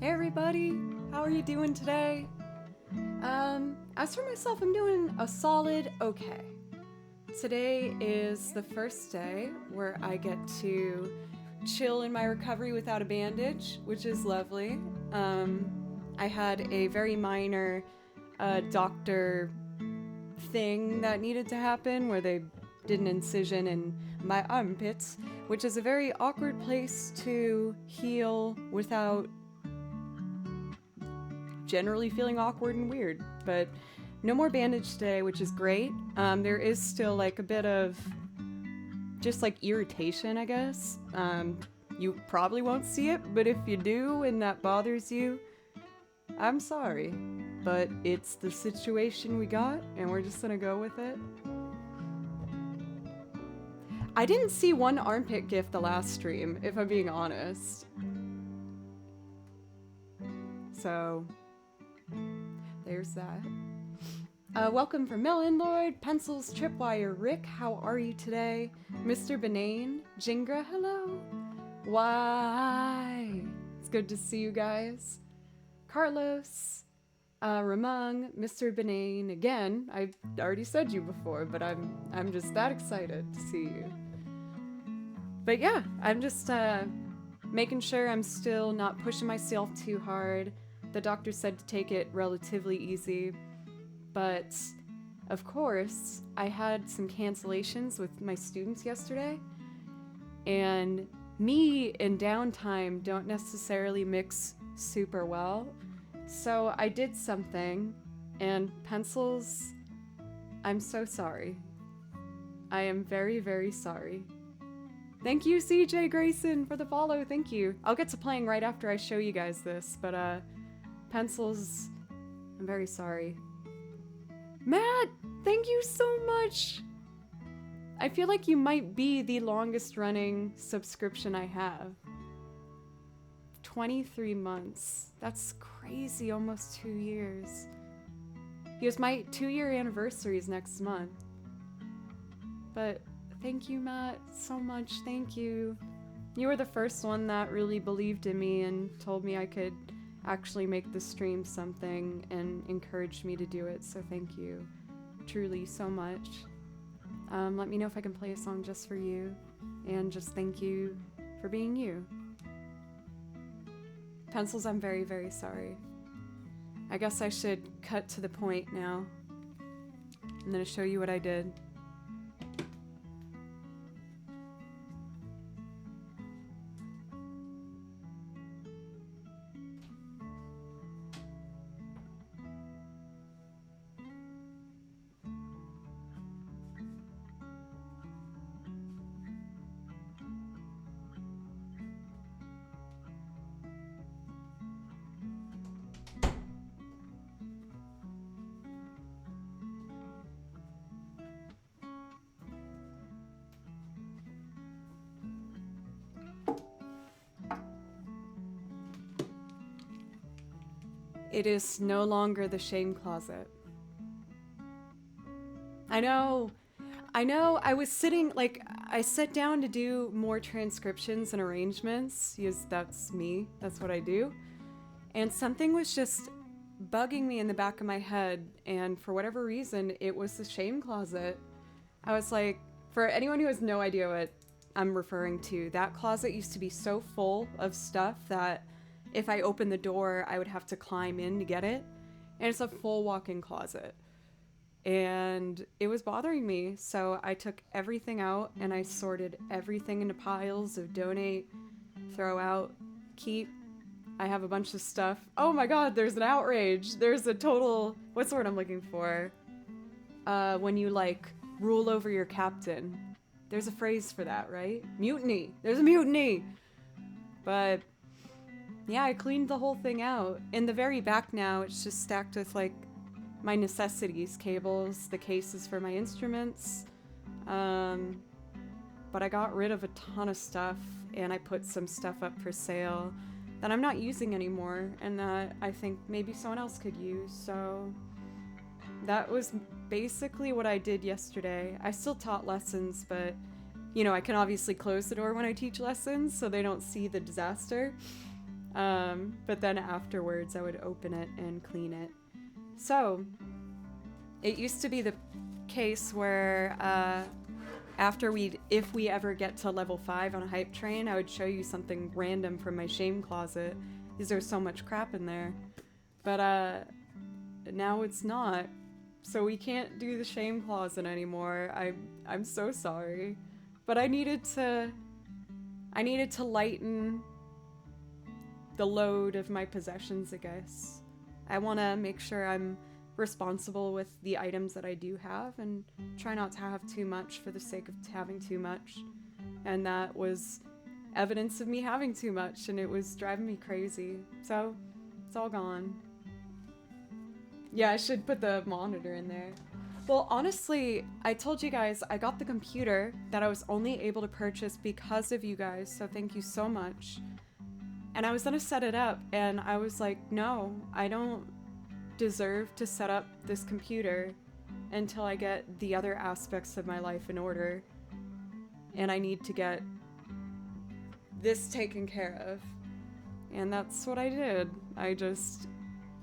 Hey everybody, how are you doing today? As for myself, I'm doing a solid okay. Today is the first day where I get to chill in my recovery without a bandage, which is lovely. I had a very minor doctor thing that needed to happen where they did an incision in my armpits, which is a very awkward place to heal without generally feeling awkward and weird. But no more bandage today, which is great. There is still like a bit of just like irritation, I guess. You probably won't see it, but if you do and that bothers you, I'm sorry. But it's the situation we got, and we're just gonna go with it. I didn't see one armpit gif the last stream, if I'm being honest. So, there's that. Welcome from Melon Lord, Pencils, Tripwire, Rick, how are you today? Mr. Benane, Jingra, hello. Why? It's good to see you guys. Carlos, Ramung, Mr. Benane, again, I already said you before, but I'm just that excited to see you. But yeah, I'm just making sure I'm still not pushing myself too hard. The doctor said to take it relatively easy, but of course, I had some cancellations with my students yesterday, and me and downtime don't necessarily mix super well. So I did something, and Pencils, I'm so sorry. I am very, very sorry. Thank you, CJ Grayson, for the follow. Thank you. I'll get to playing right after I show you guys this, but Pencils, I'm very sorry. Matt, thank you so much. I feel like you might be the longest running subscription I have. 23 months. That's crazy, almost 2 years. Because my 2-year anniversary is next month. But thank you, Matt, so much. Thank you. You were the first one that really believed in me and told me I could actually make the stream something and encouraged me to do it, so thank you. Truly, so much. Let me know if I can play a song just for you, and just thank you for being you. Pencils, I'm very, very sorry. I guess I should cut to the point now. I'm gonna show you what I did. It is no longer the shame closet. I know, I was sitting, like, I sat down to do more transcriptions and arrangements, because that's me, that's what I do. And something was just bugging me in the back of my head, and for whatever reason, it was the shame closet. I was like, for anyone who has no idea what I'm referring to, that closet used to be so full of stuff that if I opened the door, I would have to climb in to get it. And it's a full walk-in closet. And it was bothering me, so I took everything out and I sorted everything into piles of donate, throw out, keep. I have a bunch of stuff. Oh my god, there's an outrage. There's a total... What's the word I'm looking for? When you, like, rule over your captain. There's a phrase for that, right? Mutiny. There's a mutiny! But... yeah, I cleaned the whole thing out. In the very back now, it's just stacked with, like, my necessities, cables, the cases for my instruments. But I got rid of a ton of stuff, and I put some stuff up for sale that I'm not using anymore, and that I think maybe someone else could use, so... that was basically what I did yesterday. I still taught lessons, but, you know, I can obviously close the door when I teach lessons, so they don't see the disaster. But then afterwards I would open it and clean it. So it used to be the case where if we ever get to level 5 on a hype train, I would show you something random from my shame closet because there's so much crap in there. But now it's not. So we can't do the shame closet anymore. I'm so sorry. But I needed to lighten the load of my possessions, I guess. I want to make sure I'm responsible with the items that I do have and try not to have too much for the sake of having too much. And that was evidence of me having too much, and it was driving me crazy. So it's all gone. Yeah, I should put the monitor in there. Well, honestly, I told you guys I got the computer that I was only able to purchase because of you guys, so thank you so much. And I was gonna set it up, and I was like, no, I don't deserve to set up this computer until I get the other aspects of my life in order. And I need to get this taken care of. And that's what I did. I just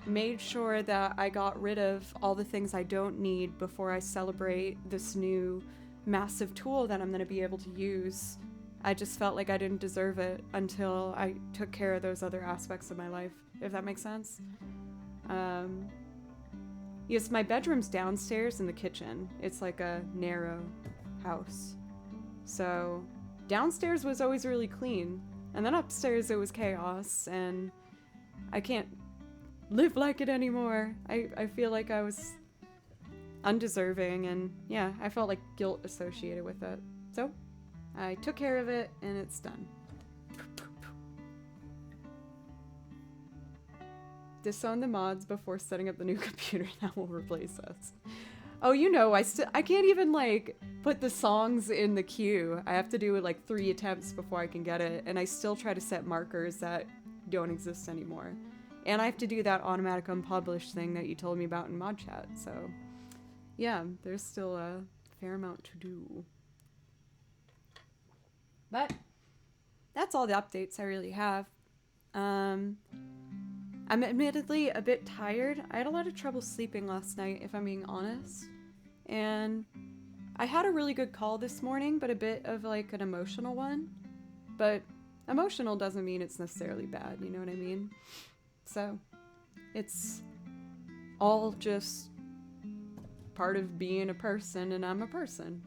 made sure that I got rid of all the things I don't need before I celebrate this new massive tool that I'm going to be able to use. I just felt like I didn't deserve it until I took care of those other aspects of my life, if that makes sense. Yes, my bedroom's downstairs in the kitchen. It's like a narrow house. So downstairs was always really clean, and then upstairs it was chaos, and I can't live like it anymore. I feel like I was undeserving, and yeah, I felt like guilt associated with it. So I took care of it, and it's done. Disown the mods before setting up the new computer that will replace us. Oh, you know, I can't even like put the songs in the queue. I have to do like 3 attempts before I can get it, and I still try to set markers that don't exist anymore. And I have to do that automatic unpublished thing that you told me about in mod chat. So yeah, there's still a fair amount to do. But that's all the updates I really have. I'm admittedly a bit tired. I had a lot of trouble sleeping last night, if I'm being honest. And I had a really good call this morning, but a bit of like an emotional one. But emotional doesn't mean it's necessarily bad, you know what I mean? So it's all just part of being a person, and I'm a person.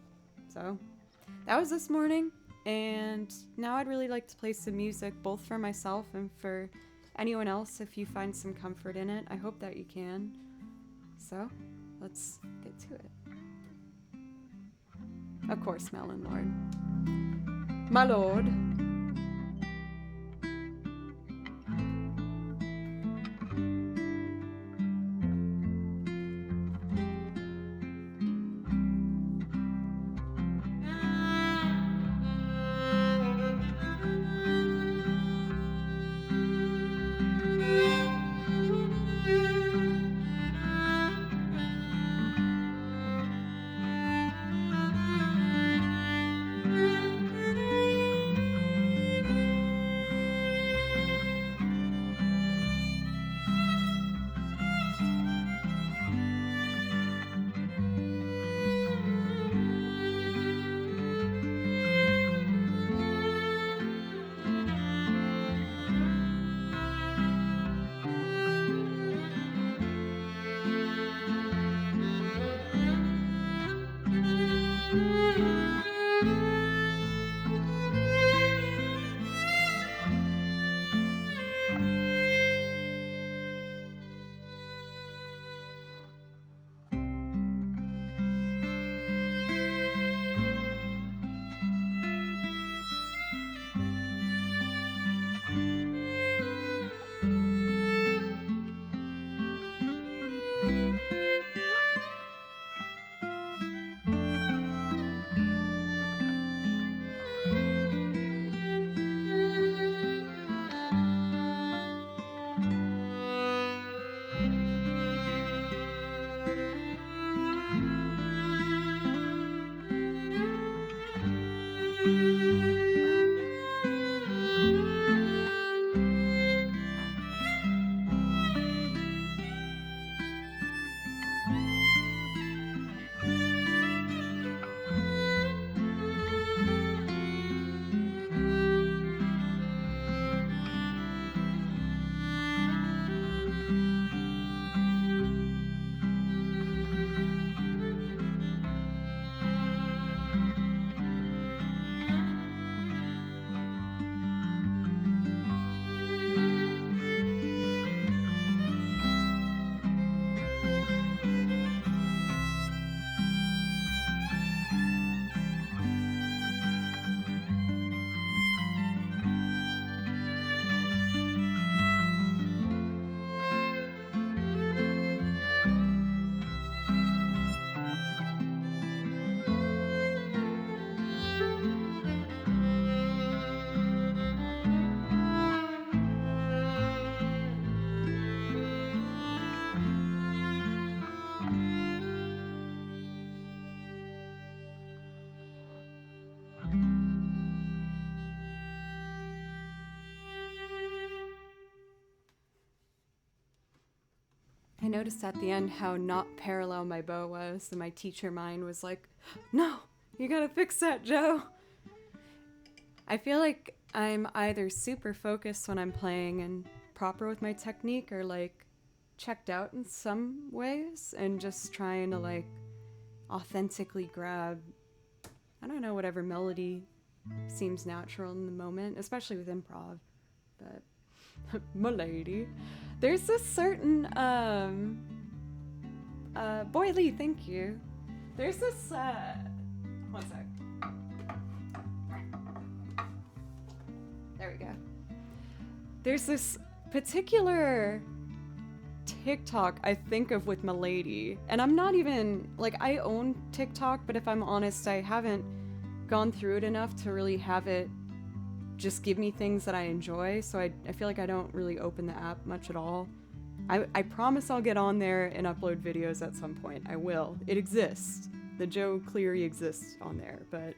So that was this morning, and now I'd really like to play some music, both for myself and for anyone else if you find some comfort in it. I hope that you can. So let's get to it. Of course, Melon Lord. My lord. noticed at the end how not parallel my bow was, and my teacher mind was like, no, you gotta fix that, Joe. I feel like I'm either super focused when I'm playing and proper with my technique, or like checked out in some ways and just trying to like authentically grab, I don't know, whatever melody seems natural in the moment, especially with improv. But m'lady, there's this certain Boy Lee, thank you. There's this one sec. There we go. There's this particular TikTok I think of with m'lady, and I'm not even like, I own TikTok, but if I'm honest, I haven't gone through it enough to really have it just give me things that I enjoy, so I feel like I don't really open the app much at all. I promise I'll get on there and upload videos at some point. I will. It exists. The Joe Cleary exists on there, but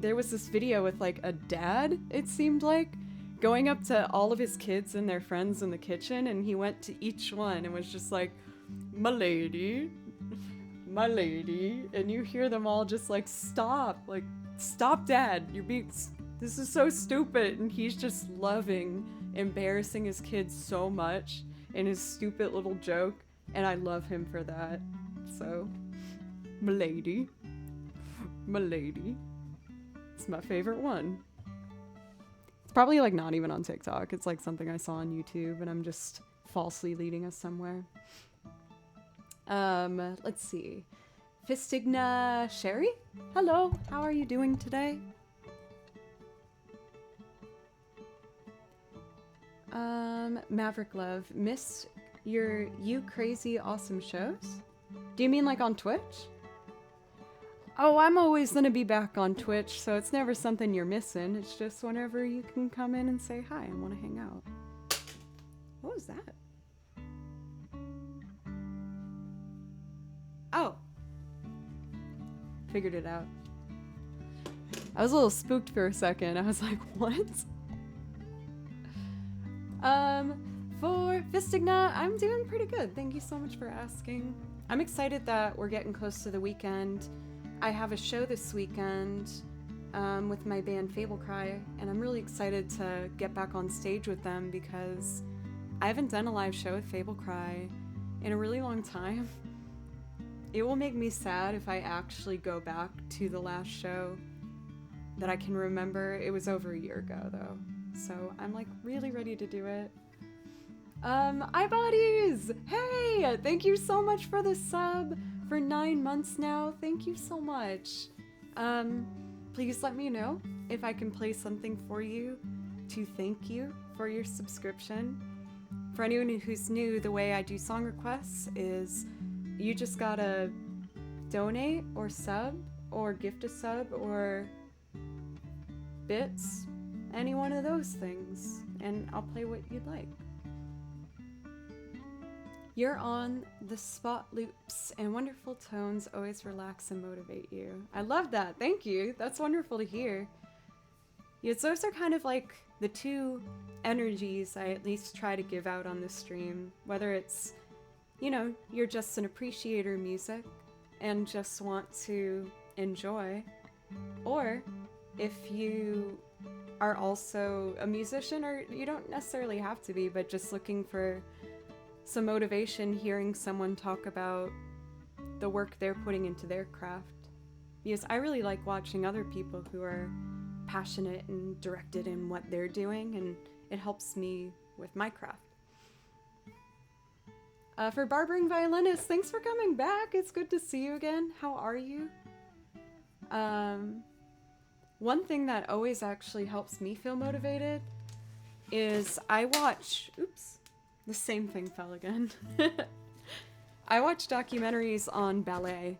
there was this video with like a dad, it seemed like, going up to all of his kids and their friends in the kitchen, and he went to each one and was just like, m'lady, and you hear them all just like, stop, dad, you're being, this is so stupid, and he's just loving embarrassing his kids so much in his stupid little joke, and I love him for that. So, m'lady, it's my favorite one. It's probably like not even on TikTok. It's like something I saw on YouTube, and I'm just falsely leading us somewhere. Let's see. Fistigna Sherry? Hello, how are you doing today? Maverick Love, missed your You Crazy Awesome shows? Do you mean like on Twitch? Oh, I'm always gonna be back on Twitch, so it's never something you're missing. It's just whenever you can come in and say hi and want to hang out. What was that? Oh. Figured it out. I was a little spooked for a second. I was like, what? For Fistigna, I'm doing pretty good. Thank you so much for asking. I'm excited that we're getting close to the weekend. I have a show this weekend with my band Fable Cry, and I'm really excited to get back on stage with them because I haven't done a live show with Fable Cry in a really long time. It will make me sad if I actually go back to the last show that I can remember. It was over a year ago though, so I'm like really ready to do it. iBodies! Hey! Thank you so much for the sub for 9 months now. Thank you so much. Please let me know if I can play something for you to thank you for your subscription. For anyone who's new, the way I do song requests is you just gotta donate or sub or gift a sub or bits, any one of those things, and I'll play what you'd like. You're on the spot loops and wonderful tones always relax and motivate you. I love that. Thank you. That's wonderful to hear. Yes, those are kind of like the two energies I at least try to give out on the stream, whether it's, you know, you're just an appreciator of music and just want to enjoy, or if you are also a musician, or you don't necessarily have to be, but just looking for some motivation hearing someone talk about the work they're putting into their craft. Because I really like watching other people who are passionate and directed in what they're doing, and it helps me with my craft. For Barbering Violinist, thanks for coming back. It's good to see you again. How are you? One thing that always actually helps me feel motivated is I watch... Oops. The same thing fell again. I watch documentaries on ballet.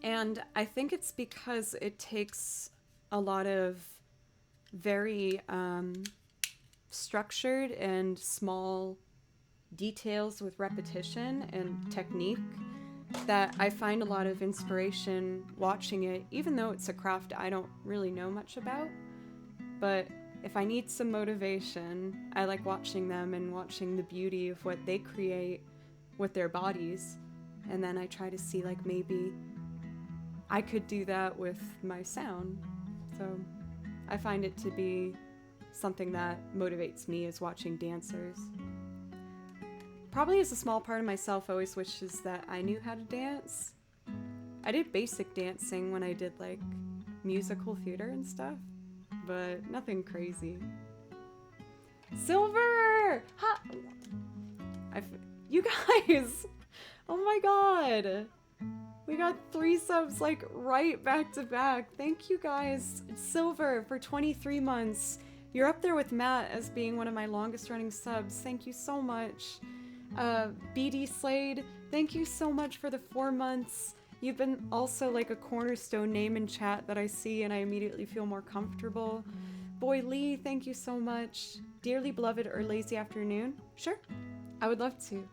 And I think it's because it takes a lot of very structured and small details with repetition and technique that I find a lot of inspiration watching it, even though it's a craft I don't really know much about. But if I need some motivation, I like watching them and watching the beauty of what they create with their bodies. And then I try to see like maybe I could do that with my sound. So I find it to be something that motivates me is watching dancers. Probably as a small part of myself always wishes that I knew how to dance. I did basic dancing when I did like musical theater and stuff, but nothing crazy. Silver! Ha! You guys! Oh my god! We got 3 subs like right back to back. Thank you guys. Silver for 23 months. You're up there with Matt as being one of my longest running subs. Thank you so much. BD Slade, thank you so much for the 4 months. You've been also like a cornerstone name in chat that I see and I immediately feel more comfortable. Boy Lee, thank you so much. Dearly beloved or lazy afternoon? Sure, I would love to.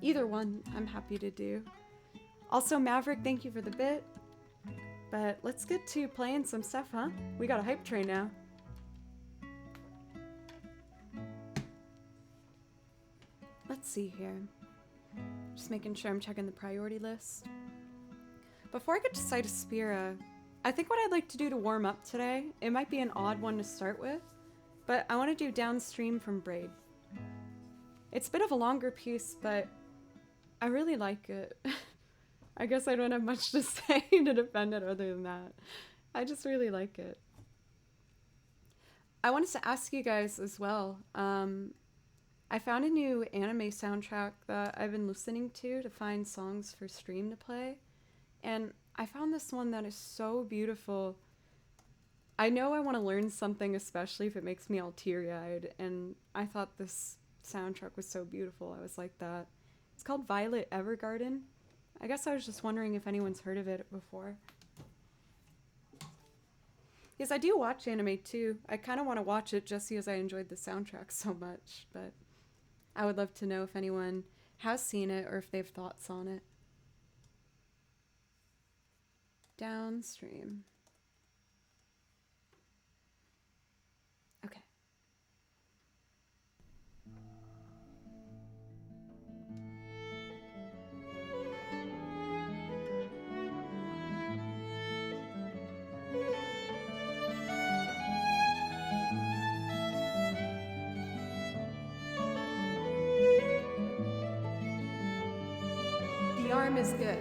Either one, I'm happy to do. Also, Maverick, thank you for the bit. But let's get to playing some stuff, huh? We got a hype train now. Let's see here. Just making sure I'm checking the priority list. Before I get to Cytospira, I think what I'd like to do to warm up today, it might be an odd one to start with, but I want to do Downstream from Braid. It's a bit of a longer piece, but I really like it. I guess I don't have much to say to defend it other than that. I just really like it. I wanted to ask you guys as well. I found a new anime soundtrack that I've been listening to find songs for stream to play. And I found this one that is so beautiful. I know I want to learn something, especially if it makes me all teary-eyed. And I thought this soundtrack was so beautiful. I was like that. It's called Violet Evergarden. I guess I was just wondering if anyone's heard of it before. Yes, I do watch anime too. I kind of want to watch it just because I enjoyed the soundtrack so much, but I would love to know if anyone has seen it or if they have thoughts on it. Downstream. Okay. The arm is good.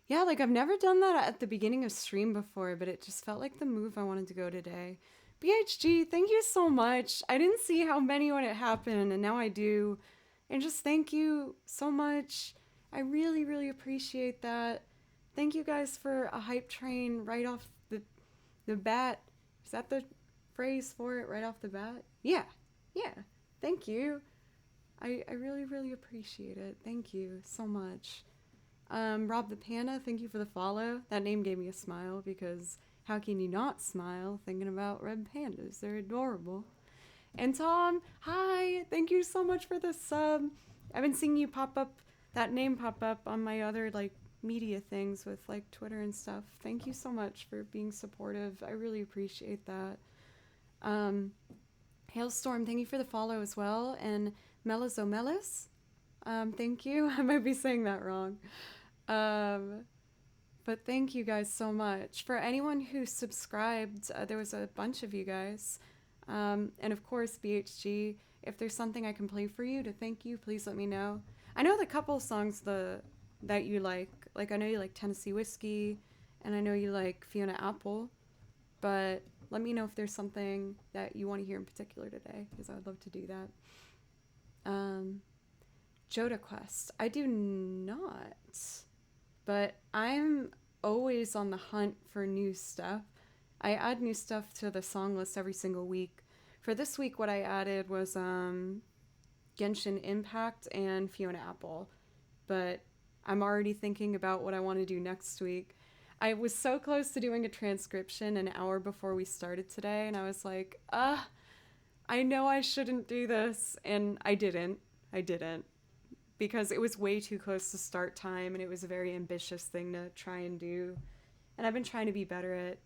Yeah, like I've never done that at the beginning of stream before, but it just felt like the move I wanted to go today. BHG, thank you so much. I didn't see how many when it happened, and now I do. And just thank you so much. I really, really appreciate that. Thank you guys for a hype train right off the bat. Is that the phrase for it, right off the bat? Yeah, yeah. Thank you. I really, really appreciate it. Thank you so much. Rob the Panda, thank you for the follow. That name gave me a smile because how can you not smile thinking about red pandas? They're adorable. And Tom, hi, thank you so much for the sub. I've been seeing you pop up, that name pop up on my other like media things with like Twitter and stuff. Thank you so much for being supportive. I really appreciate that. Hailstorm, thank you for the follow as well. And Melazomelis, thank you. I might be saying that wrong. But thank you guys so much. For anyone who subscribed, there was a bunch of you guys. And of course, BHG, if there's something I can play for you to thank you, please let me know. I know the couple songs that you like I know you like Tennessee Whiskey, and I know you like Fiona Apple, but let me know if there's something that you want to hear in particular today, because I would love to do that. Joda Quest, I do not, but I'm always on the hunt for new stuff. I add new stuff to the song list every single week. For this week, what I added was Genshin Impact and Fiona Apple, but I'm already thinking about what I want to do next week. I was so close to doing a transcription an hour before we started today, and I was like, I know I shouldn't do this, and I didn't, because it was way too close to start time, and it was a very ambitious thing to try and do. And I've been trying to be better at,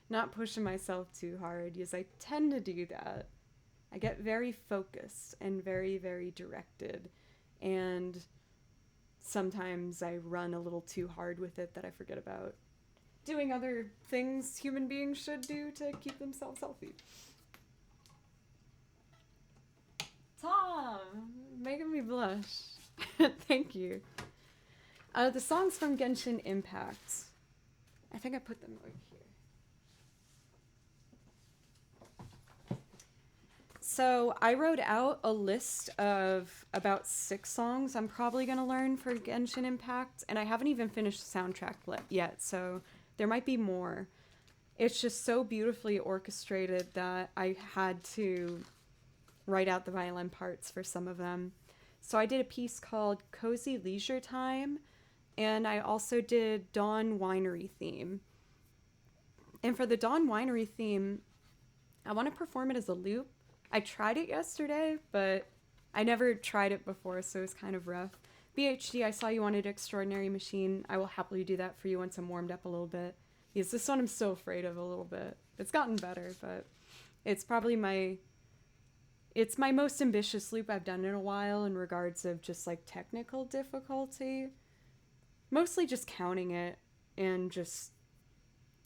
not pushing myself too hard, because I tend to do that. I get very focused and very, very directed, and sometimes I run a little too hard with it that I forget about doing other things human beings should do to keep themselves healthy. Tom, making me blush. Thank you. The songs from Genshin Impact. I think I put them over here. So I wrote out a list of about 6 songs I'm probably going to learn for Genshin Impact, and I haven't even finished the soundtrack yet, so there might be more. It's just so beautifully orchestrated that I had to write out the violin parts for some of them. So I did a piece called Cozy Leisure Time, and I also did Dawn Winery theme. And for the Dawn Winery theme, I want to perform it as a loop. I tried it yesterday, but I never tried it before, so it was kind of rough. BHD, I saw you wanted Extraordinary Machine. I will happily do that for you once I'm warmed up a little bit. Because this one I'm still afraid of a little bit. It's gotten better, but it's probably it's my most ambitious loop I've done in a while in regards of just like technical difficulty. Mostly just counting it and just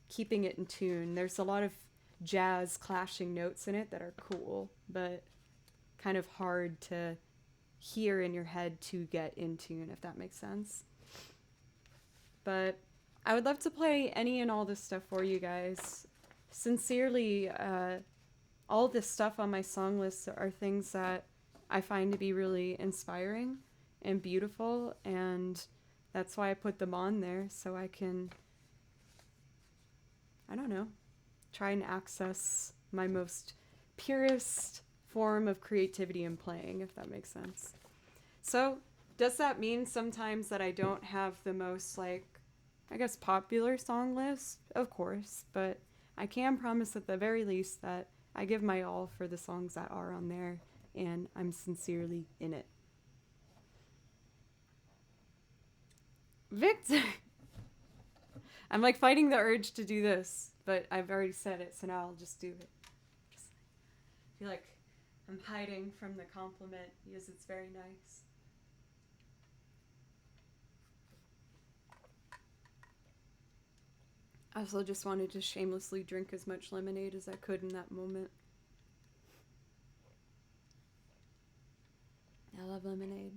keeping it in tune. There's a lot of jazz clashing notes in it that are cool, but kind of hard to hear in your head to get in tune, if that makes sense. But I would love to play any and all this stuff for you guys. Sincerely, all this stuff on my song list are things that I find to be really inspiring and beautiful, and that's why I put them on there, so I can, I don't know, try and access my most purest form of creativity in playing, if that makes sense. So, does that mean sometimes that I don't have the most, like, I guess popular song list? Of course, but I can promise at the very least that I give my all for the songs that are on there, and I'm sincerely in it. Victor! I'm like fighting the urge to do this, but I've already said it, so now I'll just do it. Just feel like I'm hiding from the compliment because it's very nice. I also just wanted to shamelessly drink as much lemonade as I could in that moment. I love lemonade.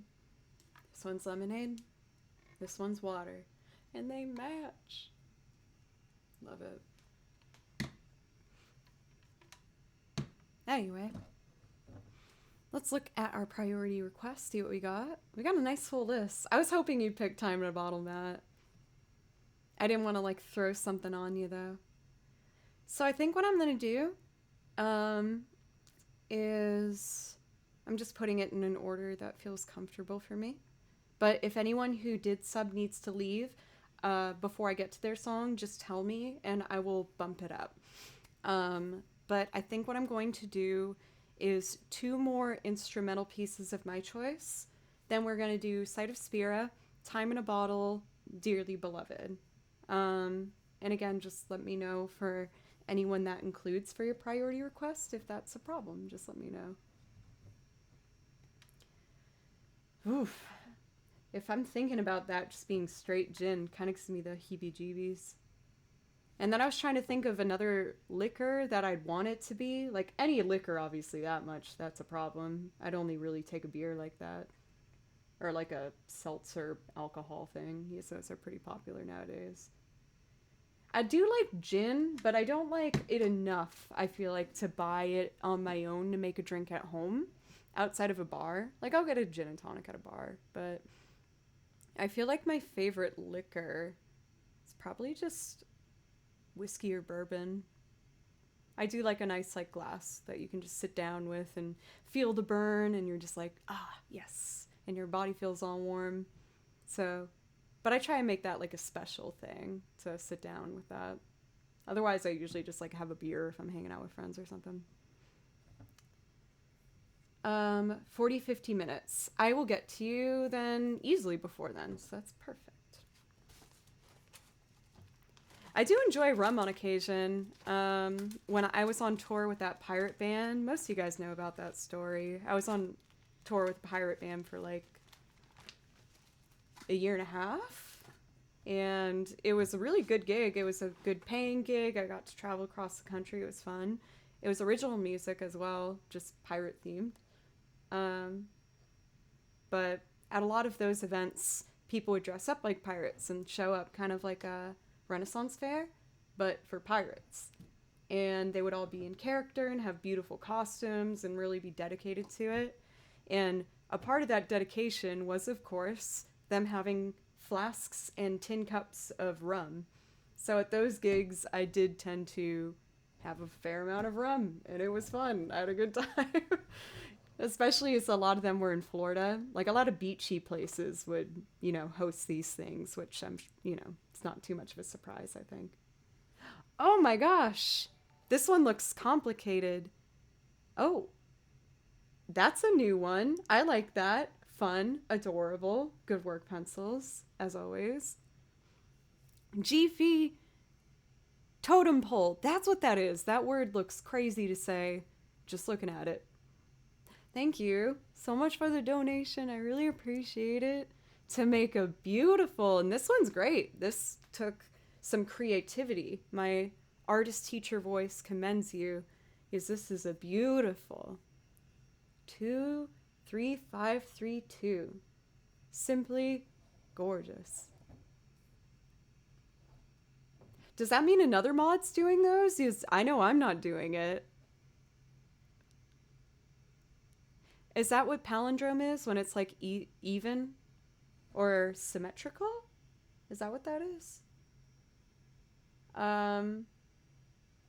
This one's lemonade. This one's water. And they match. Love it. Anyway, let's look at our priority requests, see what we got. We got a nice full list. I was hoping you'd pick Time in a Bottle, Matt. I didn't want to like throw something on you though. So I think what I'm going to do is I'm just putting it in an order that feels comfortable for me. But if anyone who did sub needs to leave before I get to their song, just tell me and I will bump it up. But I think what I'm going to do is 2 more instrumental pieces of my choice. Then we're going to do Sight of Spira, Time in a Bottle, Dearly Beloved. And again, just let me know for anyone that includes for your priority request. If that's a problem, just let me know. Oof. If I'm thinking about that just being straight gin, kind of gives me the heebie-jeebies. And then I was trying to think of another liquor that I'd want it to be. Like, any liquor, obviously, that much, that's a problem. I'd only really take a beer like that. Or like a seltzer alcohol thing. Yes, those are pretty popular nowadays. I do like gin, but I don't like it enough, I feel like, to buy it on my own to make a drink at home outside of a bar. Like, I'll get a gin and tonic at a bar, but I feel like my favorite liquor is probably just whiskey or bourbon. I do like a nice like glass that you can just sit down with and feel the burn and you're just like, ah, yes. And your body feels all warm. So, but I try and make that like a special thing to sit down with that. Otherwise, I usually just like have a beer if I'm hanging out with friends or something. 40, 50 minutes. I will get to you then easily before then, so that's perfect. I do enjoy rum on occasion. When I was on tour with that pirate band, most of you guys know about that story. I was on tour with the pirate band for like a year and a half, and it was a really good gig. It was a good paying gig. I got to travel across the country. It was fun. It was original music as well, just pirate themed. But at a lot of those events, people would dress up like pirates and show up kind of like a Renaissance fair, but for pirates. And they would all be in character and have beautiful costumes and really be dedicated to it. And a part of that dedication was, of course, them having flasks and tin cups of rum. So at those gigs, I did tend to have a fair amount of rum, and it was fun. I had a good time. Especially as a lot of them were in Florida. Like, a lot of beachy places would, you know, host these things, which I'm, you know, it's not too much of a surprise, I think. Oh my gosh! This one looks complicated. Oh, that's a new one. I like that. Fun, adorable, good work pencils, as always. Jiffy totem pole. That's what that is. That word looks crazy to say just looking at it. Thank you so much for the donation. I really appreciate it. To make a beautiful, and this one's great. This took some creativity. My artist teacher voice commends you, because this is a beautiful 23532. Simply gorgeous. Does that mean another mod's doing those? Because I know I'm not doing it. Is that what palindrome is when it's like even or symmetrical? Is that what that is?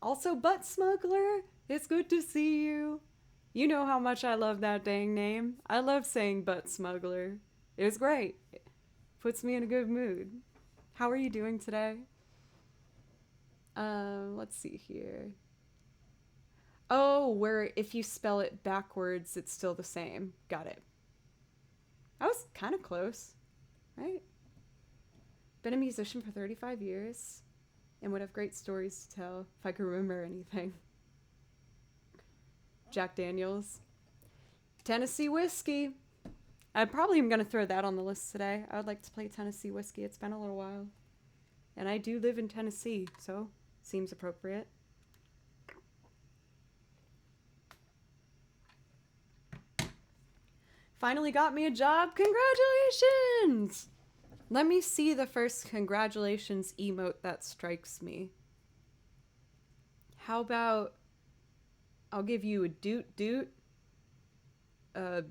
Also, Butt Smuggler, it's good to see you. You know how much I love that dang name. I love saying Butt Smuggler. It was great. It puts me in a good mood. How are you doing today? Let's see here. Oh, where if you spell it backwards, it's still the same. Got it. I was kind of close, right? Been a musician for 35 years and would have great stories to tell if I could remember anything. Jack Daniels. Tennessee whiskey. I probably am going to throw that on the list today. I would like to play Tennessee whiskey. It's been a little while. And I do live in Tennessee, so seems appropriate. Finally got me a job. Congratulations! Let me see the first congratulations emote that strikes me. How about I'll give you a doot doot, a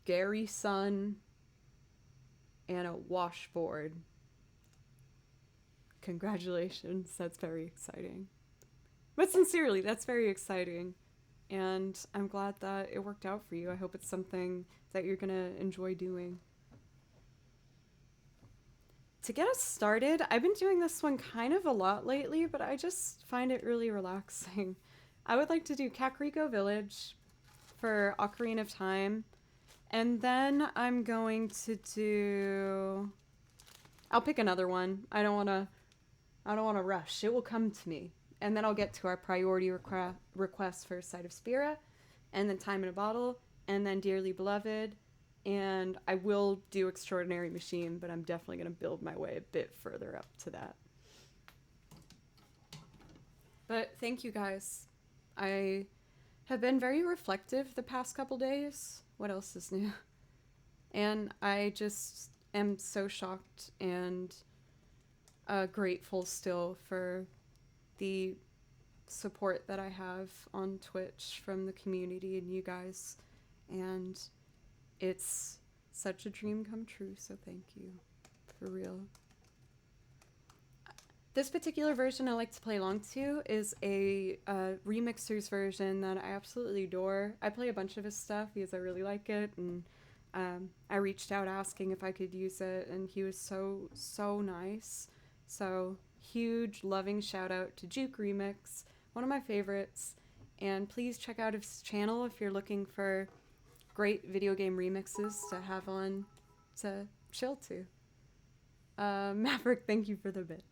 Gary Sun, and a washboard. Congratulations, that's very exciting. But sincerely, that's very exciting. And I'm glad that it worked out for you. I hope it's something that you're gonna enjoy doing. To get us started, I've been doing this one kind of a lot lately, but I just find it really relaxing. I would like to do Kakariko Village for Ocarina of Time, and then I'm going to do... I'll pick another one. I don't want to rush. It will come to me. And then I'll get to our priority request for Sight of Spira, and then Time in a Bottle, and then Dearly Beloved, and I will do Extraordinary Machine, but I'm definitely going to build my way a bit further up to that. But thank you guys. I have been very reflective the past couple days. What else is new? And I just am so shocked and grateful still for the support that I have on Twitch from the community and you guys. And it's such a dream come true, so thank you. For real. This particular version I like to play along to is a remixer's version that I absolutely adore. I play a bunch of his stuff because I really like it, and I reached out asking if I could use it, and he was so nice. So huge loving shout out to Juke Remix, one of my favorites, and please check out his channel if you're looking for great video game remixes to have on to chill to. Maverick, thank you for the bit.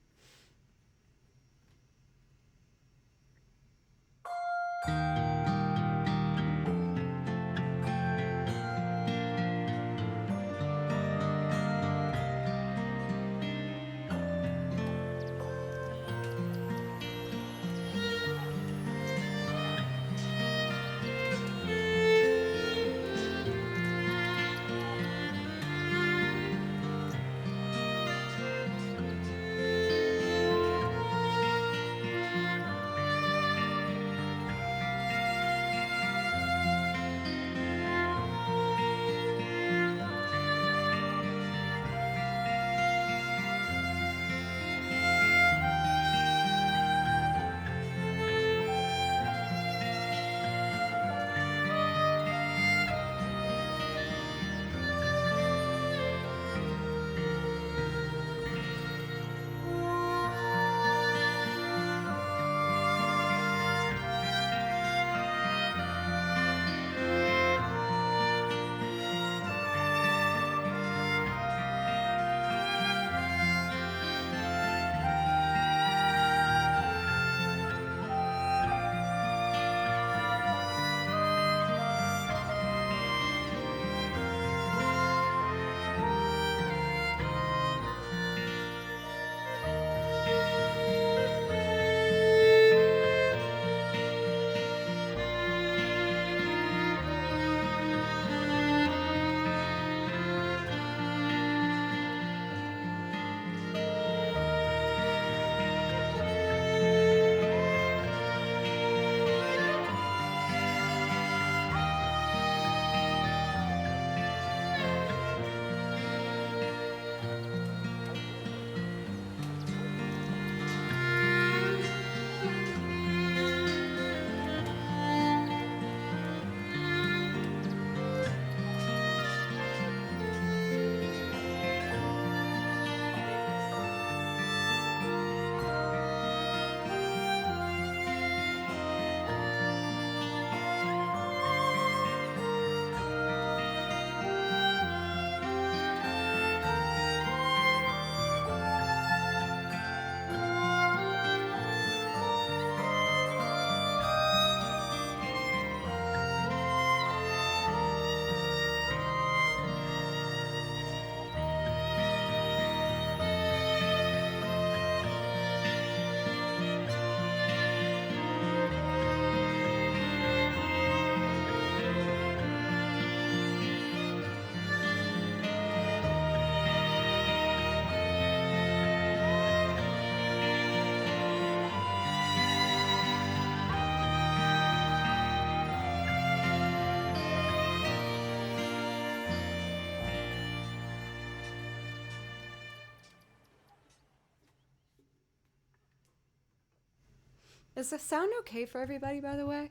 Is the sound okay for everybody, by the way?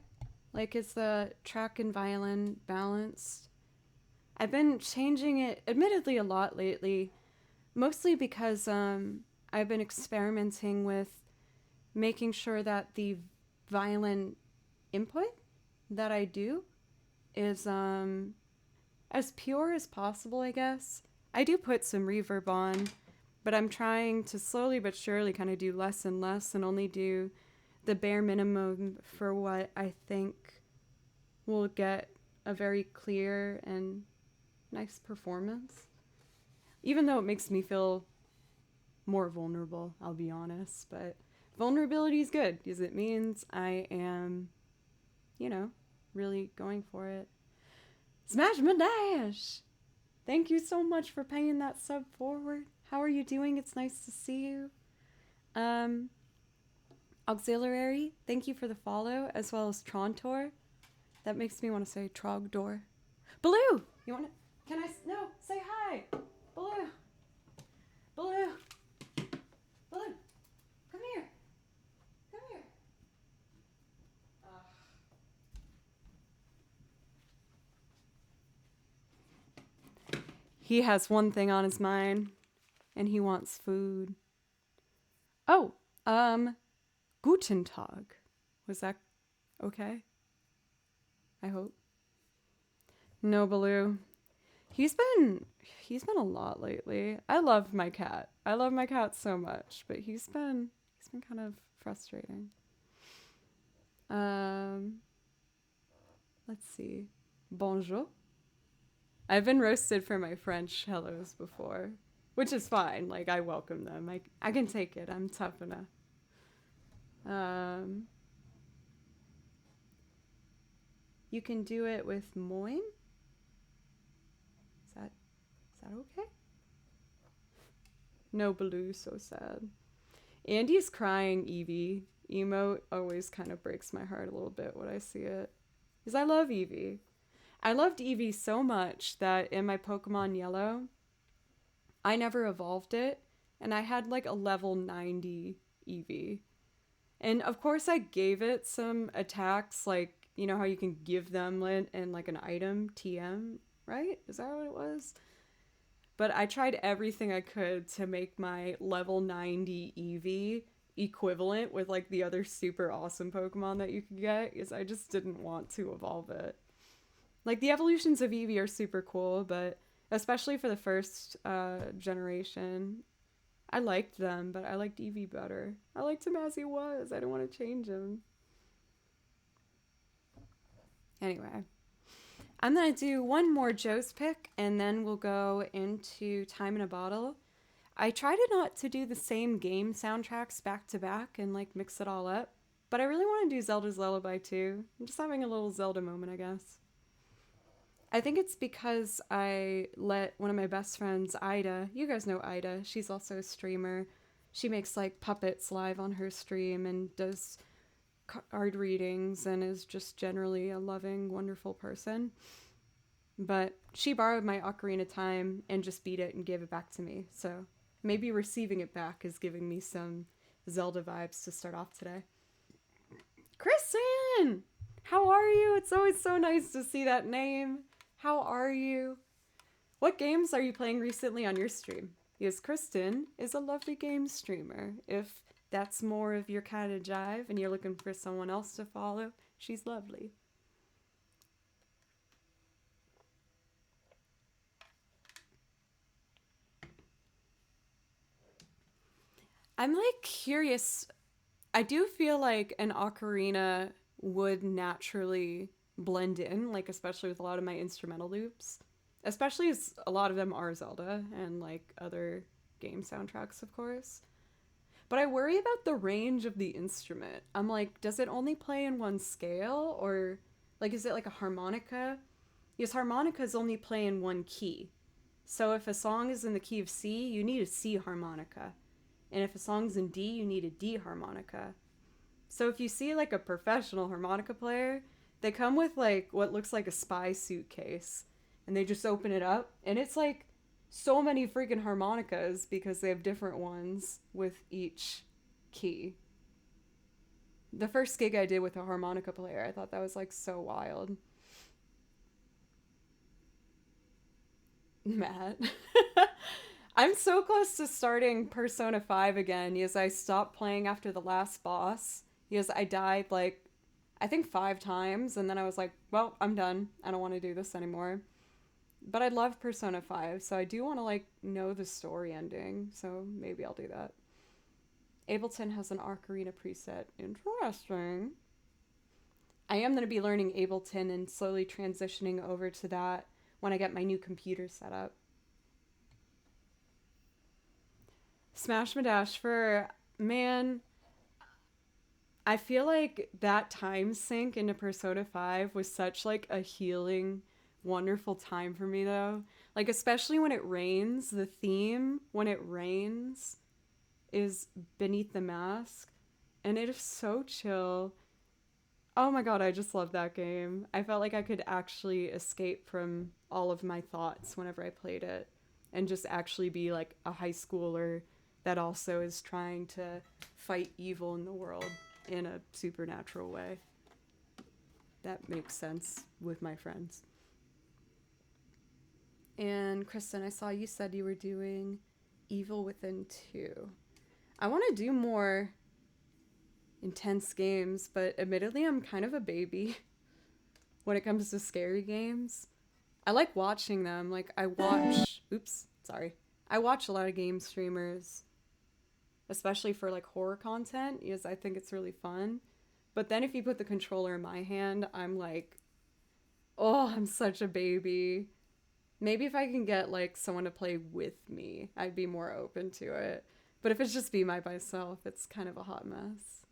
Like, is the track and violin balanced? I've been changing it, admittedly, a lot lately, mostly because I've been experimenting with making sure that the violin input that I do is as pure as possible, I guess. I do put some reverb on, but I'm trying to slowly but surely kind of do less and less and only do the bare minimum for what I think will get a very clear and nice performance. Even though it makes me feel more vulnerable, I'll be honest, but vulnerability is good because it means I am, you know, really going for it. Smash my dash! Thank you so much for paying that sub forward. How are you doing? It's nice to see you. Auxiliary, thank you for the follow, as well as Trontor. That makes me want to say Trogdor. Baloo! You want to... Can I... No, say hi! Baloo! Baloo! Baloo! Come here! Come here! He has one thing on his mind, and he wants food. Oh, Guten Tag. Was that okay? I hope. No, Baloo. He's been a lot lately. I love my cat. I love my cat so much, but he's been kind of frustrating. Let's see. Bonjour. I've been roasted for my French hellos before, which is fine. Like, I welcome them. I can take it. I'm tough enough. You can do it with moin. Is that okay? No, Baloo, so sad. Andy's crying Eevee emote always kind of breaks my heart a little bit when I see it. Because I love Eevee. I loved Eevee so much that in my Pokemon Yellow, I never evolved it, and I had like a level 90 Eevee. And of course I gave it some attacks, like, you know how you can give them and like an item, TM, right? Is that what it was? But I tried everything I could to make my level 90 Eevee equivalent with like the other super awesome Pokemon that you could get, because I just didn't want to evolve it. Like, the evolutions of Eevee are super cool, but especially for the first generation, I liked them, but I liked Eevee better. I liked him as he was. I didn't want to change him. Anyway, I'm going to do one more Joe's pick, and then we'll go into Time in a Bottle. I try to not to do the same game soundtracks back to back and, like, mix it all up, but I really want to do Zelda's Lullaby, too. I'm just having a little Zelda moment, I guess. I think it's because I let one of my best friends, Ida, you guys know Ida, she's also a streamer. She makes like puppets live on her stream and does card readings and is just generally a loving, wonderful person. But she borrowed my Ocarina of Time and just beat it and gave it back to me. So maybe receiving it back is giving me some Zelda vibes to start off today. Kristen! How are you? It's always so nice to see that name. How are you? What games are you playing recently on your stream? Because Kristen is a lovely game streamer. If that's more of your kind of jive and you're looking for someone else to follow, she's lovely. I'm like curious. I do feel like an ocarina would naturally blend in, like especially with a lot of my instrumental loops, especially as a lot of them are Zelda and like other game soundtracks, of course. But I worry about the range of the instrument. I'm like, does it only play in one scale, or like is it like a harmonica? Because harmonicas only play in one key. So if a song is in the key of C, you need a C harmonica. And if a song's in D, you need a D harmonica. So if you see like a professional harmonica player, they come with like what looks like a spy suitcase, and they just open it up, and it's like so many freaking harmonicas because they have different ones with each key. The first gig I did with a harmonica player, I thought that was like so wild. Matt. I'm so close to starting Persona 5 again because I stopped playing after the last boss because I died like I think 5 times and then I was like, well, I'm done. I don't want to do this anymore. But I love Persona 5, so I do want to like know the story ending, so maybe I'll do that. Ableton has an Ocarina preset. Interesting. I am going to be learning Ableton and slowly transitioning over to that when I get my new computer set up. Smash my dash for man. I feel like that time sink into Persona 5 was such like a healing, wonderful time for me though. Like especially when it rains, the theme when it rains is Beneath the Mask and it is so chill. Oh my god, I just love that game. I felt like I could actually escape from all of my thoughts whenever I played it and just actually be like a high schooler that also is trying to fight evil in the world in a supernatural way. That makes sense with my friends. And Kristen, I saw you said you were doing Evil Within 2. I want to do more intense games, but admittedly, I'm kind of a baby when it comes to scary games. I like watching them. Like, I watch. Oops, sorry. I watch a lot of game streamers, especially for like horror content, because I think it's really fun. But then if you put the controller in my hand, I'm like, oh, I'm such a baby. Maybe if I can get like someone to play with me, I'd be more open to it. But if it's just me by myself, it's kind of a hot mess.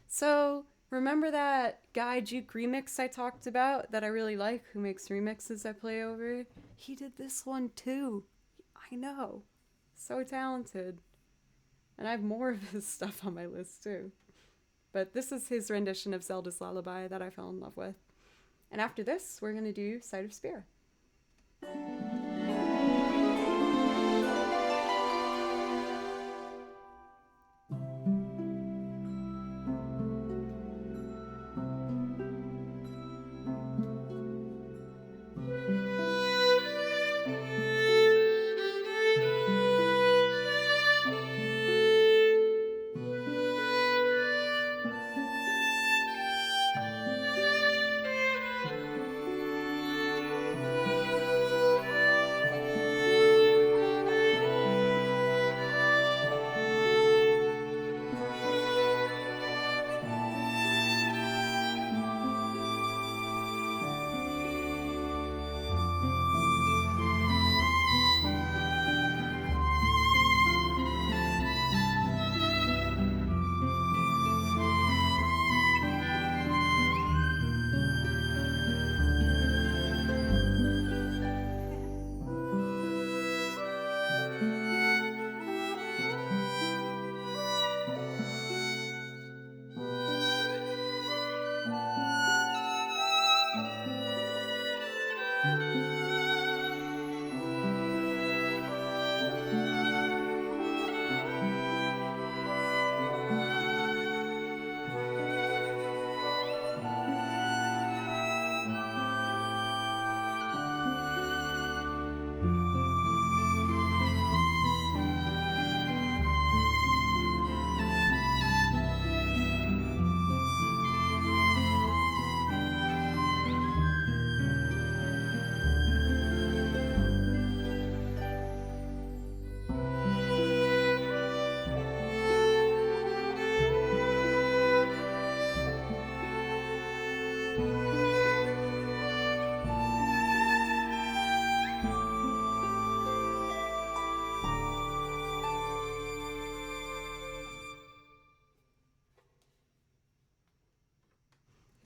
So, remember that guy Juke remix I talked about that I really like, who makes remixes I play over? He did this one too. I know. So talented. And I have more of his stuff on my list too. But this is his rendition of Zelda's Lullaby that I fell in love with. And after this, we're going to do Sight of Spear.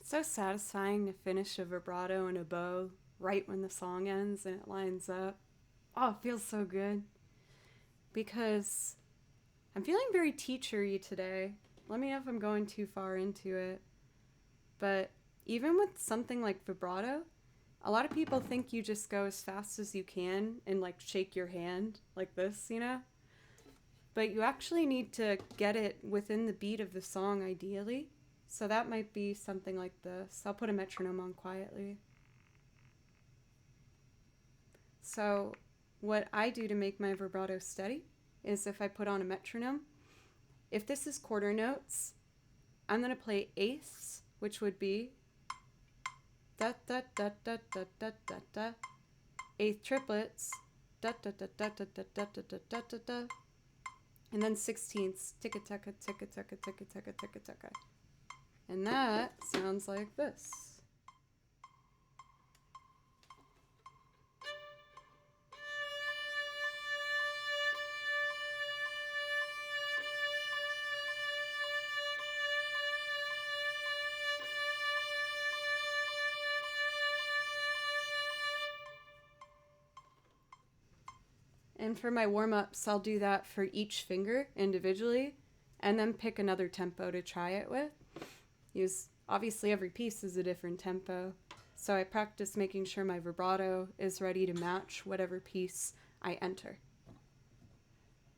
It's so satisfying to finish a vibrato and a bow right when the song ends and it lines up. Oh, it feels so good. Because I'm feeling very teachery today. Let me know if I'm going too far into it. But even with something like vibrato, a lot of people think you just go as fast as you can and like shake your hand like this, you know? but you actually need to get it within the beat of the song ideally. So that might be something like this. I'll put a metronome on quietly. So what I do to make my vibrato steady is if I put on a metronome, if this is quarter notes, I'm going to play eighths, which would be da da da da da da da da, eighth triplets, da da da da da da da da da da da da, and then sixteenths, ticka taka ticka taka ticka taka ticka taka. And that sounds like this. And for my warm-ups, I'll do that for each finger individually and then pick another tempo to try it with. Obviously every piece is a different tempo, so I practice making sure my vibrato is ready to match whatever piece I enter.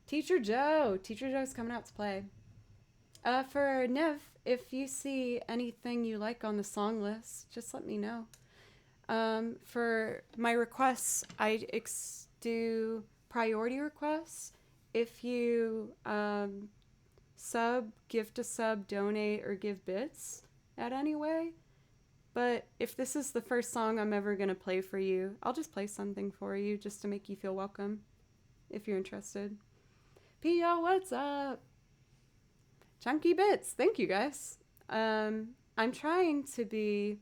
Teacher Joe's coming out to play. For Nev, if you see anything you like on the song list, just let me know. For my requests, I do priority requests. If you sub, gift a sub, donate, or give bits at any way. But if this is the first song I'm ever going to play for you, I'll just play something for you just to make you feel welcome, if you're interested. P.O., what's up? Chunky bits. Thank you, guys. I'm trying to be,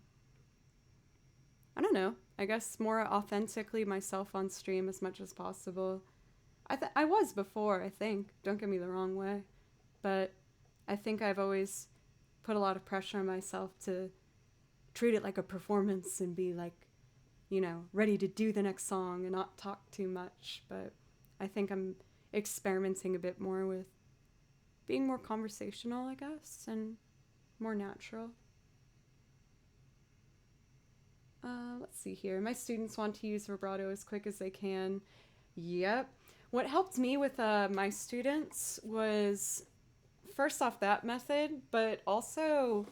I don't know, I guess more authentically myself on stream as much as possible. I was before, I think. Don't get me the wrong way. But I think I've always put a lot of pressure on myself to treat it like a performance and be like, you know, ready to do the next song and not talk too much. But I think I'm experimenting a bit more with being more conversational, I guess, and more natural. Let's see here. My students want to use vibrato as quick as they can. Yep. What helped me with my students was, first off, that method, but also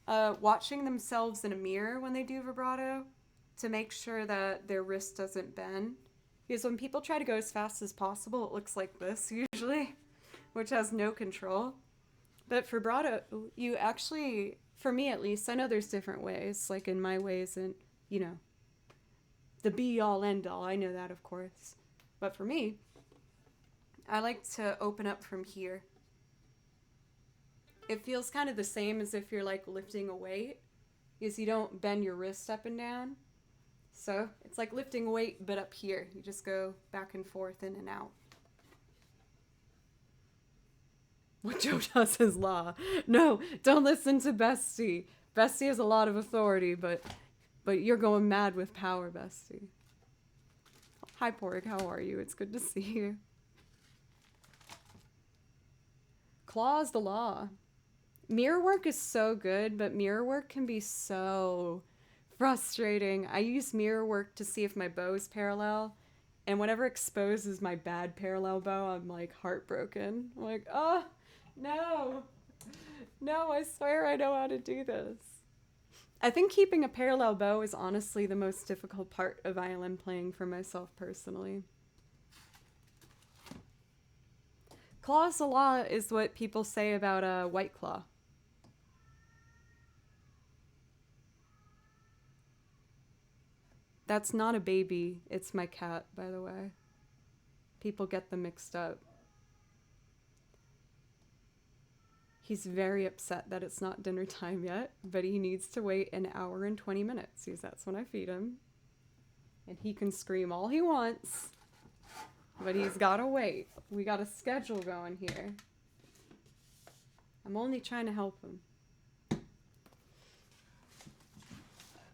watching themselves in a mirror when they do vibrato to make sure that their wrist doesn't bend. Because when people try to go as fast as possible, it looks like this usually, which has no control. But for vibrato, you actually, for me at least, I know there's different ways. Like in my way isn't, you know, the be-all, end-all. I know that, of course. But for me, I like to open up from here. It feels kind of the same as if you're like lifting a weight, because you don't bend your wrist up and down. So it's like lifting a weight, but up here. You just go back and forth, in and out. What Joe does is law. No, don't listen to Bestie. Bestie has a lot of authority, but you're going mad with power, Bestie. Hi, Porg. How are you? It's good to see you. Claw's the law. Mirror work is so good, but mirror work can be so frustrating. I use mirror work to see if my bow is parallel, and whatever exposes my bad parallel bow, I'm like heartbroken. I'm like, oh, no, I swear I know how to do this. I think keeping a parallel bow is honestly the most difficult part of violin playing for myself personally. Claw's the law is what people say about a White Claw. That's not a baby, it's my cat, by the way. People get them mixed up. He's very upset that it's not dinner time yet, but he needs to wait an hour and 20 minutes, because that's when I feed him. And he can scream all he wants, but he's gotta wait. We got a schedule going here. I'm only trying to help him.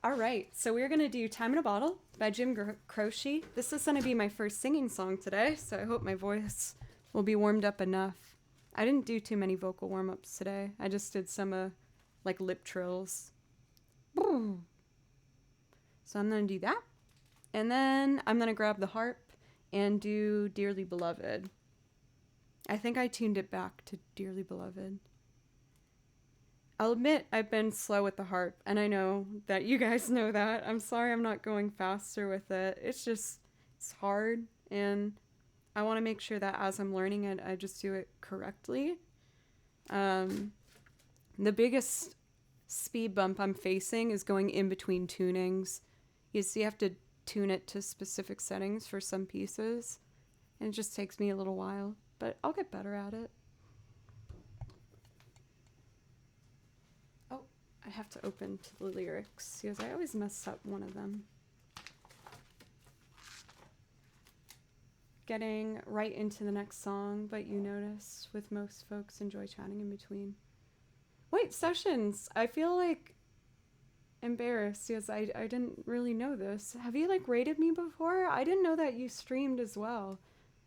All right, so we're gonna do Time in a Bottle by Jim Croshy. This is gonna be my first singing song today, so I hope my voice will be warmed up enough. I didn't do too many vocal warm-ups today. I just did some like lip trills. So I'm gonna do that. And then I'm gonna grab the harp and do Dearly Beloved. I think I tuned it back to Dearly Beloved. I'll admit I've been slow with the harp, and I know that you guys know that. I'm sorry I'm not going faster with it. It's hard, and I want to make sure that as I'm learning it, I just do it correctly. Um, the biggest speed bump I'm facing is going in between tunings. You see, you have to tune it to specific settings for some pieces, and it just takes me a little while, but I'll get better at it. Oh, I have to open to the lyrics because I always mess up one of them. Getting right into the next song, but you notice with most folks enjoy chatting in between. Wait, sessions! I feel like embarrassed because I didn't really know this. Have you like rated me before? I didn't know that you streamed as well.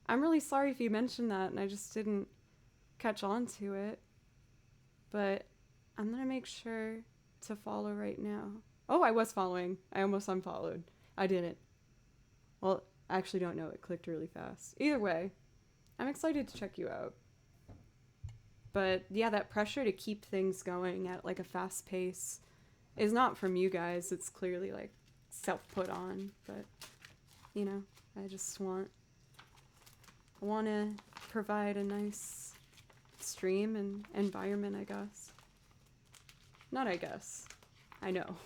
I'm really sorry if you mentioned that and I just didn't catch on to it. But I'm gonna make sure to follow right now. Oh, I was following. I almost unfollowed. I didn't. Well, I actually don't know. It clicked really fast. Either way, I'm excited to check you out. But yeah, that pressure to keep things going at like a fast pace is not from you guys. It's clearly like self-put on. But, you know, I just want to provide a nice stream and environment, I guess. Not I guess. I know.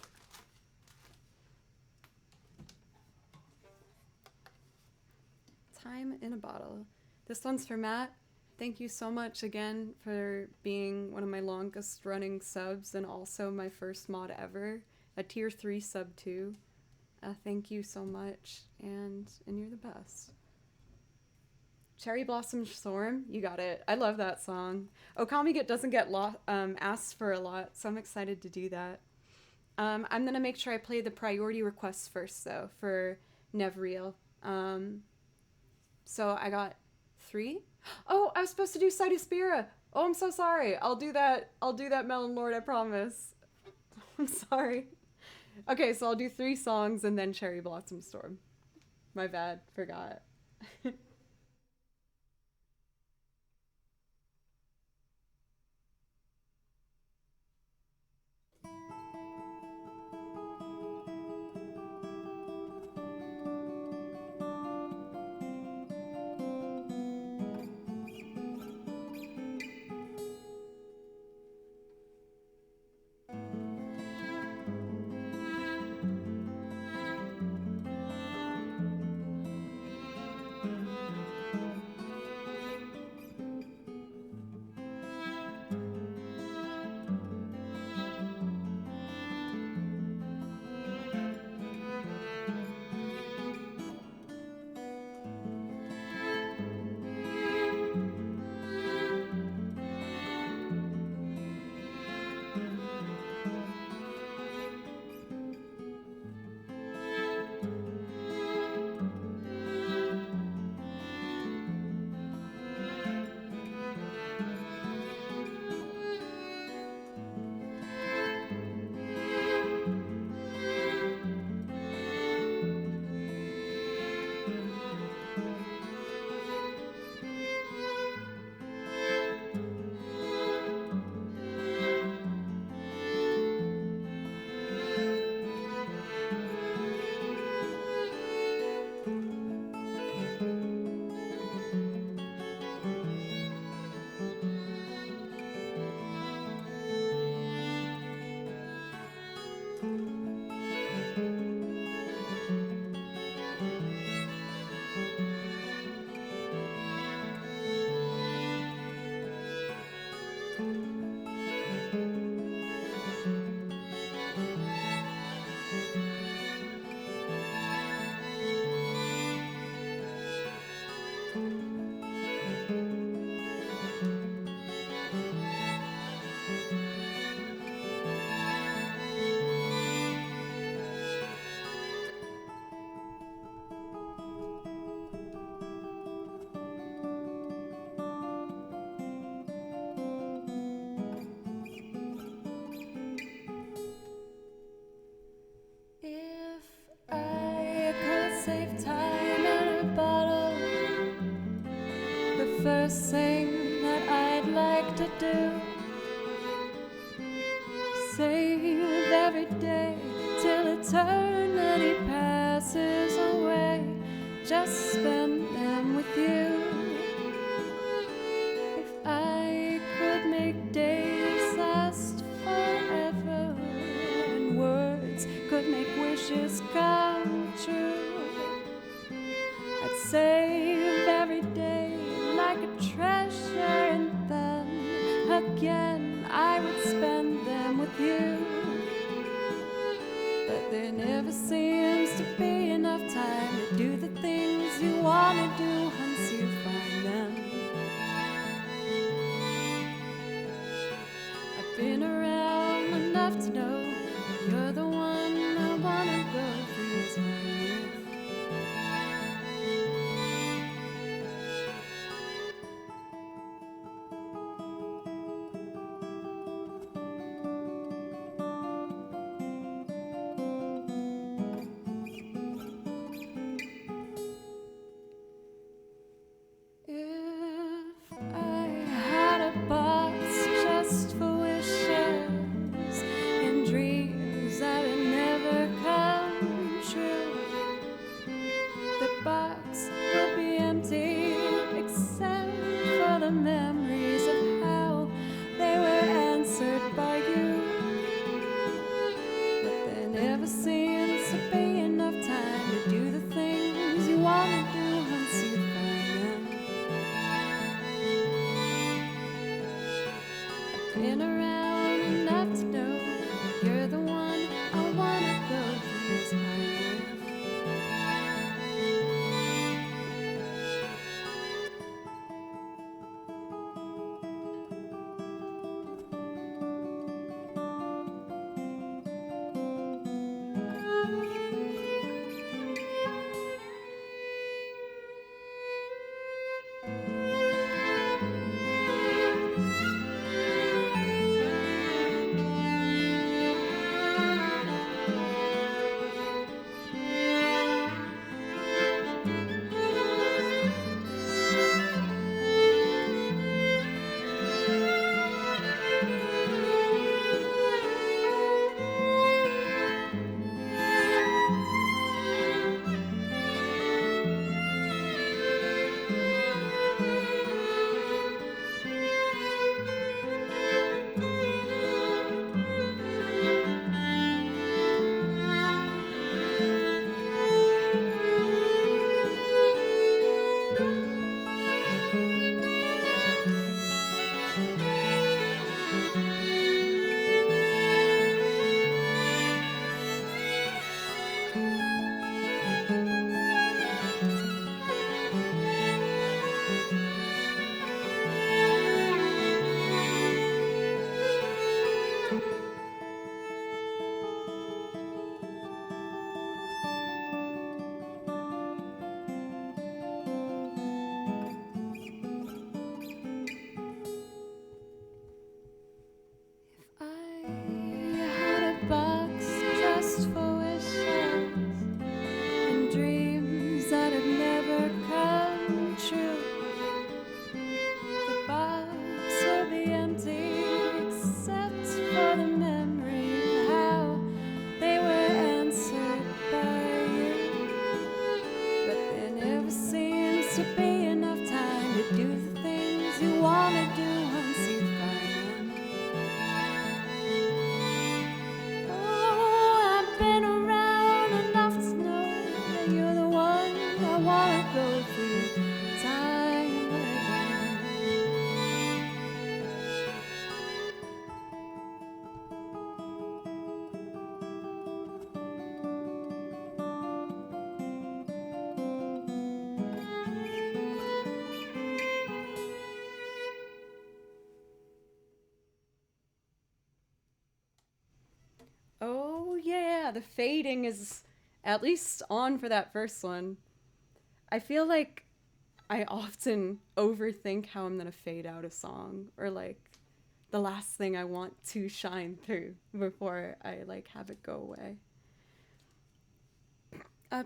Time in a bottle. This one's for Matt. Thank you so much again for being one of my longest running subs and also my first mod ever. A tier 3 sub too. Thank you so much, and you're the best. Cherry Blossom Storm, you got it. I love that song. Okami doesn't get asked for a lot, so I'm excited to do that. I'm gonna make sure I play the priority requests first though for Nevreal. So I got 3. Oh, I was supposed to do Cytospira. Oh, I'm so sorry. I'll do that, Melon Lord, I promise. I'm sorry. Okay, so I'll do 3 songs and then Cherry Blossom Storm. My bad, forgot. first thing that I'd like to do. Save every day till eternity passes away. Just spend them with you. If I could make days last forever and words could make wishes come true, I'd save every day like a treasure, and then again I would spend them with you. But there never seems to be enough time to do the things you want to do once you find them. I've been around enough to know you're the one I want to go through time with. If I had a box just for wishes and dreams that would never come true, the box would be empty except for the memories of how they were answered by you. But there never seems to be enough time to do the things you want to do once you find them. Been around enough to know you're the one I wanna go through time with. Oh yeah, the fading is at least on for that first one. I feel like I often overthink how I'm gonna fade out a song, or like the last thing I want to shine through before I like have it go away.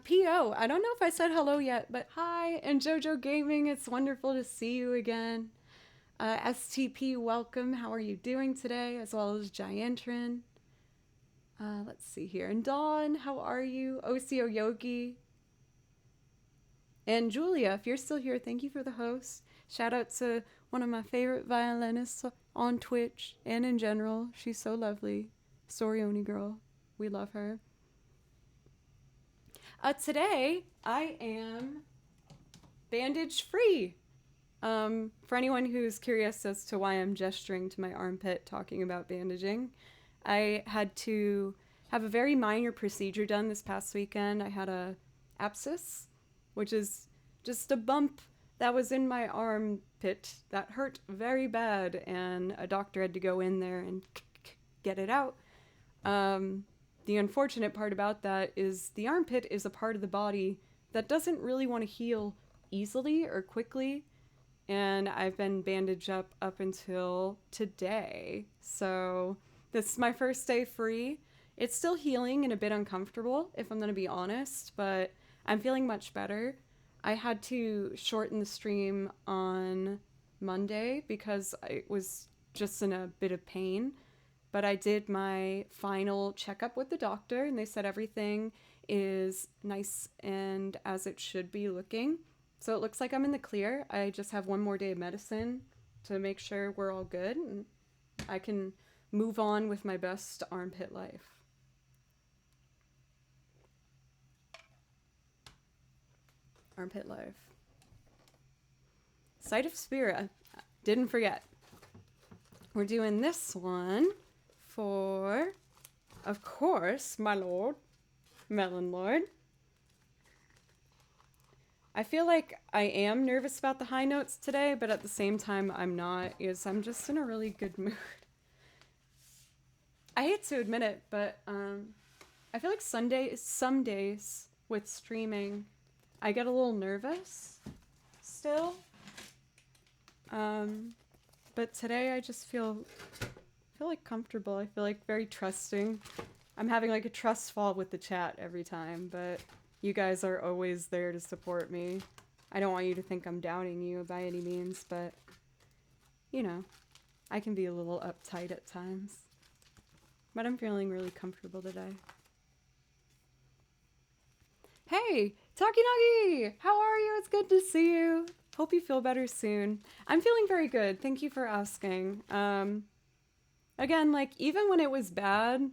P.O., I don't know if I said hello yet, but hi, and JoJo Gaming, it's wonderful to see you again. STP, welcome. How are you doing today? As well as Giantrin. Let's see here. And Dawn, how are you? OCO Yogi. And Julia, if you're still here, thank you for the host. Shout out to one of my favorite violinists on Twitch and in general. She's so lovely. Sorioni girl. We love her. Today, I am bandage free. For anyone who's curious as to why I'm gesturing to my armpit talking about bandaging, I had to have a very minor procedure done this past weekend. I had a abscess, which is just a bump that was in my armpit that hurt very bad, and a doctor had to go in there and get it out. The unfortunate part about that is the armpit is a part of the body that doesn't really want to heal easily or quickly, and I've been bandaged up until today. So this is my first day free. It's still healing and a bit uncomfortable, if I'm going to be honest, but I'm feeling much better. I had to shorten the stream on Monday because I was just in a bit of pain. But I did my final checkup with the doctor, and they said everything is nice and as it should be looking. So it looks like I'm in the clear. I just have one more day of medicine to make sure we're all good, and I can move on with my best armpit life. Armpit life. Sight of Spirit. Didn't forget. We're doing this one for, of course, my lord, Melon Lord. I feel like I am nervous about the high notes today, but at the same time I'm not, because I'm just in a really good mood. I hate to admit it, but I feel like some days with streaming, I get a little nervous still. But today I just feel like comfortable. I feel like very trusting. I'm having like a trust fall with the chat every time, but you guys are always there to support me. I don't want you to think I'm doubting you by any means, but you know, I can be a little uptight at times. But I'm feeling really comfortable today. Hey, Takinagi! How are you? It's good to see you. Hope you feel better soon. I'm feeling very good. Thank you for asking. Again, like, even when it was bad,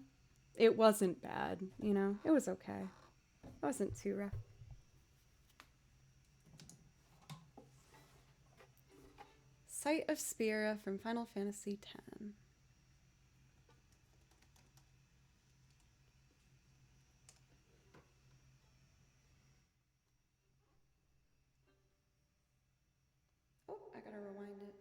it wasn't bad, you know? It was okay. It wasn't too rough. Sight of Spira from Final Fantasy X. Oh, I gotta rewind it.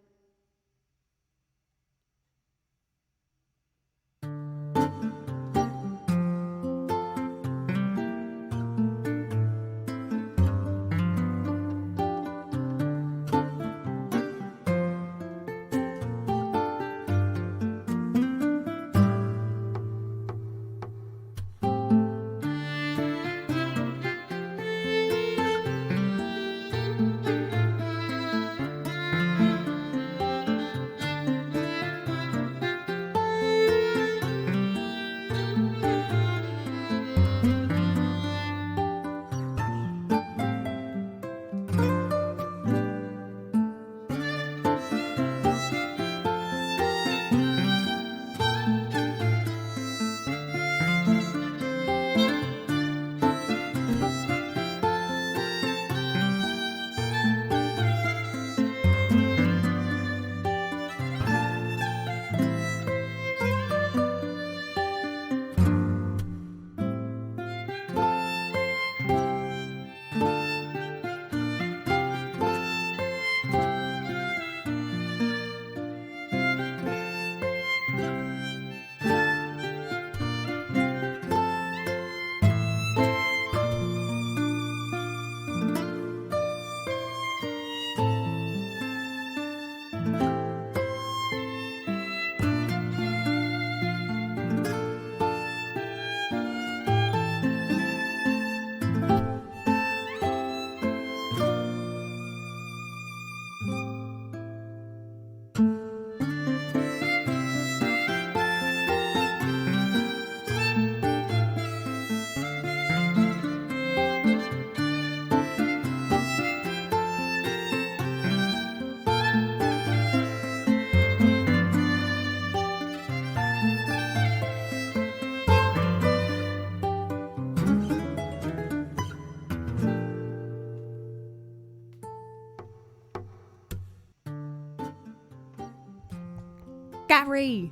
Gary!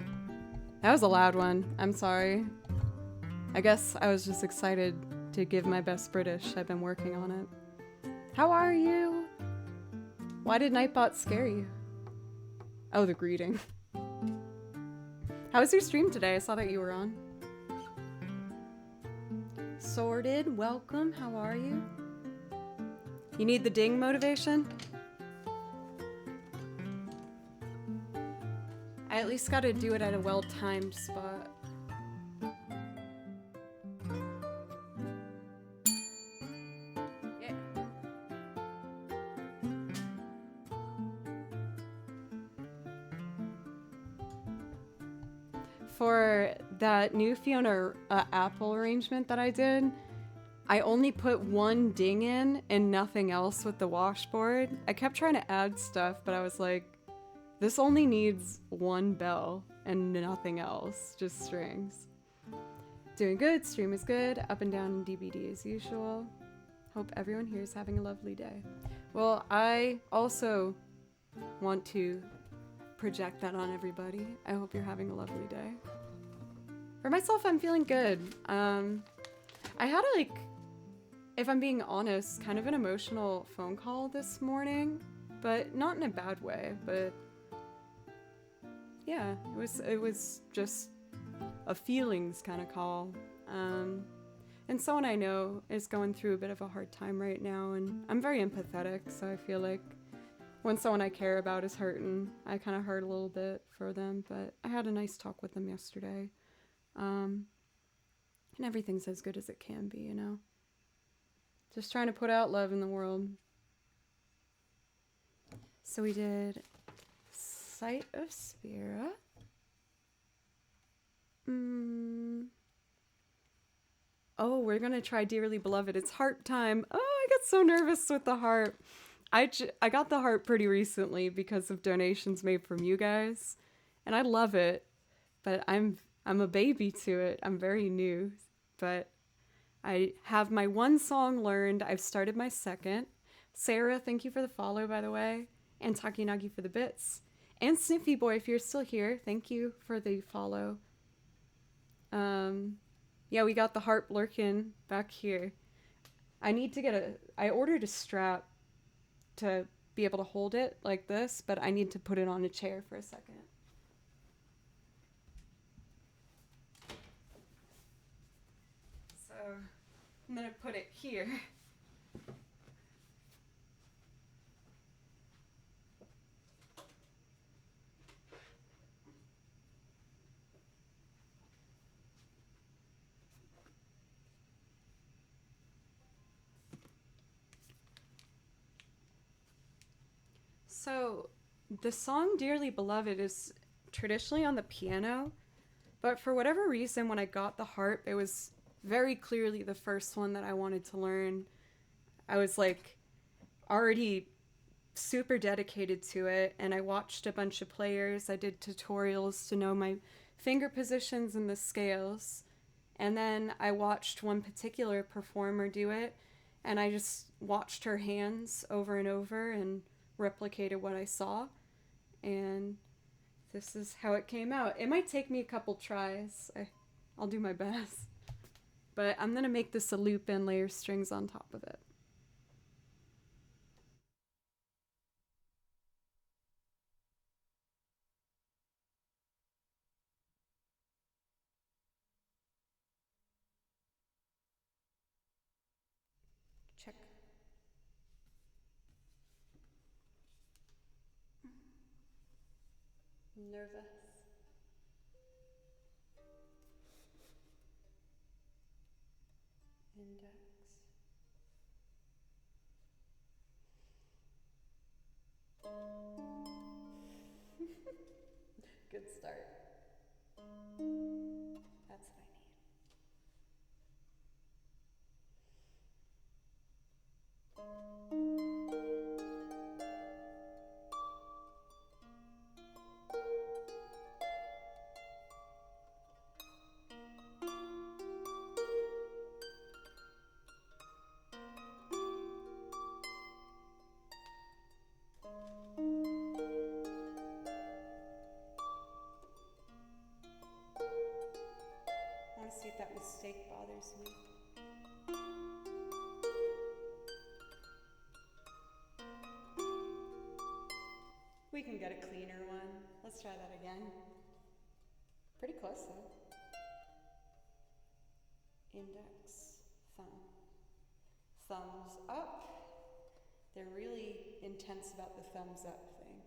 That was a loud one. I'm sorry. I guess I was just excited to give my best British. I've been working on it. How are you? Why did Nightbot scare you? Oh, the greeting. How was your stream today? I saw that you were on. Sorted, welcome. How are you? You need the ding motivation? I at least gotta do it at a well-timed spot. Yeah. For that new Fiona Apple arrangement that I did, I only put one ding in and nothing else with the washboard. I kept trying to add stuff, but I was like, this only needs one bell and nothing else, just strings. Doing good, stream is good, up and down in DBD as usual. Hope everyone here is having a lovely day. Well, I also want to project that on everybody. I hope you're having a lovely day. For myself, I'm feeling good. I had if I'm being honest, kind of an emotional phone call this morning, but not in a bad way, but yeah, it was just a feelings kind of call. And someone I know is going through a bit of a hard time right now, and I'm very empathetic, so I feel like when someone I care about is hurting, I kind of hurt a little bit for them, but I had a nice talk with them yesterday. And everything's as good as it can be, you know? Just trying to put out love in the world. So we did Sight of Spirit. Oh, we're gonna try Dearly Beloved. It's harp time. Oh, I got so nervous with the harp. I got the harp pretty recently because of donations made from you guys, and I love it, but I'm a baby to it. I'm very new, but I have my one song learned. I've started my second. Sarah, thank you for the follow, by the way, and Takinagi for the bits, and Sniffy Boy, if you're still here, thank you for the follow. Yeah, we got the harp lurking back here. I need to I ordered a strap to be able to hold it like this, but I need to put it on a chair for a second. So I'm gonna put it here. So the song Dearly Beloved is traditionally on the piano, but for whatever reason, when I got the harp, it was very clearly the first one that I wanted to learn. I was like already super dedicated to it, and I watched a bunch of players. I did tutorials to know my finger positions and the scales, and then I watched one particular performer do it, and I just watched her hands over and over and replicated what I saw, and this is how it came out. It might take me a couple tries. I'll do my best, but I'm gonna make this a loop and layer strings on top of it. Check. Nervous. Index. Good start. That's what I need. bothers me. We can get a cleaner one. Let's try that again. Pretty close though. Index, thumb. Thumbs up. They're really intense about the thumbs up thing.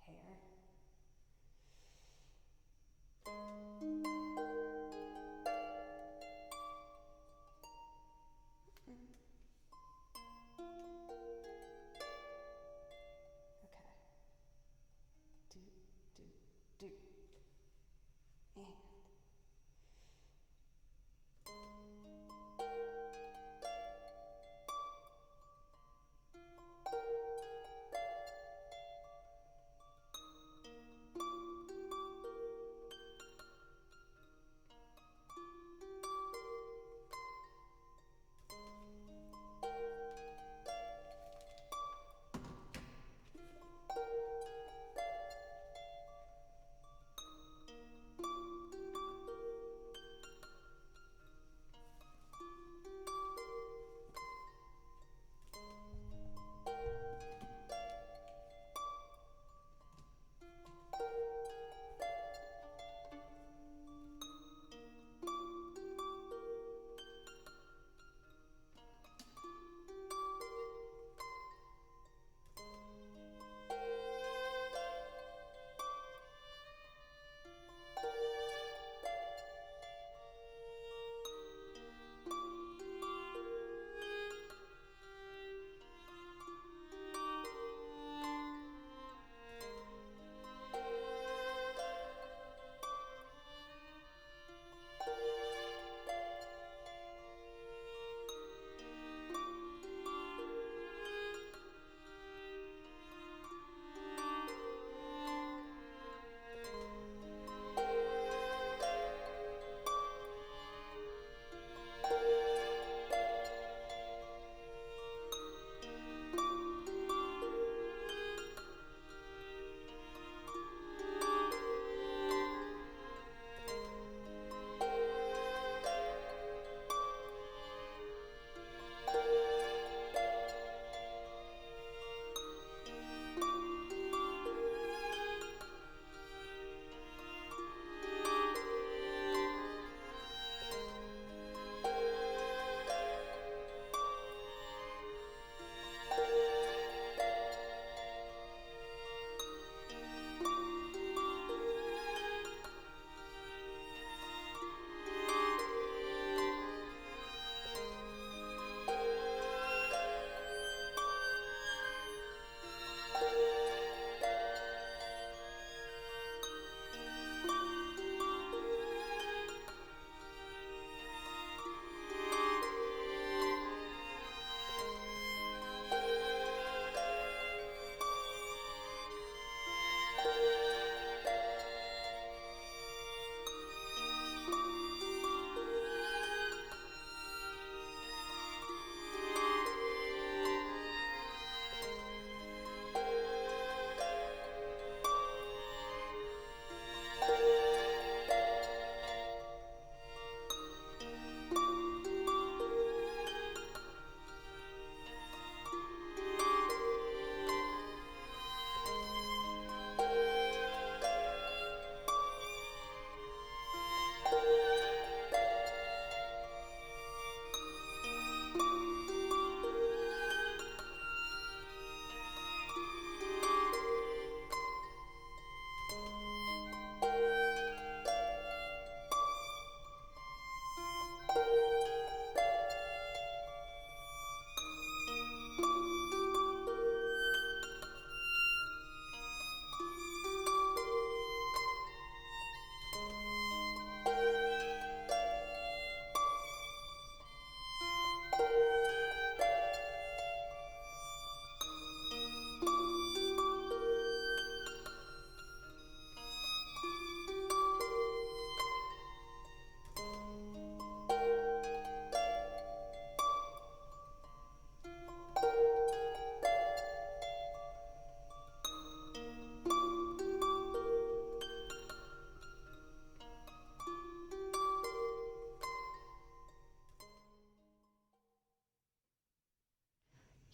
Hair. Okay. Do, do, do. And.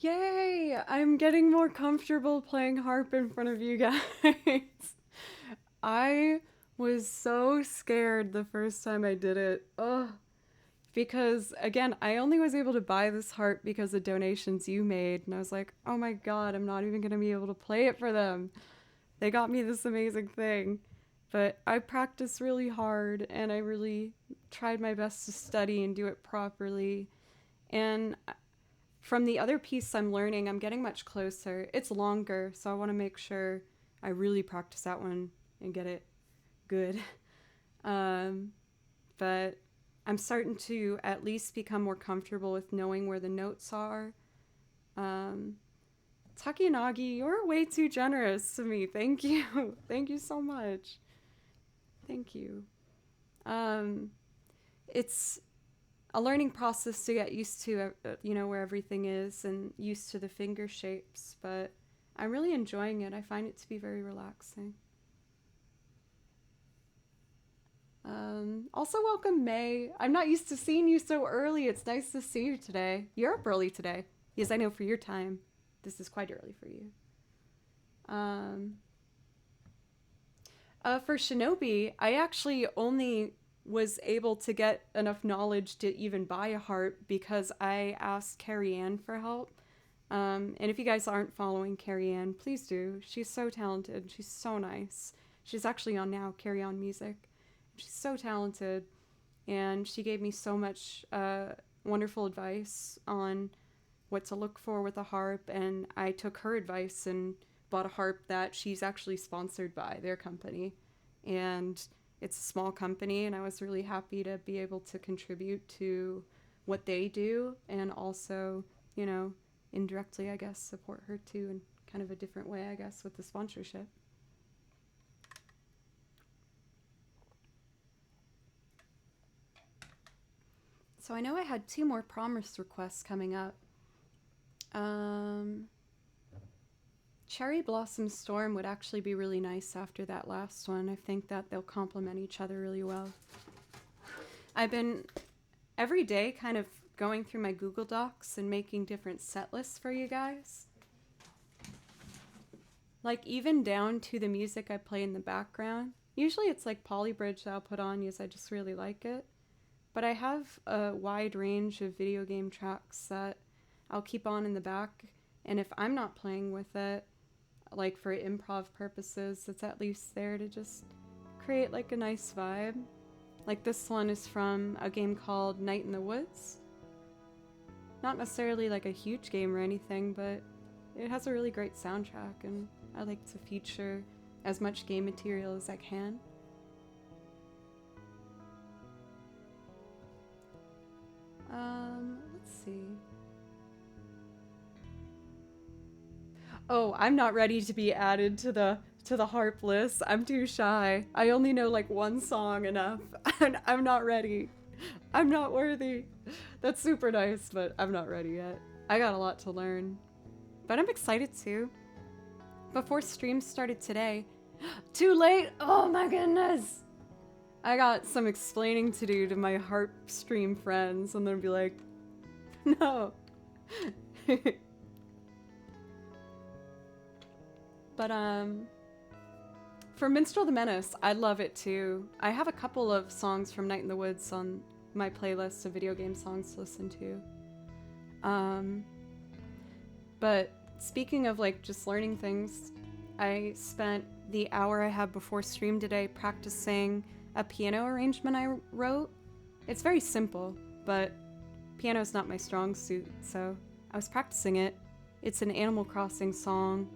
Yay! I'm getting more comfortable playing harp in front of you guys. I was so scared the first time I did it. Ugh. Because, again, I only was able to buy this harp because of donations you made. And I was like, oh my god, I'm not even going to be able to play it for them. They got me this amazing thing. But I practiced really hard and I really tried my best to study and do it properly. And from the other piece I'm learning, I'm getting much closer. It's longer, so I want to make sure I really practice that one and get it good. But I'm starting to at least become more comfortable with knowing where the notes are. Takinagi, you're way too generous to me. Thank you. Thank you so much. Thank you. It's a learning process to get used to, where everything is and used to the finger shapes, but I'm really enjoying it. I find it to be very relaxing. Also, welcome, May. I'm not used to seeing you so early. It's nice to see you today. You're up early today. Yes, I know for your time. This is quite early for you. For Shinobi, I actually only was able to get enough knowledge to even buy a harp because I asked Carrie Ann for help. And if you guys aren't following Carrie Ann, please do. She's so talented. She's so nice. She's actually on now, Carry On Music. She's so talented, and she gave me so much wonderful advice on what to look for with a harp, and I took her advice and bought a harp that she's actually sponsored by their company, and it's a small company, and I was really happy to be able to contribute to what they do, and also, indirectly, I guess, support her too in kind of a different way, I guess, with the sponsorship. So I know I had 2 more promise requests coming up. Cherry Blossom Storm would actually be really nice after that last one. I think that they'll complement each other really well. I've been every day kind of going through my Google Docs and making different set lists for you guys. Like even down to the music I play in the background. Usually it's like Polybridge that I'll put on because I just really like it. But I have a wide range of video game tracks that I'll keep on in the back. And if I'm not playing with it, like for improv purposes, it's at least there to just create like a nice vibe. Like this one is from a game called Night in the Woods. Not necessarily like a huge game or anything, but it has a really great soundtrack and I like to feature as much game material as I can. Let's see. Oh, I'm not ready to be added to the harp list. I'm too shy. I only know like one song enough. And I'm not ready. I'm not worthy. That's super nice, but I'm not ready yet. I got a lot to learn. But I'm excited too. Before stream started today. Too late? Oh my goodness! I got some explaining to do to my harp stream friends, and they'll be like, no. But, for Minstrel the Menace, I love it too. I have a couple of songs from Night in the Woods on my playlist of video game songs to listen to. But speaking of like just learning things, I spent the hour I had before stream today practicing a piano arrangement I wrote. It's very simple, but piano's not my strong suit, so I was practicing it. It's an Animal Crossing song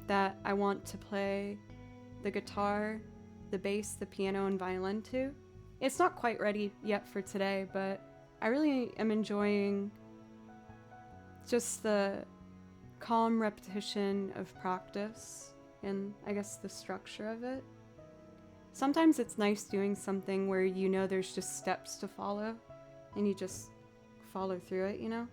that I want to play the guitar, the bass, the piano, and violin to. It's not quite ready yet for today, but I really am enjoying just the calm repetition of practice and I guess the structure of it. Sometimes it's nice doing something where you know there's just steps to follow and you just follow through it, you know?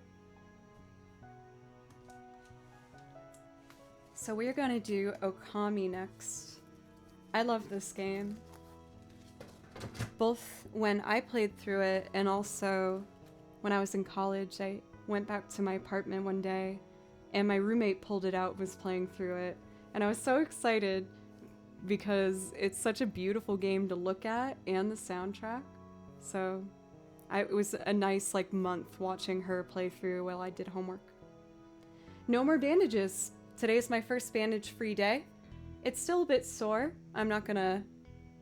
So we're gonna do Okami next. I love this game. Both when I played through it and also when I was in college, I went back to my apartment one day and my roommate pulled it out, was playing through it, and I was so excited because it's such a beautiful game to look at, and the soundtrack. So it was a nice like month watching her play through while I did homework. No more bandages. Today's my first bandage-free day. It's still a bit sore. I'm not gonna,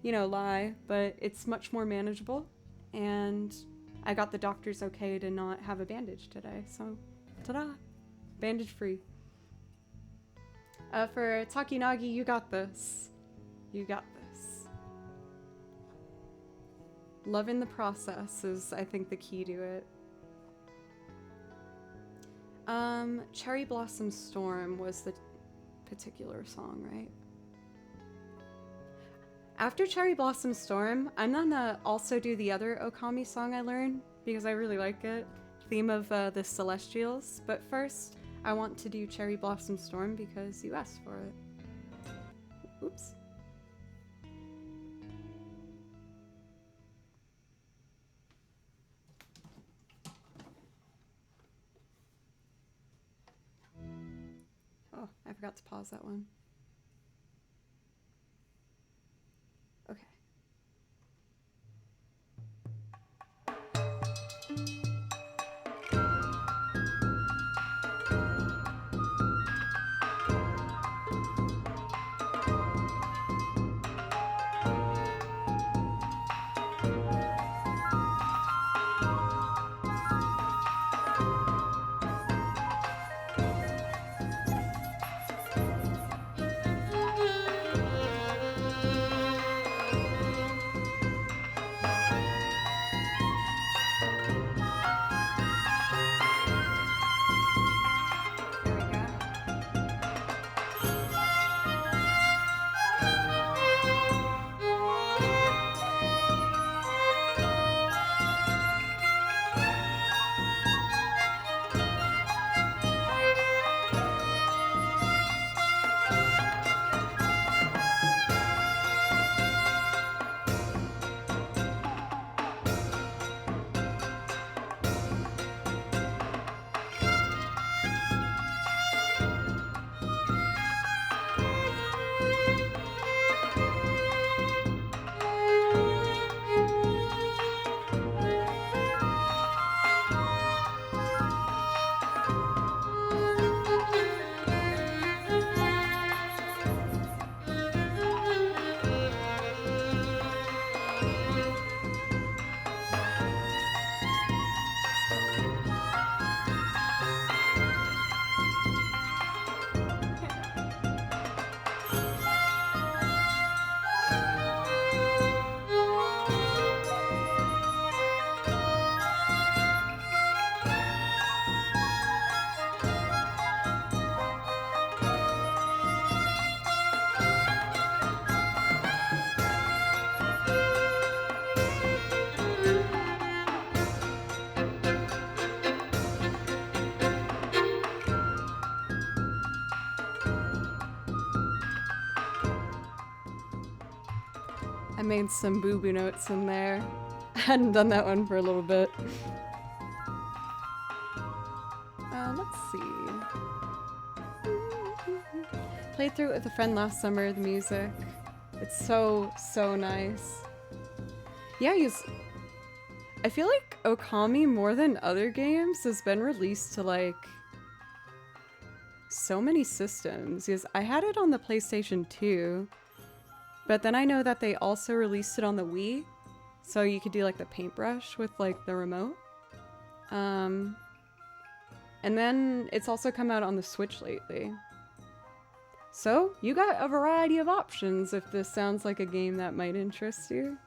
lie, but it's much more manageable. And I got the doctor's okay to not have a bandage today. So, ta-da! Bandage-free. For Takinagi, you got this. You got this. Loving the process is, I think, the key to it. Cherry Blossom Storm was the particular song, right? After Cherry Blossom Storm, I'm gonna also do the other Okami song I learned because I really like it. Theme of the Celestials. But first, I want to do Cherry Blossom Storm because you asked for it. Oops. Oh, I forgot to pause that one. Okay. I made some boo-boo notes in there. I hadn't done that one for a little bit. Let's see. Played through it with a friend last summer, the music. It's so nice. Yeah, I feel like Okami, more than other games, has been released to like so many systems. Because I had it on the PlayStation 2. But then I know that they also released it on the Wii, so you could do like the paintbrush with like the remote. And then it's also come out on the Switch lately. So you got a variety of options if this sounds like a game that might interest you.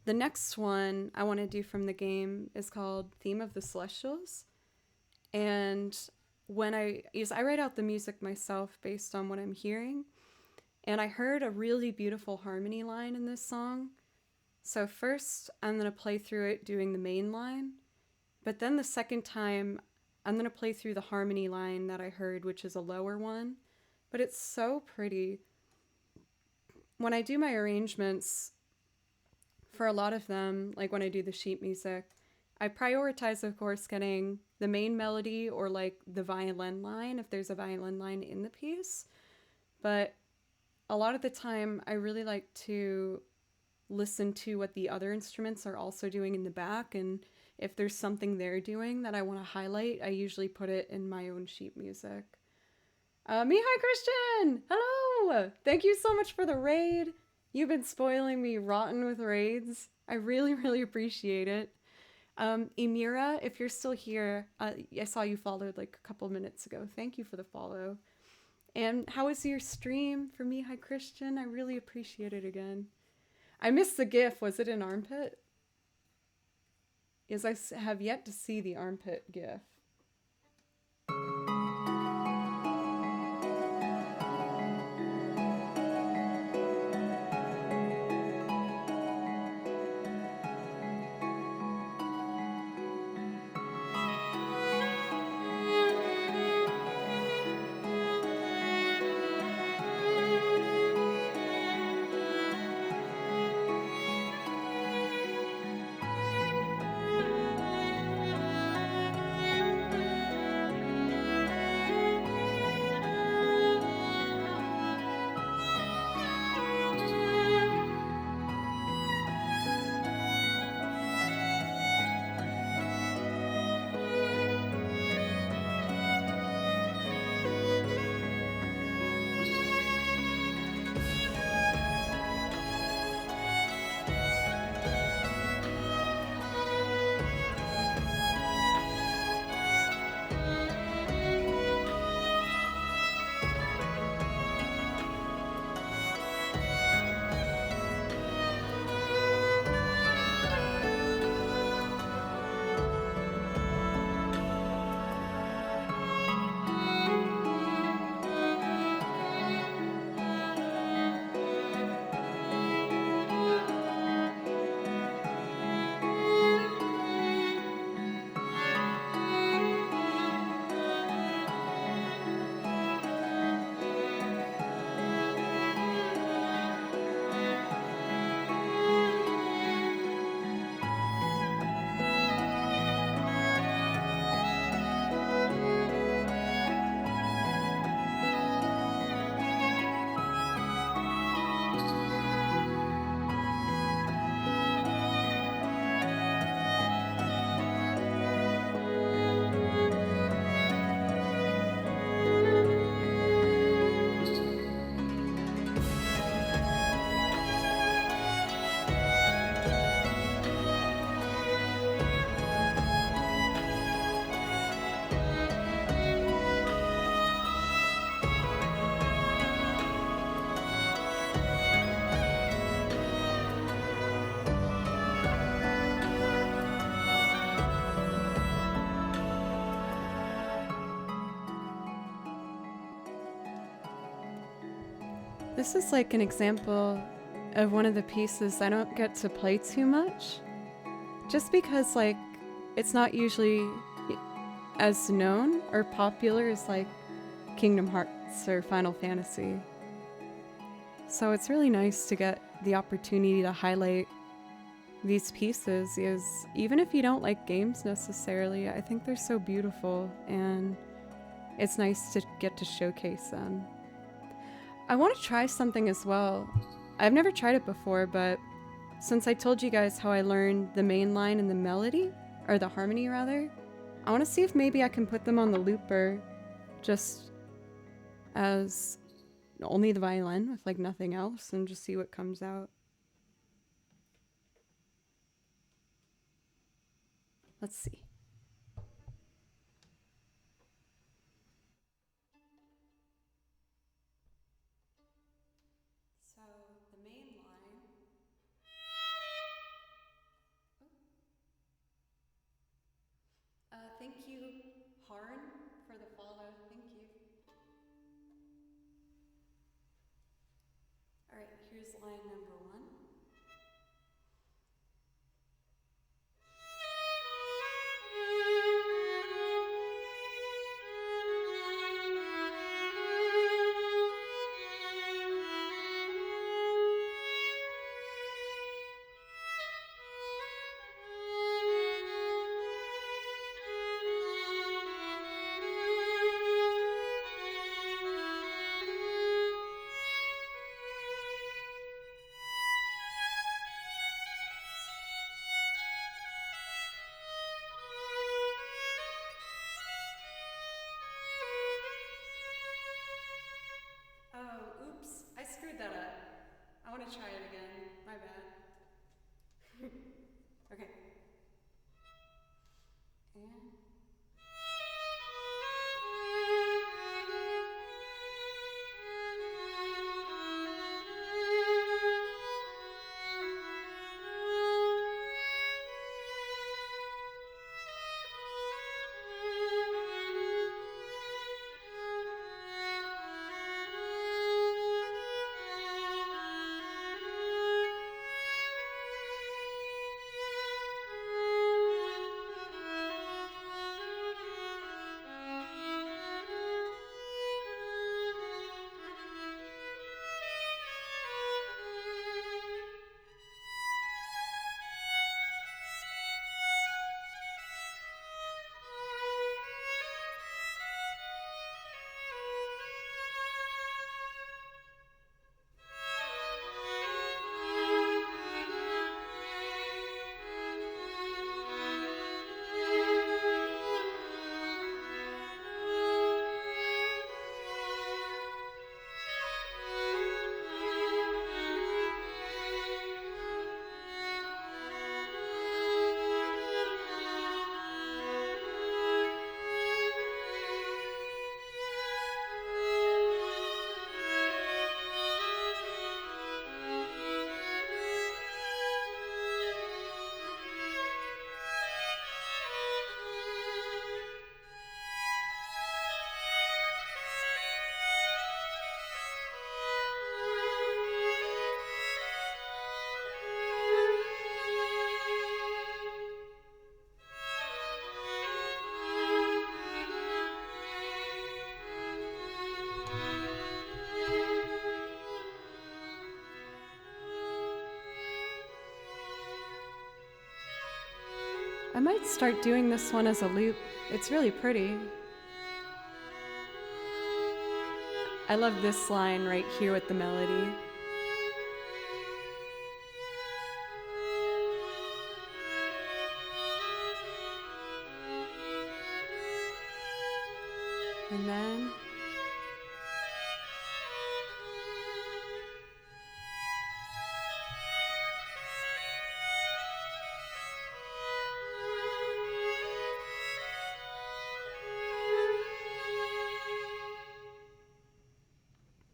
The next one I want to do from the game is called Theme of the Celestials. And when I write out the music myself based on what I'm hearing, and I heard a really beautiful harmony line in this song. So first I'm going to play through it doing the main line, but then the second time I'm going to play through the harmony line that I heard, which is a lower one, but it's so pretty. When I do my arrangements, for a lot of them, like when I do the sheet music, I prioritize, of course, getting the main melody or like the violin line if there's a violin line in the piece. But a lot of the time, I really like to listen to what the other instruments are also doing in the back. And if there's something they're doing that I want to highlight, I usually put it in my own sheet music. Mihai Christian! Hello! Thank you so much for the raid. You've been spoiling me rotten with raids. I really, really appreciate it. Emira, if you're still here, I saw you followed like a couple minutes ago. Thank you for the follow. And how was your stream for Mihai Christian? I really appreciate it again. I missed the GIF. Was it an armpit? As I have yet to see the armpit GIF. This is like an example of one of the pieces I don't get to play too much. Just because like it's not usually as known or popular as like Kingdom Hearts or Final Fantasy. So it's really nice to get the opportunity to highlight these pieces, because even if you don't like games necessarily, I think they're so beautiful and it's nice to get to showcase them. I want to try something as well. I've never tried it before, but since I told you guys how I learned the main line and the melody, or the harmony rather, I want to see if maybe I can put them on the looper just as only the violin with like nothing else and just see what comes out. Let's see. So the main line. Thank you, Harn, for the follow. Thank you. All right, here's line number 1. want to try it again. My bad. Okay. And I might start doing this one as a loop. It's really pretty. I love this line right here with the melody. And then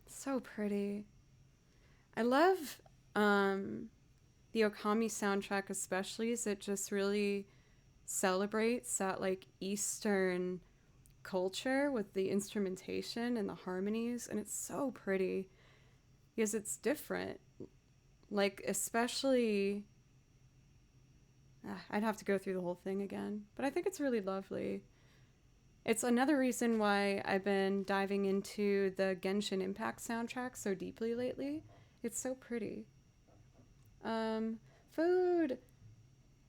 so pretty. I love the Okami soundtrack especially, as it just really celebrates that like Eastern culture with the instrumentation and the harmonies, and it's so pretty because it's different. Like especially I'd have to go through the whole thing again, but I think it's really lovely. It's another reason why I've been diving into the Genshin Impact soundtrack so deeply lately. It's so pretty. Food.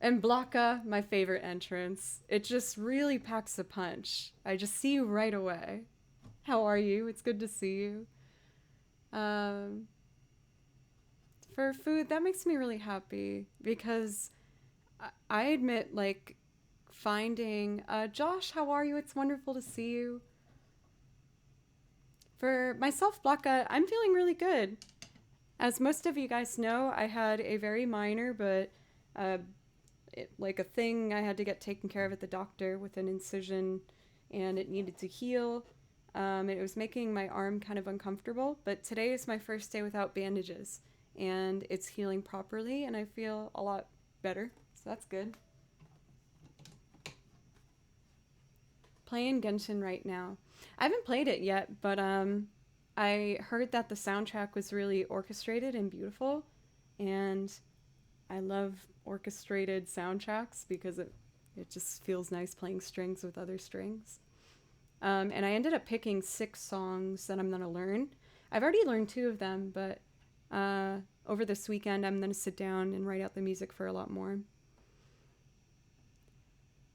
And Blanca, my favorite entrance. It just really packs a punch. I just see you right away. How are you? It's good to see you. For food, that makes me really happy because I admit, like, finding Josh, how are you? It's wonderful to see you. For myself, Blanca, I'm feeling really good. As most of you guys know, I had a very minor but like a thing I had to get taken care of at the doctor with an incision, and it needed to heal. It was making my arm kind of uncomfortable, but today is my first day without bandages, and it's healing properly, and I feel a lot better, so that's good. Playing Genshin right now. I haven't played it yet, but I heard that the soundtrack was really orchestrated and beautiful, and I love orchestrated soundtracks because it just feels nice playing strings with other strings. And I ended up picking 6 songs that I'm going to learn. I've already learned 2 of them, but over this weekend I'm going to sit down and write out the music for a lot more.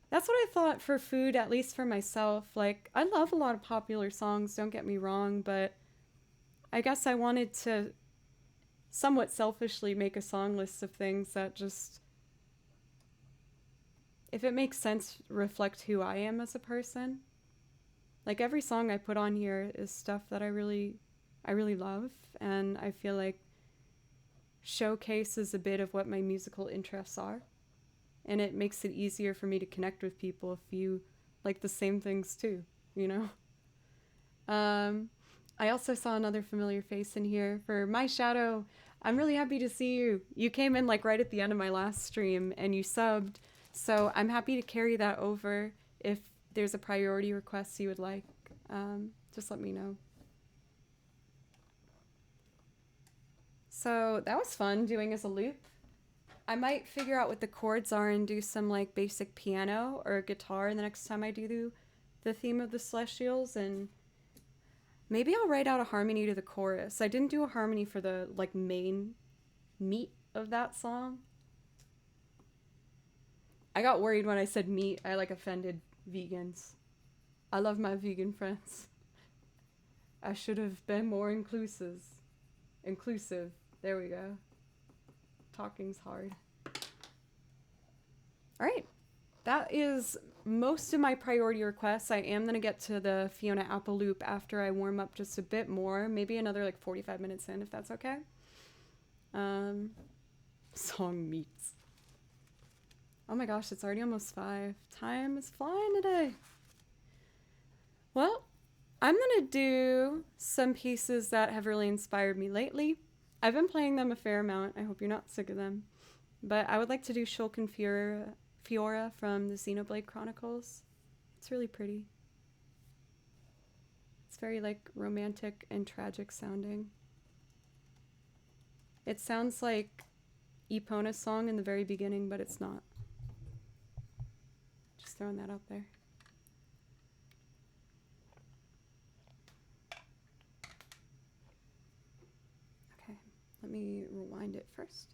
That's what I thought for food, at least for myself. Like, I love a lot of popular songs, don't get me wrong, but I guess I wanted to somewhat selfishly make a song list of things that just, if it makes sense, reflect who I am as a person. Like, every song I put on here is stuff that I really love, and I feel like showcases a bit of what my musical interests are. And it makes it easier for me to connect with people if you like the same things too, you know? I also saw another familiar face in here. For My Shadow, I'm really happy to see you. You came in like right at the end of my last stream and you subbed. So I'm happy to carry that over. If there's a priority request you would like, just let me know. So that was fun doing as a loop. I might figure out what the chords are and do some like basic piano or guitar the next time I do the theme of the Celestials, and maybe I'll write out a harmony to the chorus. I didn't do a harmony for the like main meat of that song. I got worried when I said meat. I like offended vegans. I love my vegan friends. I should have been more inclusive. Inclusive. There we go. Talking's hard. All right. That is most of my priority requests. I am going to get to the Fiona Apple loop after I warm up just a bit more. Maybe another like 45 minutes in, if that's okay. Song meets. Oh my gosh, it's already almost 5. Time is flying today. Well, I'm going to do some pieces that have really inspired me lately. I've been playing them a fair amount. I hope you're not sick of them. But I would like to do Shulk and Fiora from the Xenoblade Chronicles. It's really pretty. It's very like romantic and tragic sounding. It sounds like Epona's song in the very beginning, but it's not. Just throwing that out there. Okay, let me rewind it first.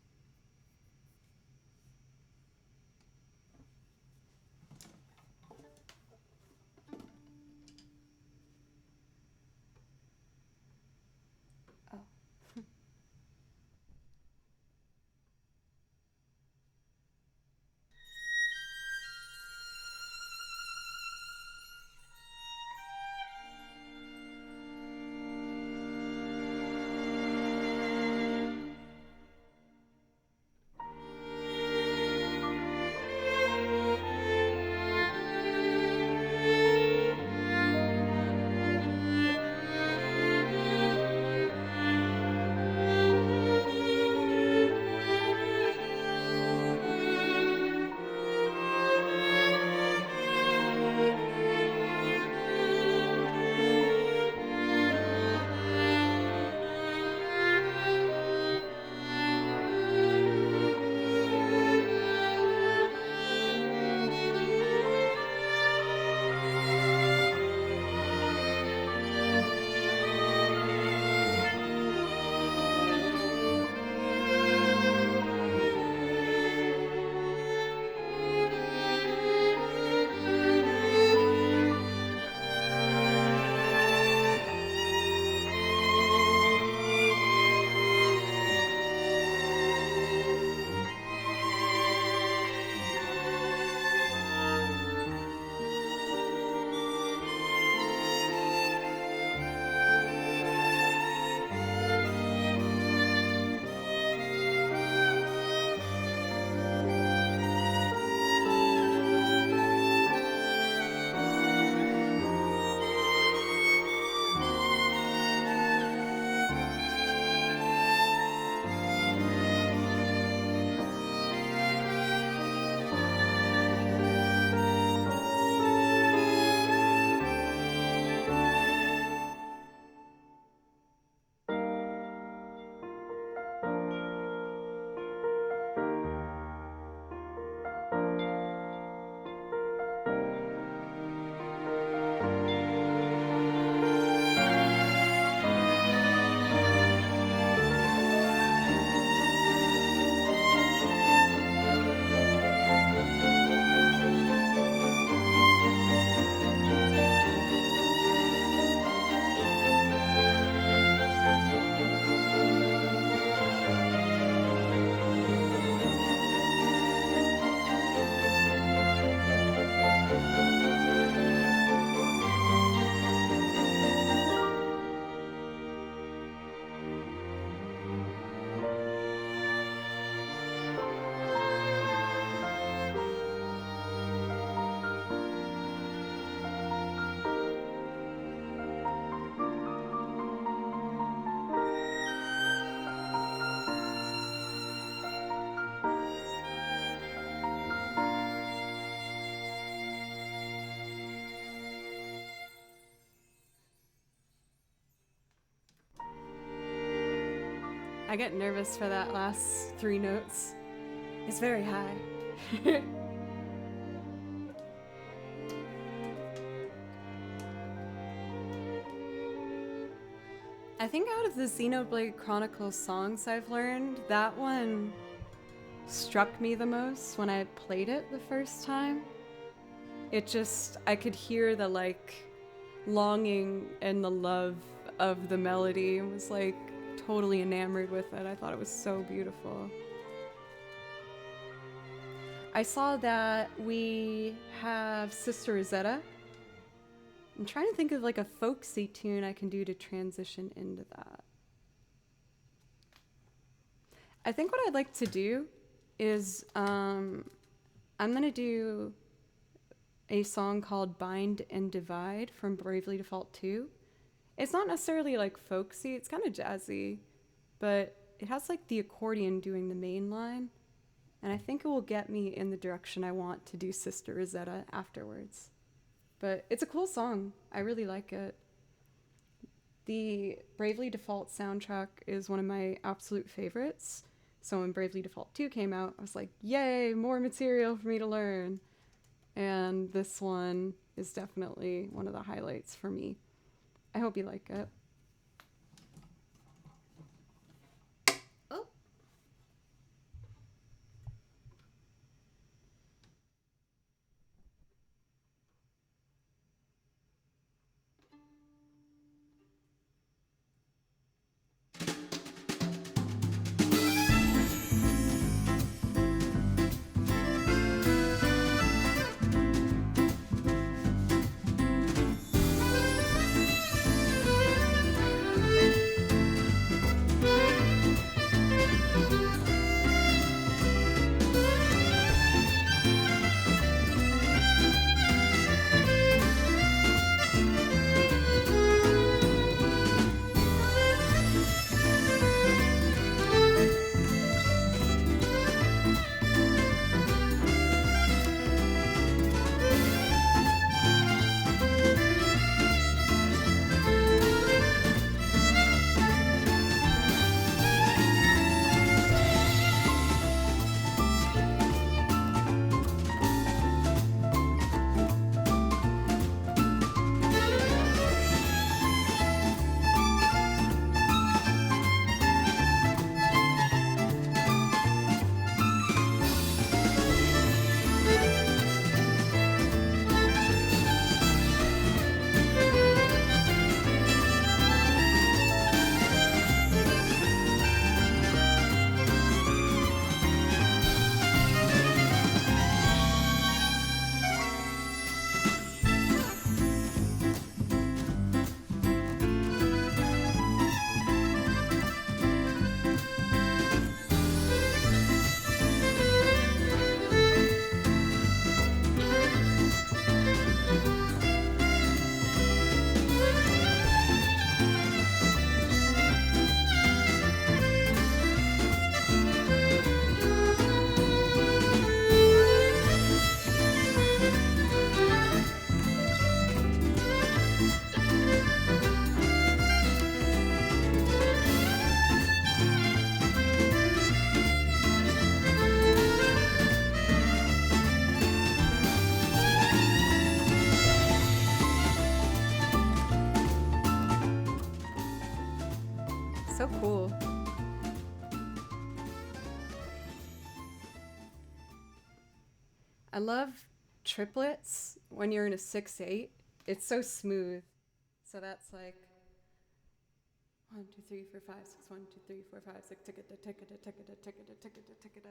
I get nervous for that last 3 notes. It's very high. I think out of the Xenoblade Chronicles songs I've learned, that one struck me the most when I played it the first time. It just, I could hear the like longing and the love of the melody and was like totally enamored with it. I thought it was so beautiful. I saw that we have Sister Rosetta. I'm trying to think of like a folksy tune I can do to transition into that. I think what I'd like to do is I'm gonna do a song called Bind and Divide from Bravely Default 2. It's not necessarily like folksy, it's kind of jazzy, but it has like the accordion doing the main line, and I think it will get me in the direction I want to do Sister Rosetta afterwards. But it's a cool song. I really like it. The Bravely Default soundtrack is one of my absolute favorites. So when Bravely Default 2 came out, I was like, yay, more material for me to learn. And this one is definitely one of the highlights for me. I hope you like it. Oh. So cool. I love triplets when you're in a 6/8. It's so smooth. So that's like 1, 2, 3, 4, 5, 6, 1, 2, 3, 4, 5, 6, ticket, ticket, ticket, ticket, ticket, ticket, ticket.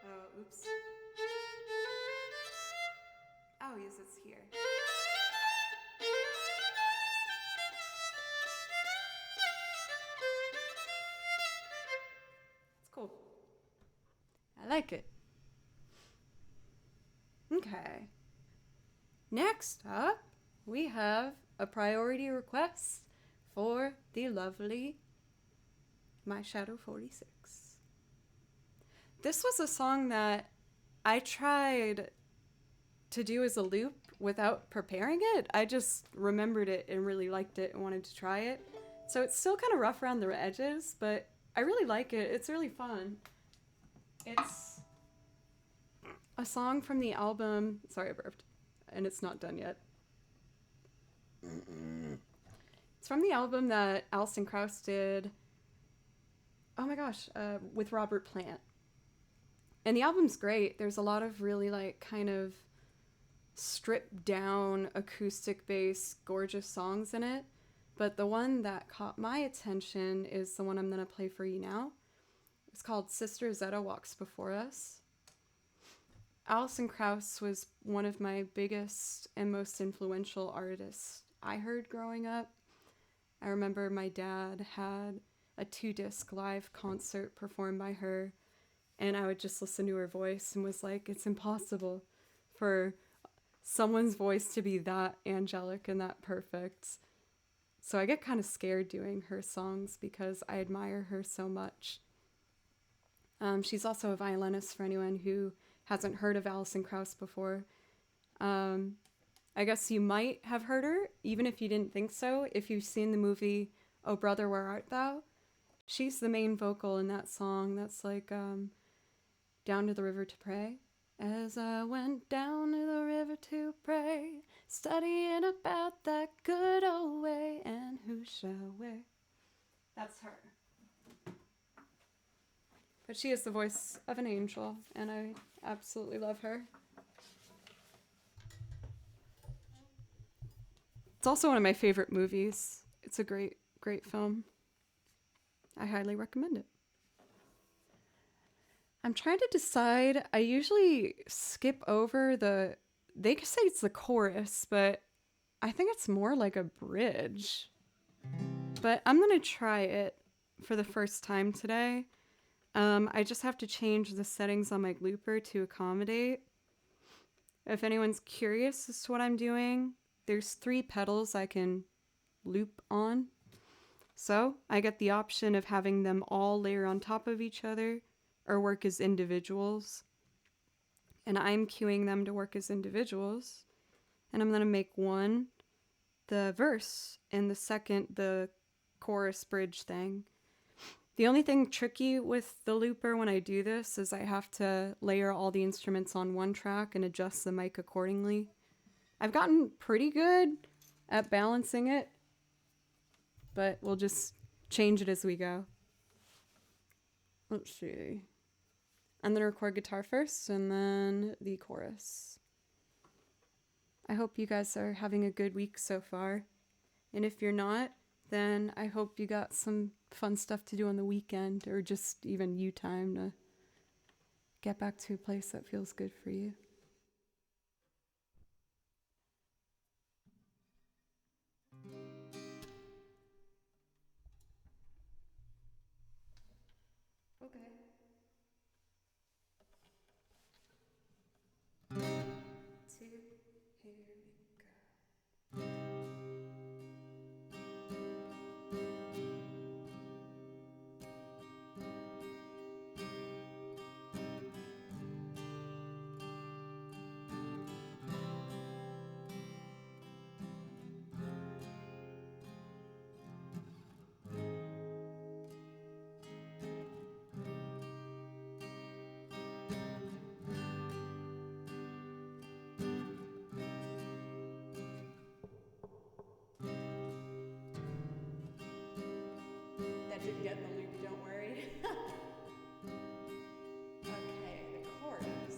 Oh, oops. Oh, yes, it's here. It's cool. I like it. Okay. Next up, we have a priority request for the lovely My Shadow 46. This was a song that I tried to do as a loop without preparing it. I just remembered it and really liked it and wanted to try it. So it's still kind of rough around the edges, but I really like it. It's really fun. It's a song from the album. Sorry, I burped. And it's not done yet. It's from the album that Alison Krauss did. Oh my gosh, with Robert Plant. And the album's great. There's a lot of really like kind of stripped down acoustic bass gorgeous songs in it. But the one that caught my attention is the one I'm going to play for you now. It's called Sister Zeta Walks Before Us. Alison Krauss was one of my biggest and most influential artists I heard growing up. I remember my dad had a 2-disc live concert performed by her, and I would just listen to her voice and was like, it's impossible for someone's voice to be that angelic and that perfect. So I get kind of scared doing her songs because I admire her so much. She's also a violinist for anyone who hasn't heard of Alison Krauss before. I guess you might have heard her, even if you didn't think so, if you've seen the movie Oh Brother, Where Art Thou? She's the main vocal in that song that's like Down to the River to Pray. As I went down to the river to pray, studying about that good old way, and who shall wear? That's her. But she is the voice of an angel, and I absolutely love her. It's also one of my favorite movies. It's a great, great film. I highly recommend it. I'm trying to decide. I usually skip over they could say it's the chorus, but I think it's more like a bridge. But I'm going to try it for the first time today. I just have to change the settings on my looper to accommodate. If anyone's curious as to what I'm doing, there's 3 pedals I can loop on. So I get the option of having them all layer on top of each other or work as individuals. And I'm cueing them to work as individuals. And I'm going to make one the verse and the second the chorus bridge thing. The only thing tricky with the looper when I do this is I have to layer all the instruments on one track and adjust the mic accordingly. I've gotten pretty good at balancing it, but we'll just change it as we go. Let's see. I'm going to record guitar first and then the chorus. I hope you guys are having a good week so far. And if you're not, then I hope you got some fun stuff to do on the weekend or just even you time to get back to a place that feels good for you. Okay. 2, here we go. That didn't get in the loop, don't worry. Okay, the chorus.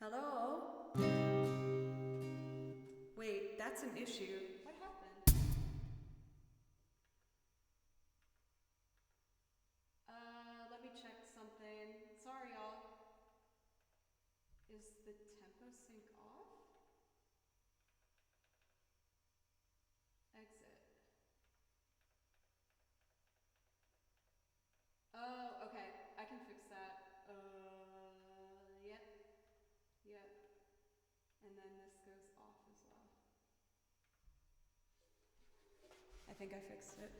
Hello? Wait, that's an issue. What happened? Let me check something. Sorry, y'all. Is the tempo sync off? Exit. Oh, okay. I can fix that. Yep. Yep. And then this goes off as well. I think I fixed it.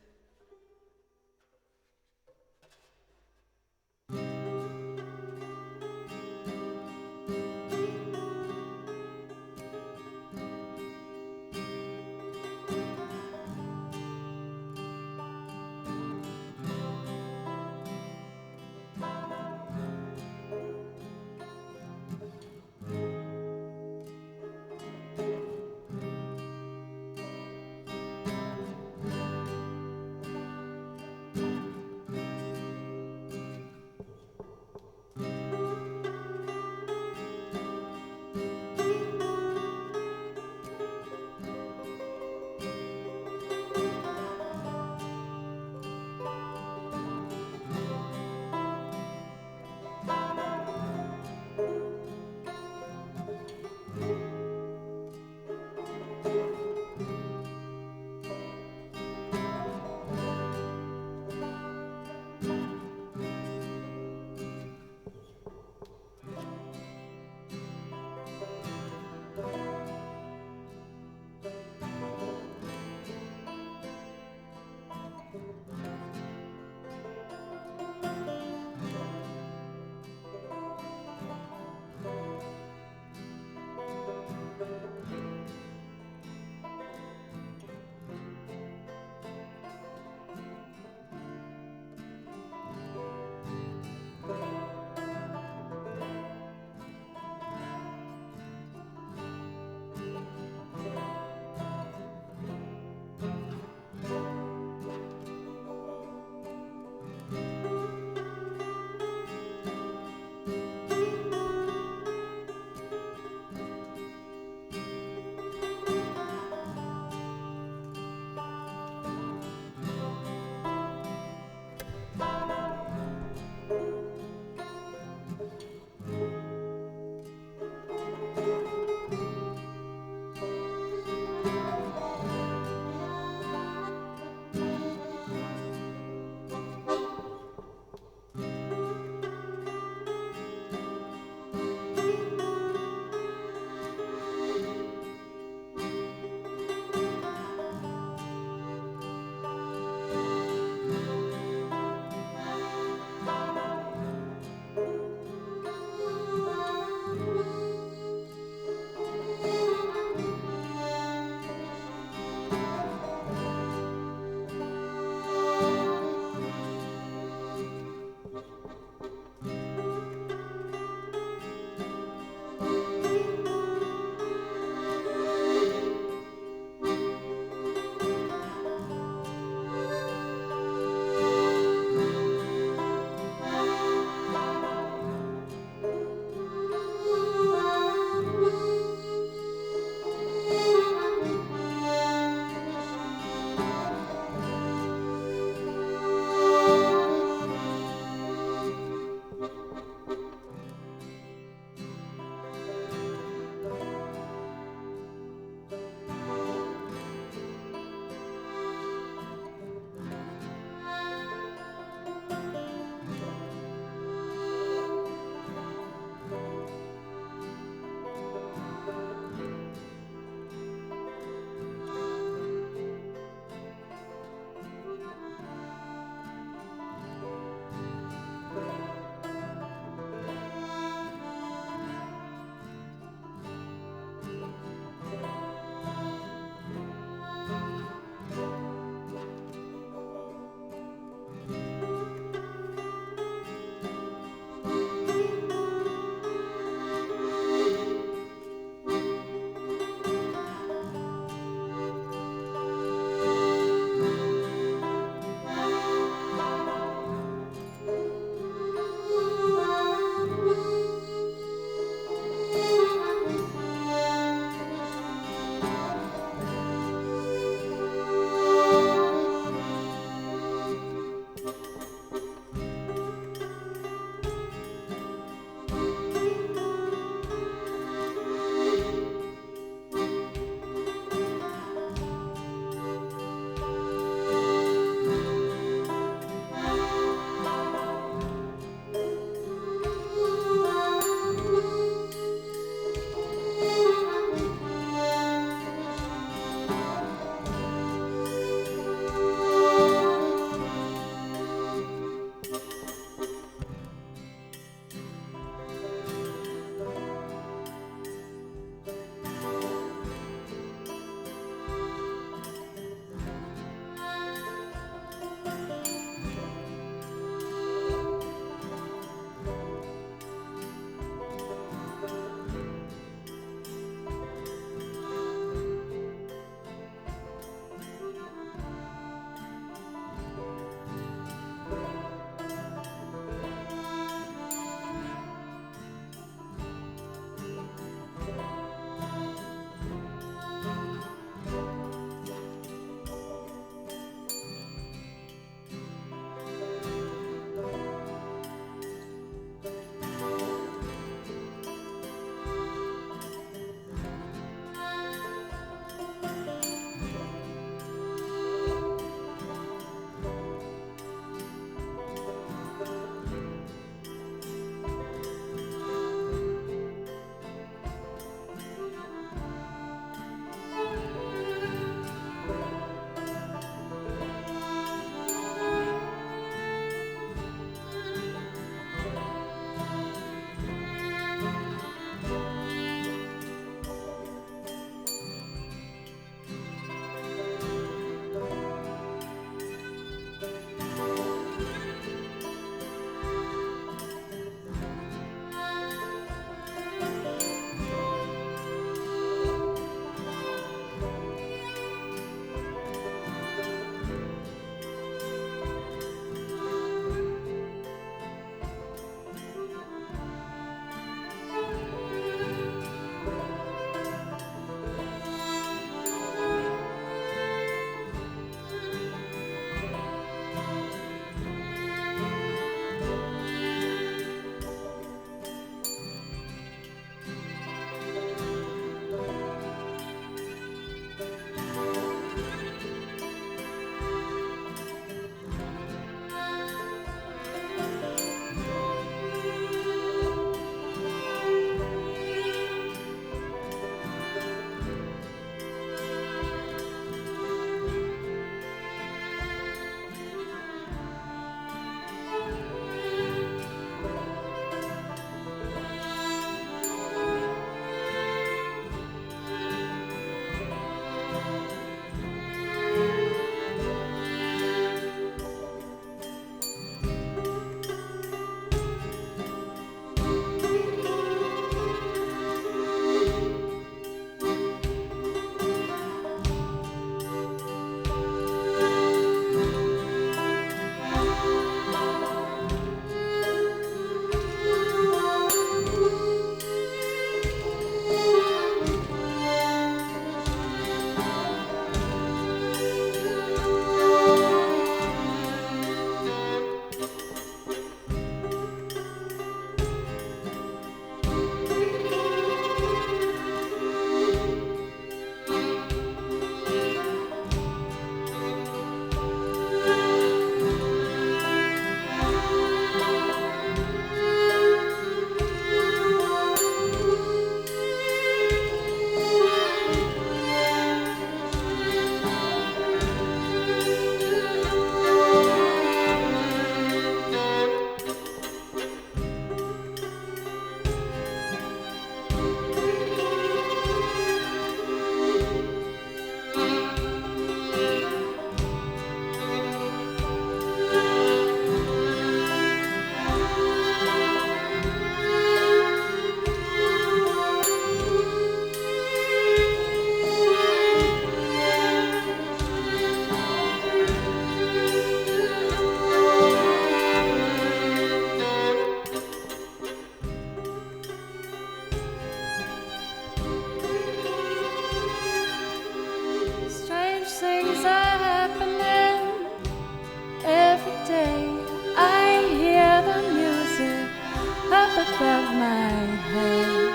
above my head.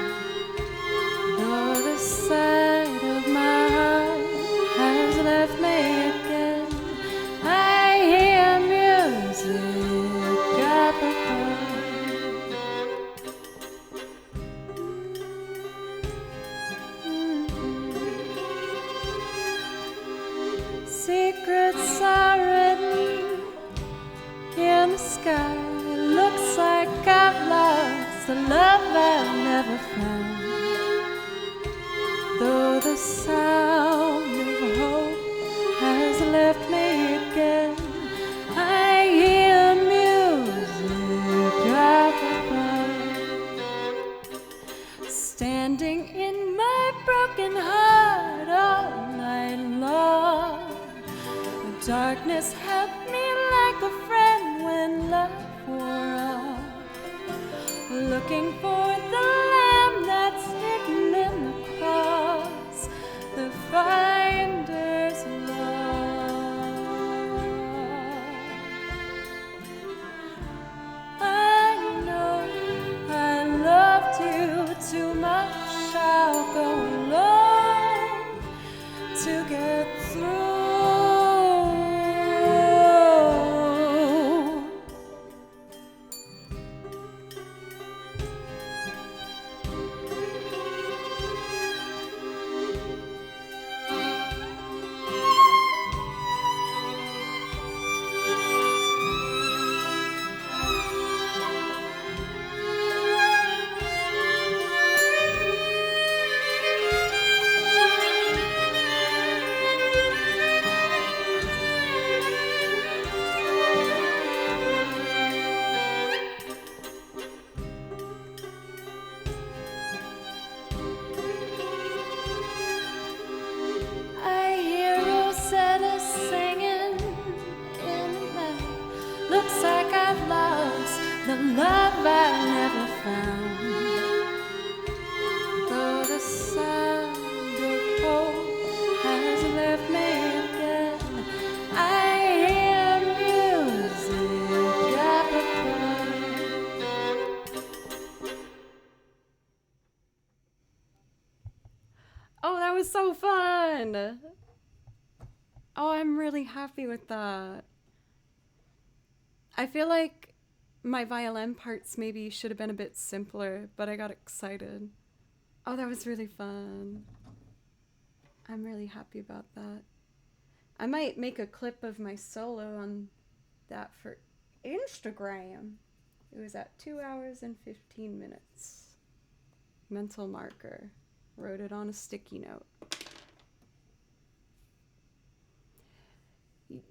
Though the side of my heart has left me again, I hear music up above. Secrets are written in the sky. It looks like I've lost the love I never found. Though the sound of hope has left me again, I hear music up above. Standing in my broken heart all night long, the darkness helped me like a friend when love wore off. Looking for the lamb that's hidden in the cross, the finder's lost. I know I loved you too much. I'll go alone to get through. The love I never found. Though the sound of hope has left me again, I hear music up above. Oh, that was so fun! Oh, I'm really happy with that. I feel like my violin parts maybe should have been a bit simpler, but I got excited. Oh, that was really fun. I'm really happy about that. I might make a clip of my solo on that for Instagram. It was at 2 hours and 15 minutes. Mental marker. Wrote it on a sticky note.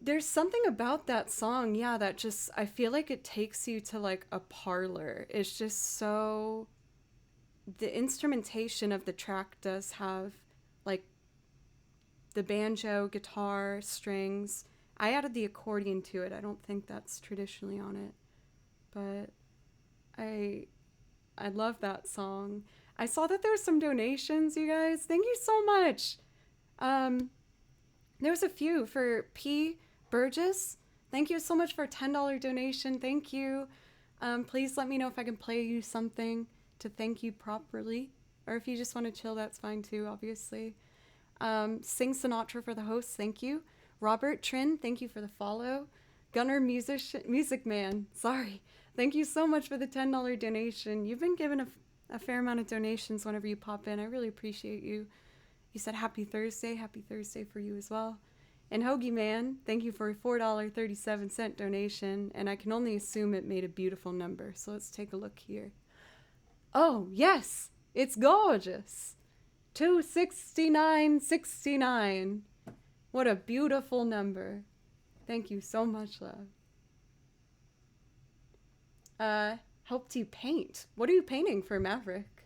There's something about that song, yeah, that just, I feel like it takes you to like a parlor. It's just so, the instrumentation of the track does have like the banjo, guitar, strings. I added the accordion to it. I don't think that's traditionally on it, but I love that song. I saw that there's some donations, you guys. Thank you so much. There was a few for P. Burgess. Thank you so much for a $10 donation. Thank you. Please let me know if I can play you something to thank you properly. Or if you just want to chill, that's fine too, obviously. Sing Sinatra for the host. Thank you. Robert Trin, thank you for the follow. Gunner Music Man, sorry. Thank you so much for the $10 donation. You've been given a fair amount of donations whenever you pop in. I really appreciate you. You said happy Thursday. Happy Thursday for you as well. And Hoagie Man, thank you for a $4.37 donation. And I can only assume it made a beautiful number. So let's take a look here. Oh, yes. It's gorgeous. $269.69. What a beautiful number. Thank you so much, love. Helped you paint. What are you painting for Maverick?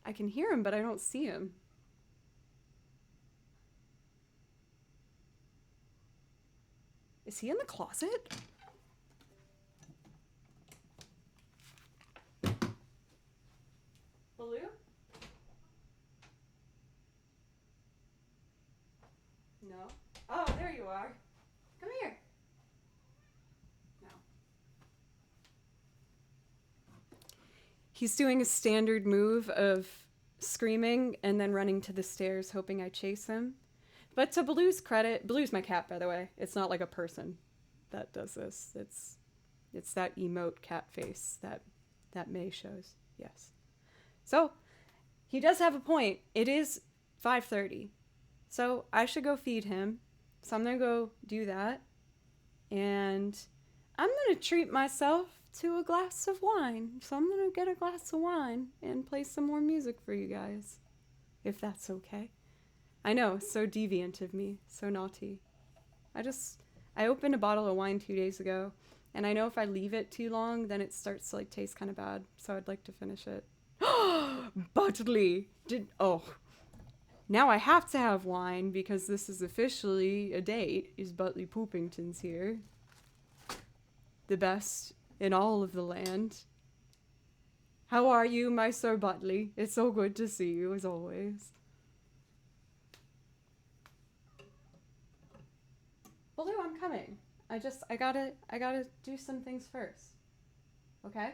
I can hear him, but I don't see him. Is he in the closet? Baloo? are. Come here. No. He's doing a standard move of screaming and then running to the stairs, hoping I chase him. But to Baloo's credit, Baloo's my cat, by the way. It's not like a person that does this. It's that emote cat face that May shows. Yes. So, he does have a point. It is 5:30. So, I should go feed him. So, I'm going to go do that. And I'm going to treat myself to a glass of wine. So, I'm going to get a glass of wine and play some more music for you guys. If that's okay. I know, so deviant of me. So naughty. I opened a bottle of wine 2 days ago. And I know if I leave it too long, then it starts to like taste kind of bad. So I'd like to finish it. Butley! Now I have to have wine because this is officially a date. Is Butley Poopington's here. The best in all of the land. How are you, my Sir Butley? It's so good to see you as always. Baloo, I'm coming. I gotta do some things first. Okay?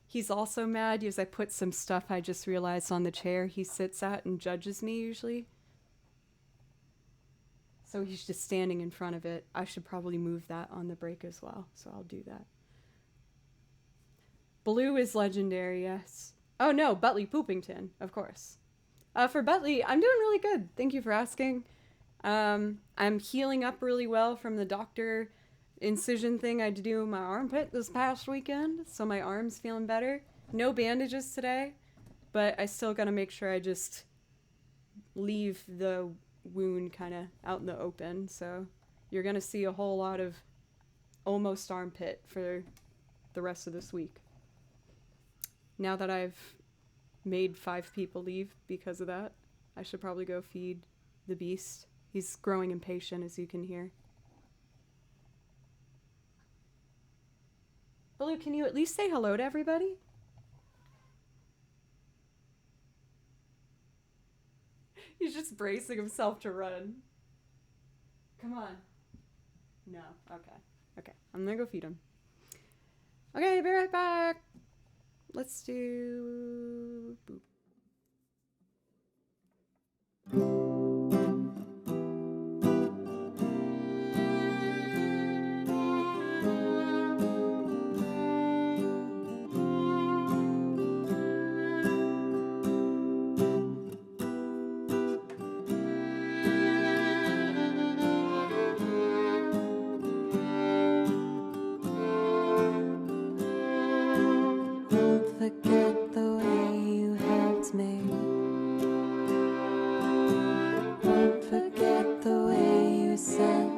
He's also mad because I put some stuff I just realized on the chair he sits at and judges me usually. So he's just standing in front of it. I should probably move that on the break as well, so I'll do that. Baloo is legendary, yes. Oh no, Butley Poopington, of course. For Butley, I'm doing really good. Thank you for asking. I'm healing up really well from the doctor incision thing I had to do in my armpit this past weekend, so my arm's feeling better. No bandages today, but I still gotta make sure I just leave the wound kind of out in the open, so you're gonna see a whole lot of almost armpit for the rest of this week. Now that I've made 5 people leave because of that, I should probably go feed the beast. He's growing impatient, as you can hear. Baloo, can you at least say hello to everybody? He's just bracing himself to run. Come on. No. Okay. Okay. I'm gonna go feed him. Okay, be right back. Let's do... Boop. Forget the way you helped me. Won't forget the way you said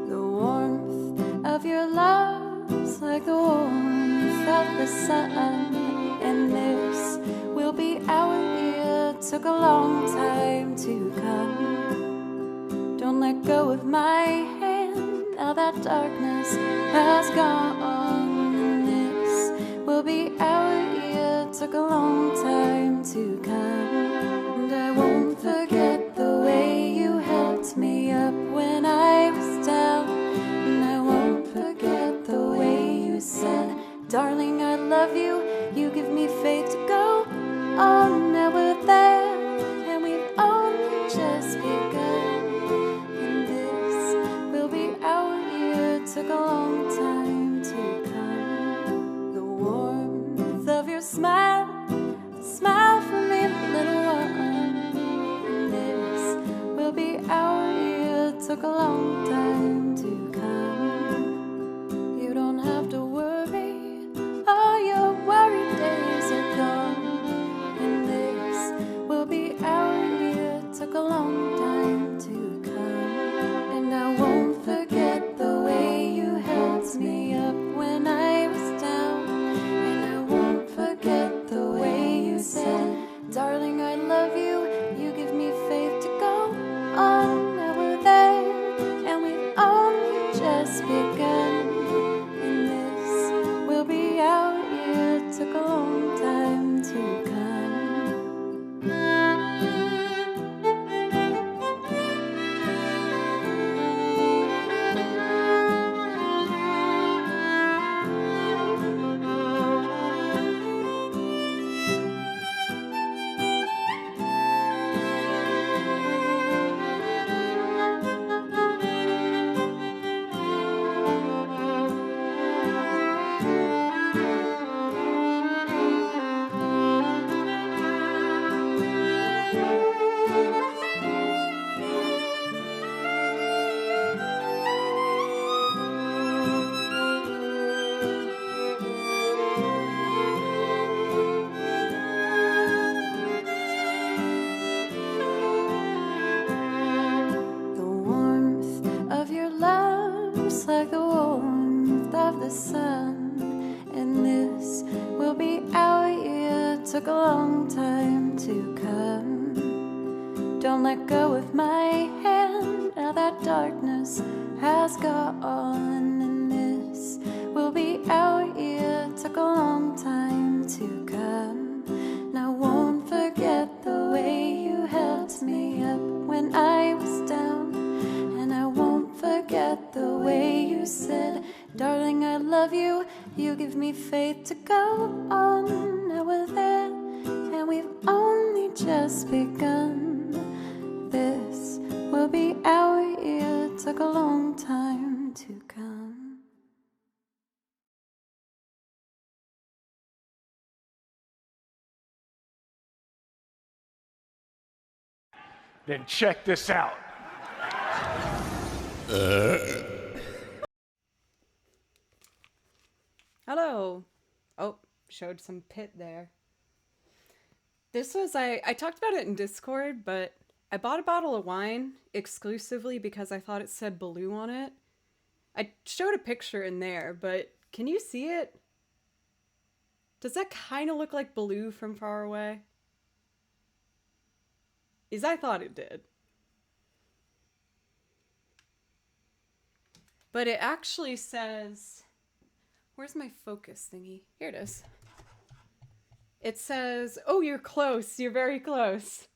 the warmth of your love's like the warmth of the sun. And this will be our year. Took a long time to come. Don't let go of my hand. Now that darkness has gone. And this will be our year. Took a long time to come. And I won't forget the way you helped me up when I was down. And I won't forget the way you said, darling, I love you. You give me faith to go on. Now we're there, and we've only just begun. And this will be our year. Took a long time to come. The warmth of your smile, smile for me, little one. And this will be our year. Took a long time to come. You don't have to worry. All your worried days are gone. And this will be our year. Took a long time to come. And I won't forget the way you helped me up when I was down. And I won't forget the way you said, darling, I love you. You give me faith to go took a long time to come. Don't let go of my hand, now that darkness has gone, and this will be our year. Took a long time to come. And I won't forget the way you held me up when I was down, and I won't forget the way you said, darling, I love you. You give me faith to go on. Now we're there, and we've only just begun. This will be our year. Took a long time to come. Then check this out. Hello. Oh, showed some pit there. This was, I talked about it in Discord, but I bought a bottle of wine exclusively because I thought it said Baloo on it. I showed a picture in there, but can you see it? Does that kind of look like Baloo from far away? I thought it did. But it actually says... Where's my focus thingy? Here it is. It says... Oh, you're close. You're very close.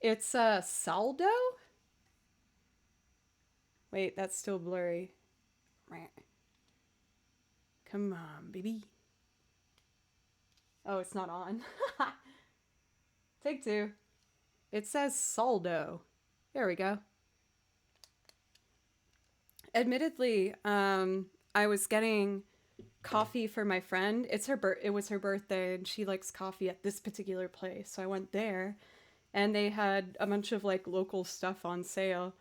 It's Saldo? Wait, that's still blurry. Come on, baby. Oh, it's not on. Take two. It says Saldo. There we go. Admittedly, I was getting coffee for my friend. It was her birthday, and she likes coffee at this particular place. So I went there, and they had a bunch of like local stuff on sale,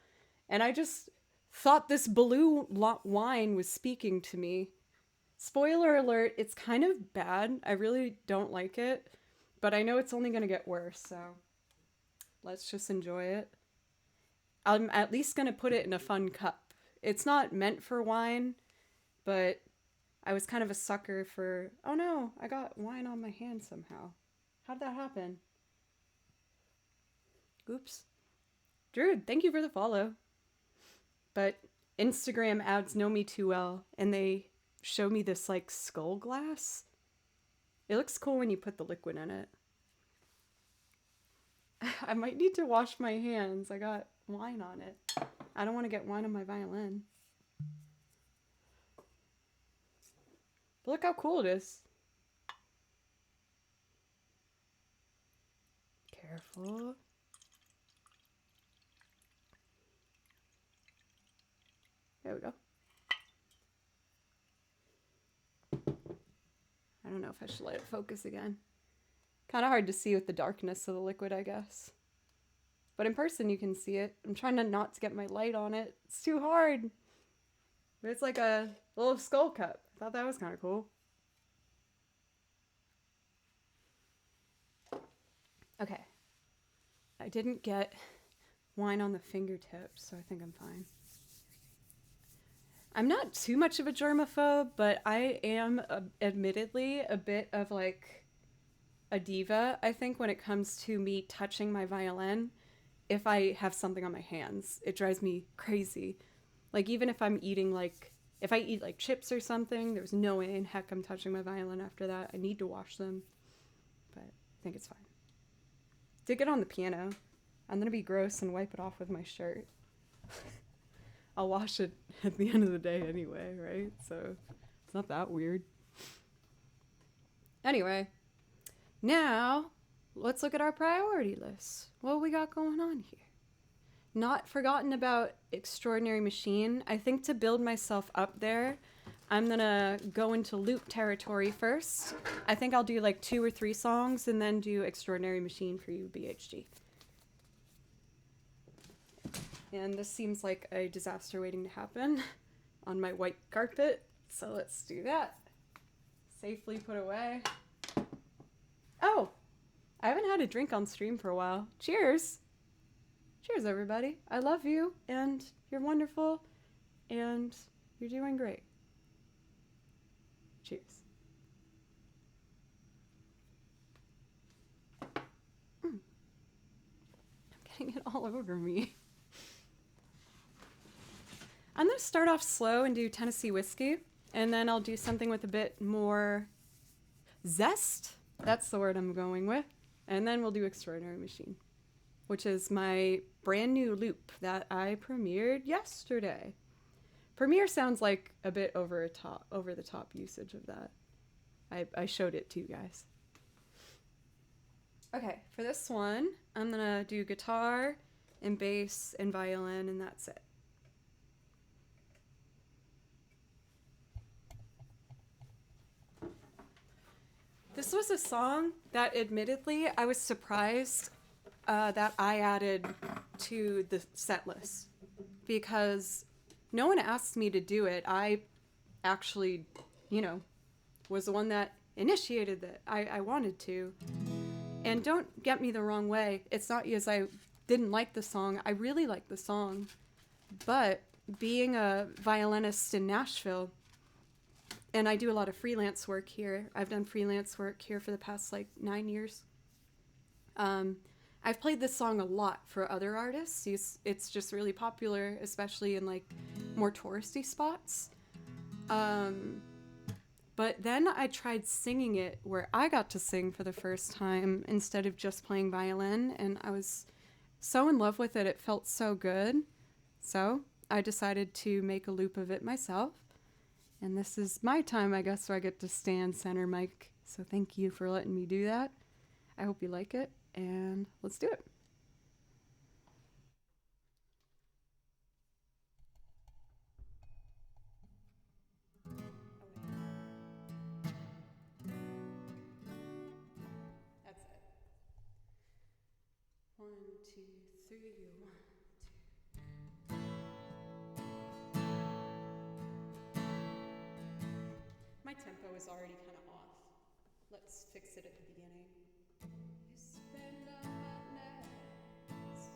and I just thought this Baloo wine was speaking to me. Spoiler alert, it's kind of bad. I really don't like it, but I know it's only going to get worse, so let's just enjoy it. I'm at least going to put it in a fun cup. It's not meant for wine, but I was kind of a sucker for... Oh no, I got wine on my hand somehow. How'd that happen? Oops. Drew, thank you for the follow. But Instagram ads know me too well, and they show me this like skull glass. It looks cool when you put the liquid in it. I might need to wash my hands. I got wine on it. I don't want to get wine on my violin. But look how cool it is. Careful. There we go. I don't know if I should let it focus again. Kind of hard to see with the darkness of the liquid, I guess. But in person you can see it. I'm trying not to get my light on it. It's too hard. But it's like a little skull cup. I thought that was kind of cool. Okay. I didn't get wine on the fingertips, so I think I'm fine. I'm not too much of a germaphobe, but I am admittedly a bit of like a diva, I think, when it comes to me touching my violin. If I have something on my hands, it drives me crazy. Like, even if I'm eating like, if I eat like chips or something, there's no way in heck I'm touching my violin after that. I need to wash them, but I think it's fine. Did get on the piano. I'm gonna be gross and wipe it off with my shirt. I'll wash it at the end of the day anyway, right? So it's not that weird. Anyway, now let's look at our priority list. What we got going on here? Not forgotten about Extraordinary Machine. I think to build myself up there, I'm gonna go into loop territory first. I think I'll do like 2 or 3 songs and then do Extraordinary Machine for you, BHG. And this seems like a disaster waiting to happen on my white carpet. So let's do that. Safely put away. Oh, I haven't had a drink on stream for a while. Cheers. Cheers, everybody. I love you, and you're wonderful, and you're doing great. Cheers. getting it all over me. I'm going to start off slow and do Tennessee whiskey, and then I'll do something with a bit more zest. That's the word I'm going with. And then we'll do Extraordinary Machine, which is my brand new loop that I premiered yesterday. Premiere sounds like a bit over the top usage of that. I showed it to you guys. Okay, for this one, I'm gonna do guitar and bass and violin, and that's it. This was a song that, admittedly, I was surprised that I added to the set list, because no one asked me to do it. I actually, was the one that initiated that. I wanted to. And don't get me the wrong way. It's not because I didn't like the song. I really like the song. But being a violinist in Nashville, and I do a lot of freelance work here. I've done freelance work here for the past 9 years. I've played this song a lot for other artists. It's just really popular, especially in more touristy spots. But then I tried singing it where I got to sing for the first time instead of just playing violin, and I was so in love with it. It felt so good. So I decided to make a loop of it myself. And this is my time, I guess, where I get to stand center mic. So thank you for letting me do that. I hope you like it, and let's do it. That's it. 1, 2, 3, 1, 2. My tempo is already kind of off. Let's fix it at the beginning. You spend all my nights.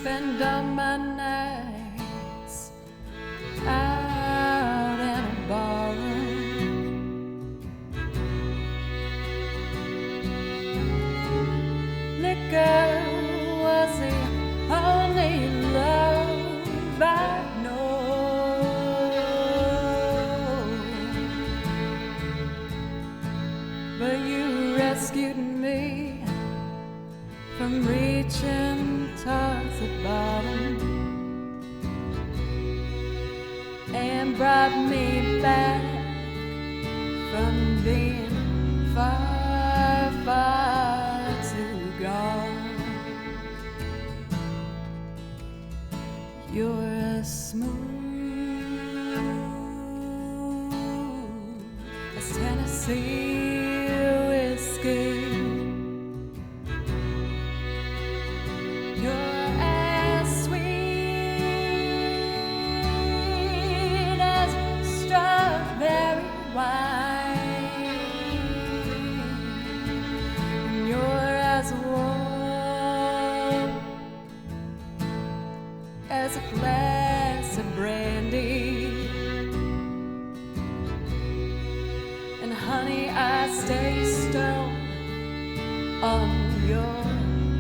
spend all my nights out in a barroom. Liquor was the only love I know, but you rescued me from reaching towards the bottom and brought me back from being far, far too gone. You're as smooth as Tennessee whiskey. You're as sweet as strawberry wine. And you're as warm as a glass of brandy. And honey, I stay stoned on your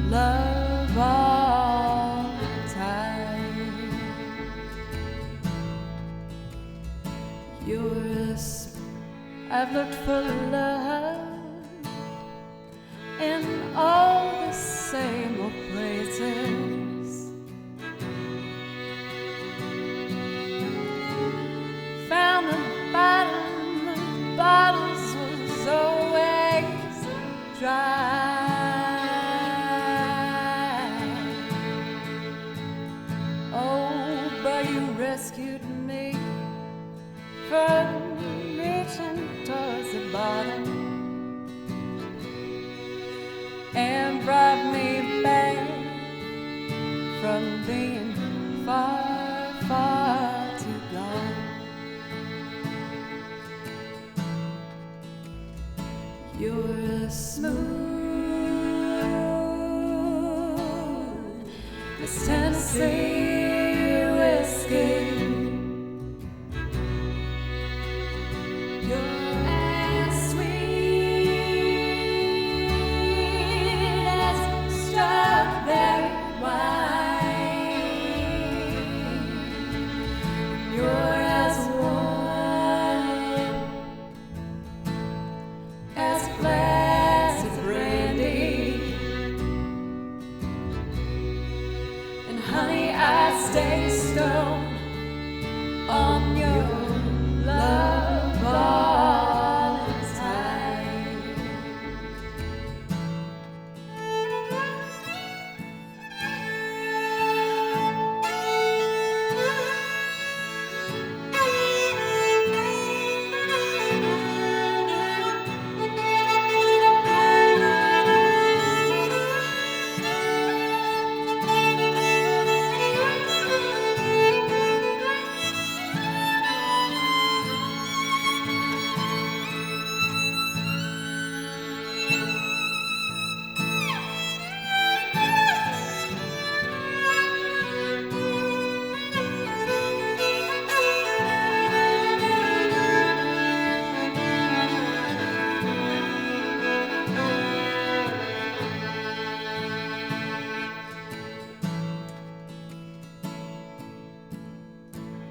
love all the time. Yours, I've looked for love in all the same old places. Found the bottom of bottles was always dry. Rescued me from reaching towards the bottom and brought me back from being far, far too gone. You're as smooth as Tennessee whiskey.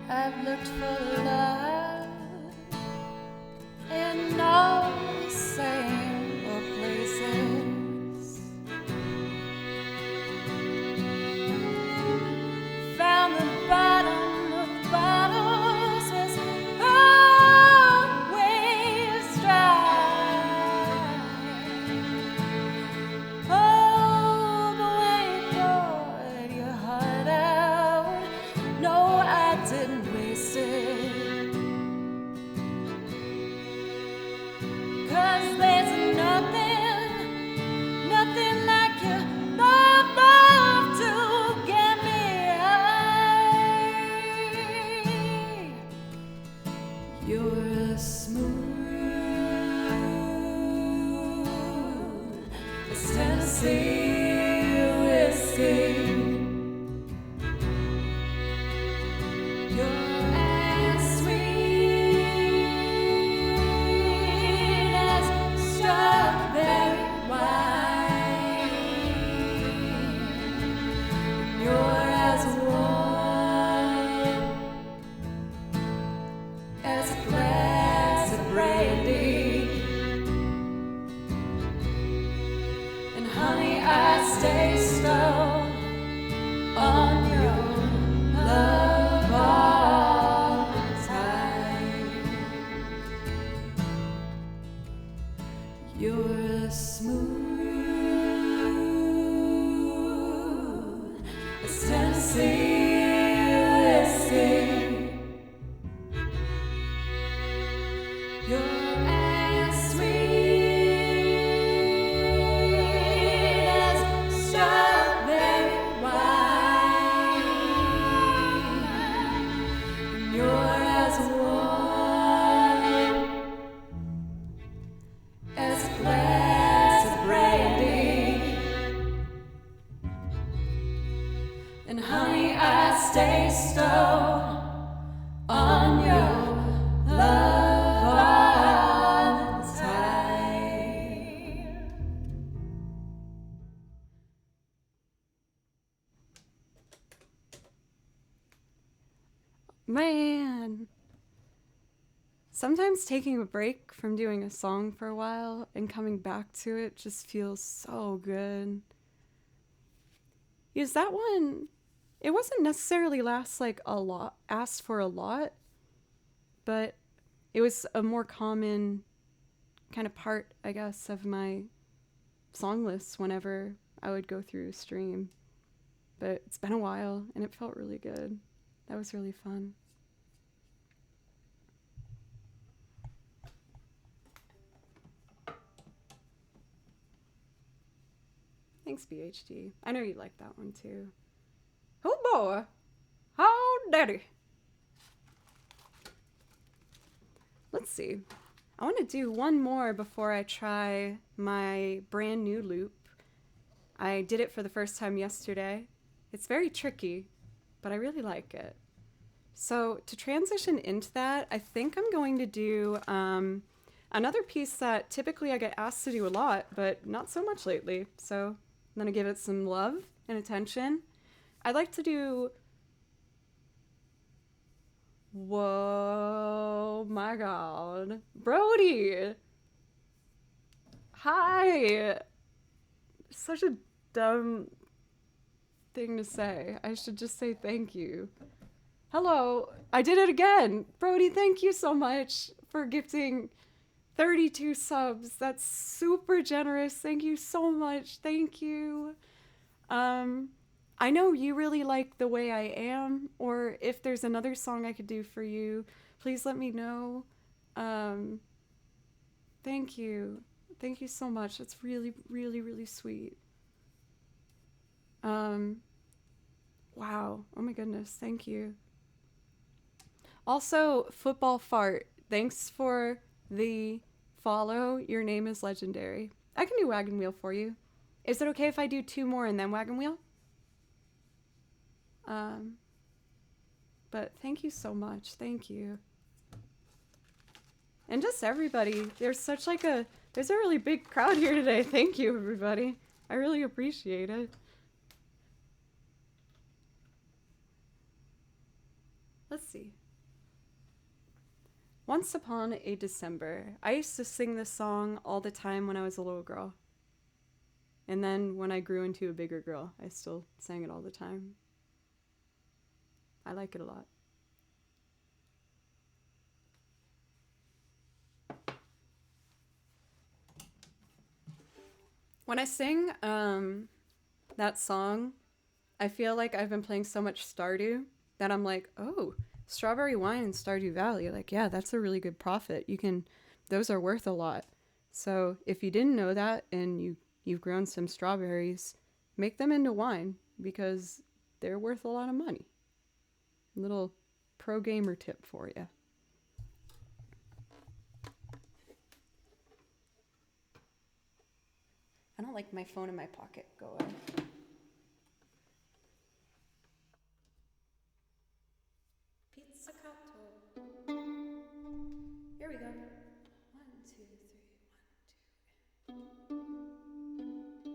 I've looked for love in all the same old places. Found the bottom of bottles was always dry. Oh, but when you poured your heart out, no, I didn't waste it. 'Cause there's nothing like your love to get me high. You're as smooth as Tennessee whiskey. You're as smooth as Tennessee whiskey. You're as sweet as strawberry wine. And you're as warm as a glass of brandy. And honey, I stay stoned on your love all the time. Man. Sometimes taking a break from doing a song for a while and coming back to it just feels so good. Because that one, it wasn't necessarily asked for a lot, but it was a more common kind of part, I guess, of my song lists whenever I would go through a stream. But it's been a while and it felt really good. That was really fun. Thanks, BHD. I know you like that one too. Oh boy! How daddy! Let's see. I want to do one more before I try my brand new loop. I did it for the first time yesterday. It's very tricky, but I really like it. So to transition into that, I think I'm going to do another piece that typically I get asked to do a lot, but not so much lately. So I'm going to give it some love and attention. I'd like to do... Whoa, my God. Brody! Hi! Such a dumb thing to say. I should just say thank you. Hello, I did it again. Brody, thank you so much for gifting 32 subs. That's super generous. Thank you so much. Thank you. I know you really like The Way I Am, or if there's another song I could do for you, please let me know. Thank you. Thank you so much. That's really, really, really sweet. Wow. Oh my goodness. Thank you. Also, Football Fart, thanks for the follow. Your name is legendary. I can do Wagon Wheel for you. Is it okay if I do 2 more and then Wagon Wheel? But thank you so much. Thank you. And just everybody. There's a really big crowd here today. Thank you, everybody. I really appreciate it. Let's see. Once upon a December. I used to sing this song all the time when I was a little girl. And then when I grew into a bigger girl, I still sang it all the time. I like it a lot. When I sing that song, I feel like I've been playing so much Stardew that I'm like, oh, Strawberry Wine in Stardew Valley. Like, yeah, that's a really good profit. Those are worth a lot. So if you didn't know that and you've grown some strawberries, make them into wine because they're worth a lot of money. Little pro gamer tip for you. I don't like my phone in my pocket. Go away. Pizzicato. Here we go. 1, 2, 3, 1, 2.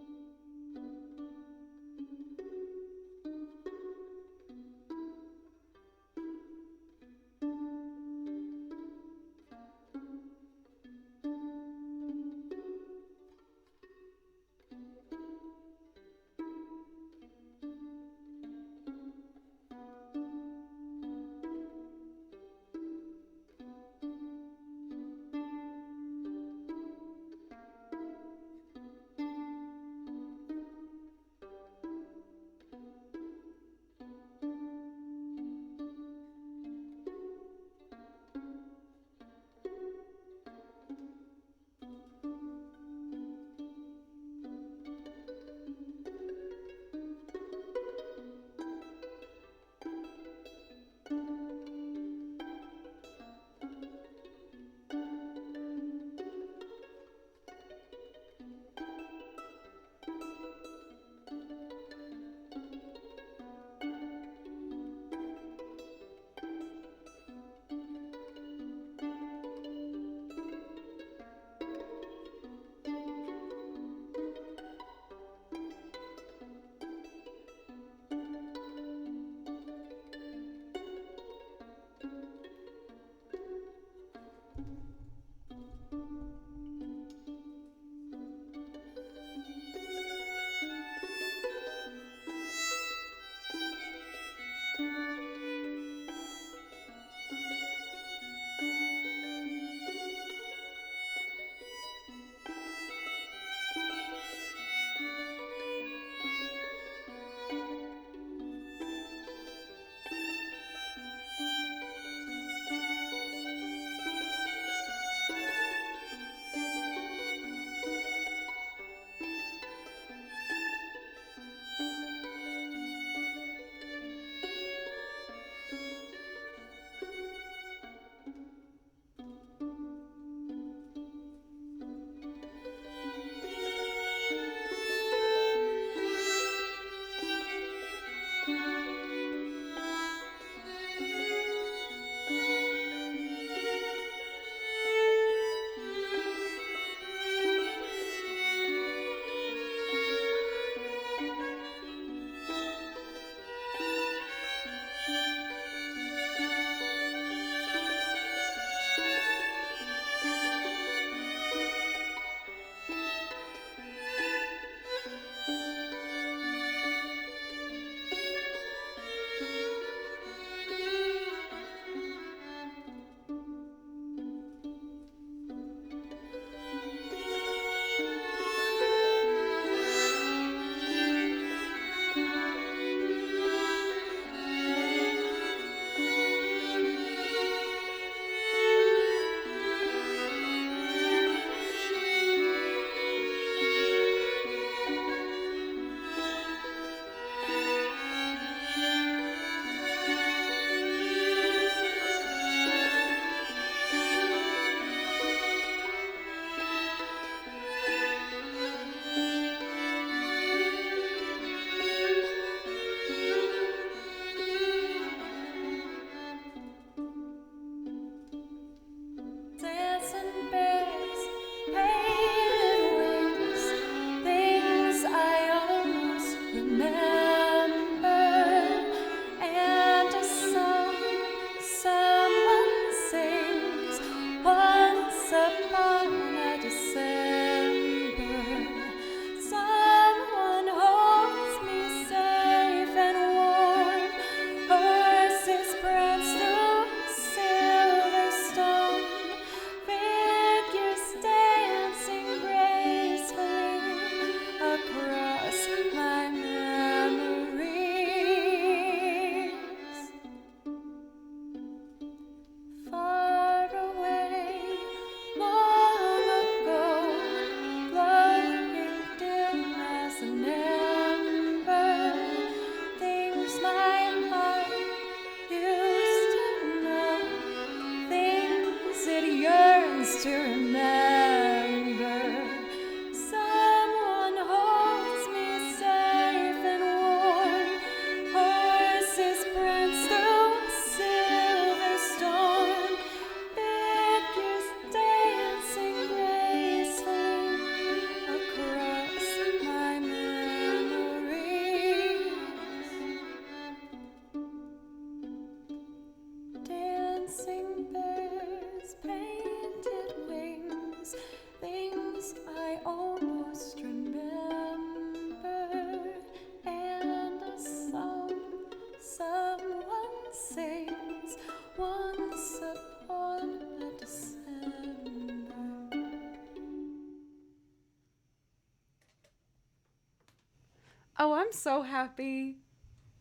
Oh, I'm so happy.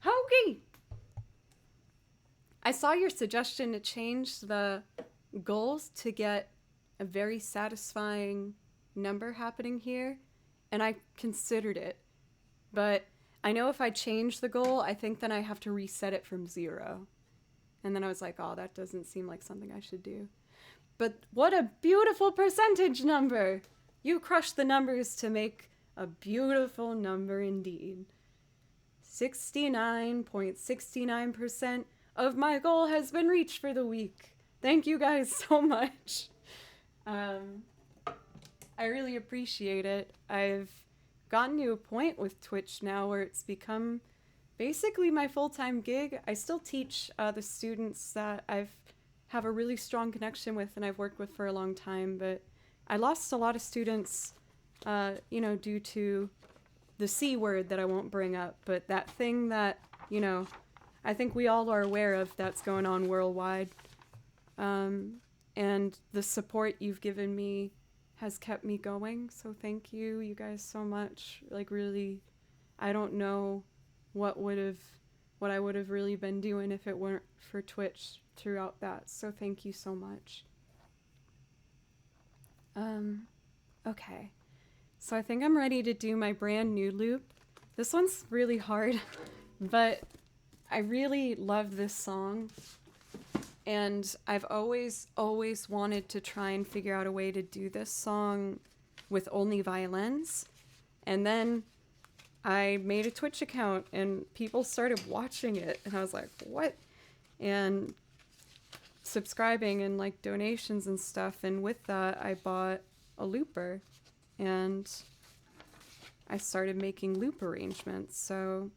Hoagie! I saw your suggestion to change the goals to get a very satisfying number happening here, and I considered it. But I know if I change the goal, I think then I have to reset it from 0. And then I was like, oh, that doesn't seem like something I should do. But what a beautiful percentage number! You crushed the numbers to make a beautiful number indeed. 69.69% of my goal has been reached for the week. Thank you guys so much. I really appreciate it. I've gotten to a point with Twitch now where it's become basically my full-time gig. I still teach the students that have a really strong connection with and I've worked with for a long time, but I lost a lot of students, due to the C word that I won't bring up, but that thing that, I think we all are aware of that's going on worldwide. And the support you've given me has kept me going, so thank you guys so much. Like, really, I don't know what I would have really been doing if it weren't for Twitch throughout that, so thank you so much. Okay. So I think I'm ready to do my brand new loop. This one's really hard, but I really love this song. And I've always wanted to try and figure out a way to do this song with only violins. And then I made a Twitch account and people started watching it. And I was like, what? And subscribing and like donations and stuff. And with that, I bought a looper. And I started making loop arrangements. So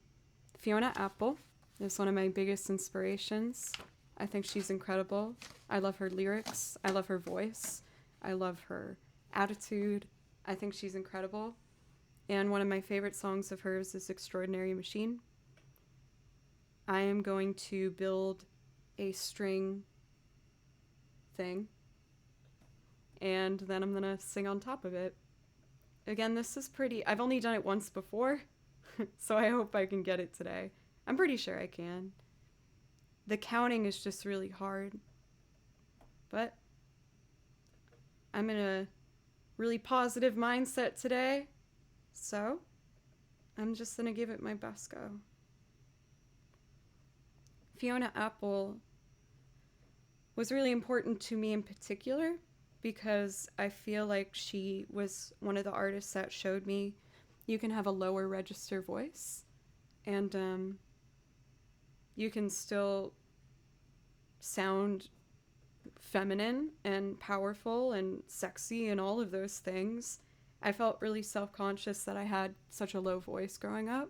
Fiona Apple is one of my biggest inspirations. I think she's incredible. I love her lyrics. I love her voice. I love her attitude. I think she's incredible. And one of my favorite songs of hers is Extraordinary Machine. I am going to build a string thing. And then I'm going to sing on top of it. Again, this is pretty... I've only done it once before, so I hope I can get it today. I'm pretty sure I can. The counting is just really hard. But I'm in a really positive mindset today, so I'm just going to give it my best go. Fiona Apple was really important to me in particular because I feel like she was one of the artists that showed me you can have a lower register voice and you can still sound feminine and powerful and sexy and all of those things. I felt really self-conscious that I had such a low voice growing up.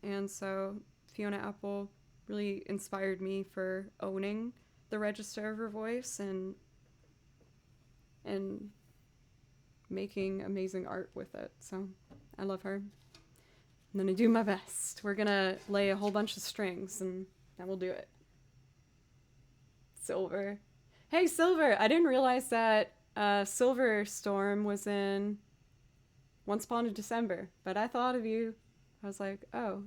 And so Fiona Apple really inspired me for owning the register of her voice and making amazing art with it. So I love her. I'm gonna do my best. We're gonna lay a whole bunch of strings and then we'll do it. Silver. Hey, Silver! I didn't realize that Silver Storm was in Once Upon a December, but I thought of you. I was like, oh,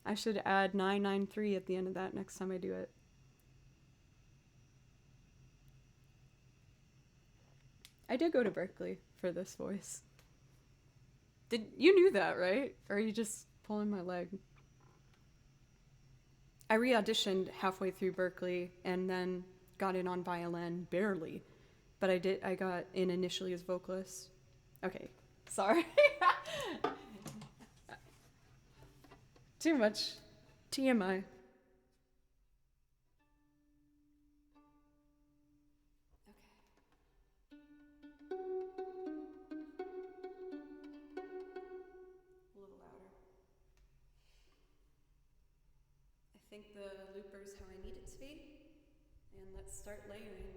I should add 993 at the end of that next time I do it. I did go to Berkeley for this voice. You knew that, right? Or are you just pulling my leg? I re-auditioned halfway through Berkeley and then got in on violin, barely. But I got in initially as vocalist. Okay, sorry. Too much TMI. I think the looper's how I need it to be. And let's start layering.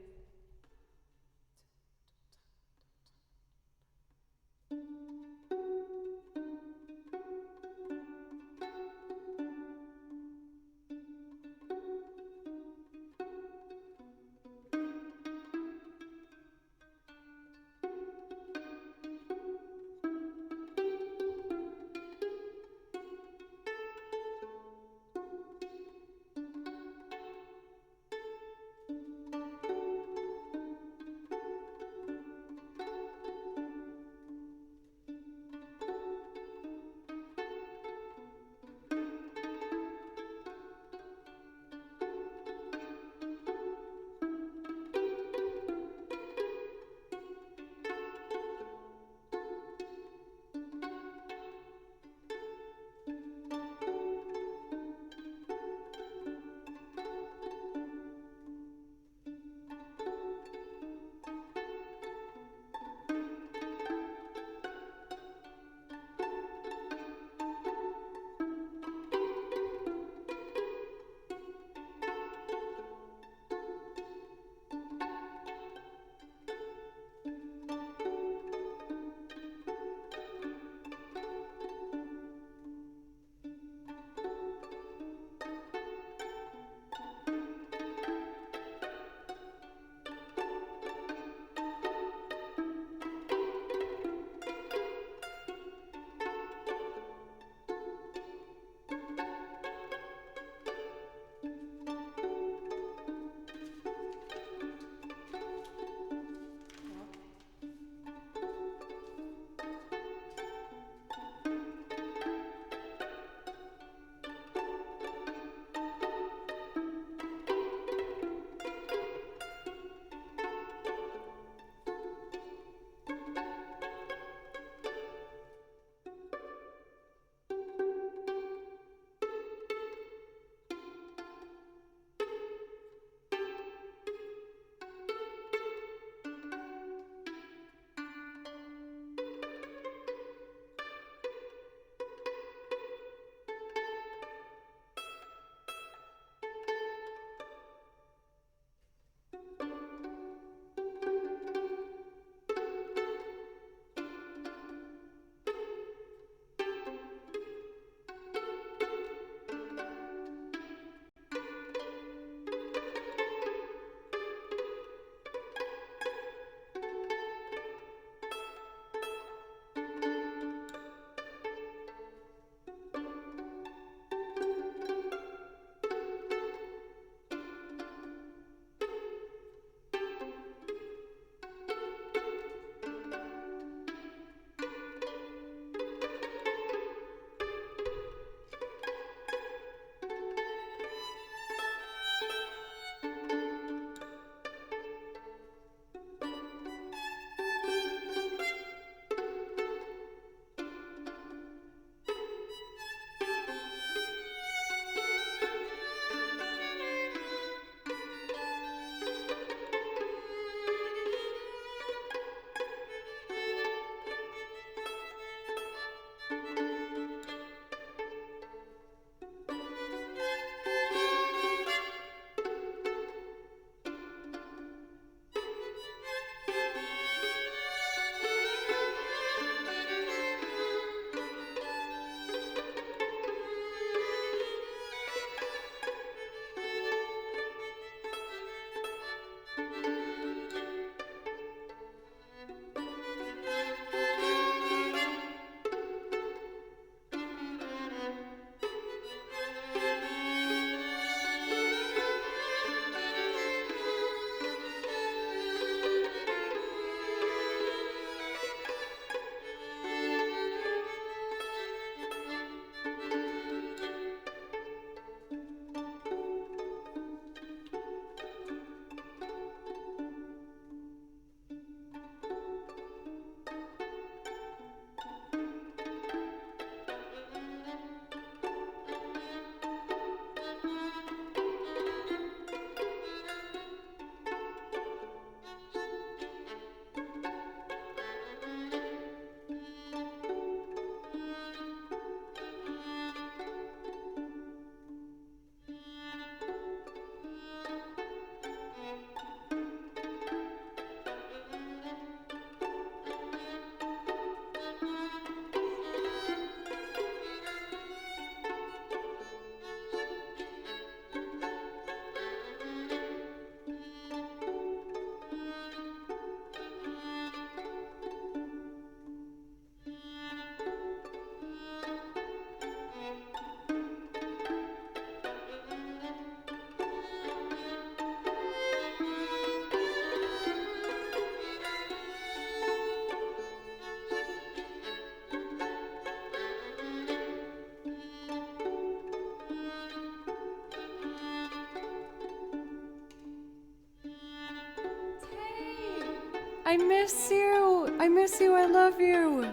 I miss you. I miss you. I love you.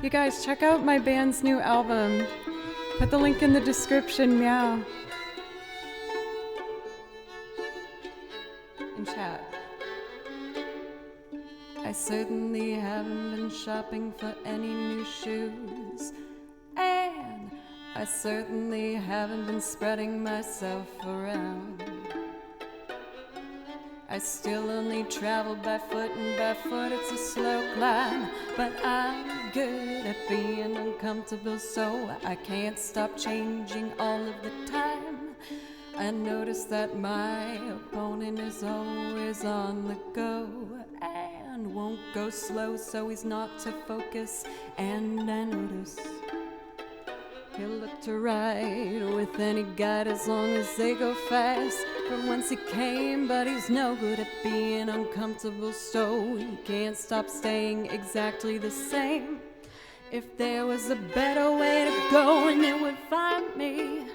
You guys, check out my band's new album. Put the link in the description, meow. In chat. I certainly haven't been shopping for any new shoes. And I certainly haven't been spreading myself around. I still only travel barefoot, and barefoot it's a slow climb. But I'm good at being uncomfortable, so I can't stop changing all of the time. I notice that my opponent is always on the go and won't go slow, so he's not to focus. And I notice he'll look to ride with any guide as long as they go fast. From whence he came, but he's no good at being uncomfortable, so he can't stop staying exactly the same. If there was a better way to go and it would find me,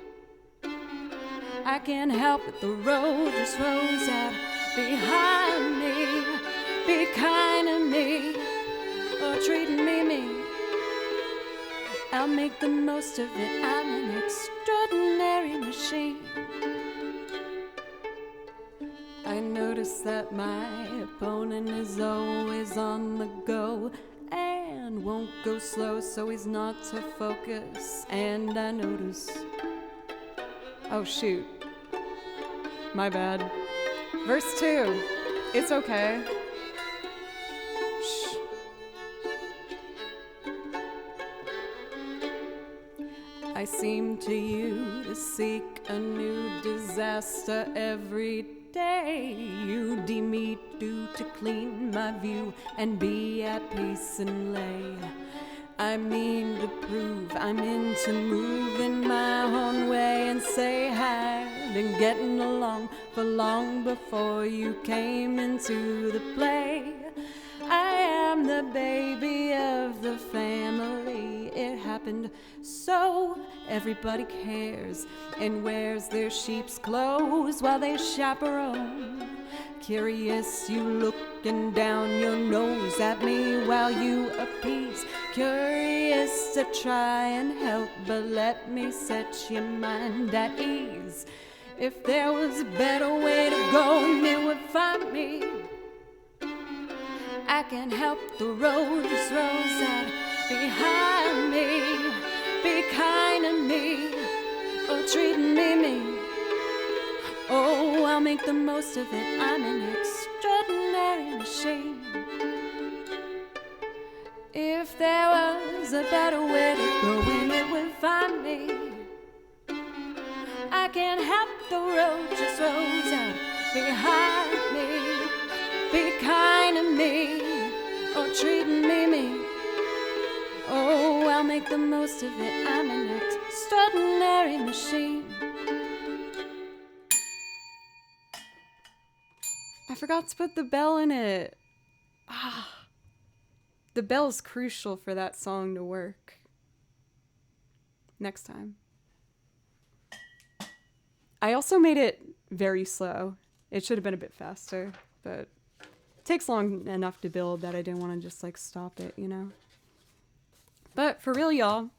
I can't help it, the road just rolls out behind me. Be kind to me, or treating me. I'll make the most of it, I'm an extraordinary machine. I notice that my opponent is always on the go and won't go slow, so he's not to focus. And I notice, oh shoot, my bad. Verse 2, it's okay. Shh. I seem to you to seek a new disaster every day. You deem me due to clean my view and be at peace and lay. I mean to prove I'm into moving my own way, and say I've been getting along for long before you came into the play. I am the baby of the family. It happened so everybody cares and wears their sheep's clothes while they chaperone. Curious, you looking down your nose at me while you appease. Curious to try and help, but let me set your mind at ease. If there was a better way to go and it would find me, I can't help the road just rolls out behind me. Be kind to me, or treating me. Oh, I'll make the most of it, I'm an extraordinary machine. If there was a better way to go and it would find me, I can't help the road just rolls out behind me. Be kind to me, or treating me. Oh, I'll make the most of it, I'm an extraordinary machine. I forgot to put the bell in it. The bell's crucial for that song to work. Next time. I also made it very slow. It should have been a bit faster, but it takes long enough to build that I didn't want to just like stop it, you know? But for real, y'all,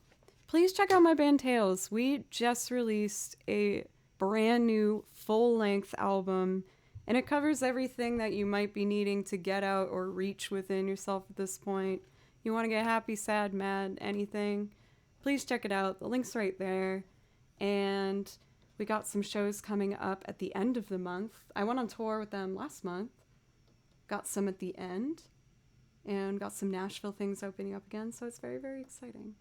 please check out my band Tails. We just released a brand new full-length album, and it covers everything that you might be needing to get out or reach within yourself at this point. You want to get happy, sad, mad, anything, please check it out. The link's right there. And we got some shows coming up at the end of the month. I went on tour with them last month. Got some at the end. And got some Nashville things opening up again, so it's very, very exciting.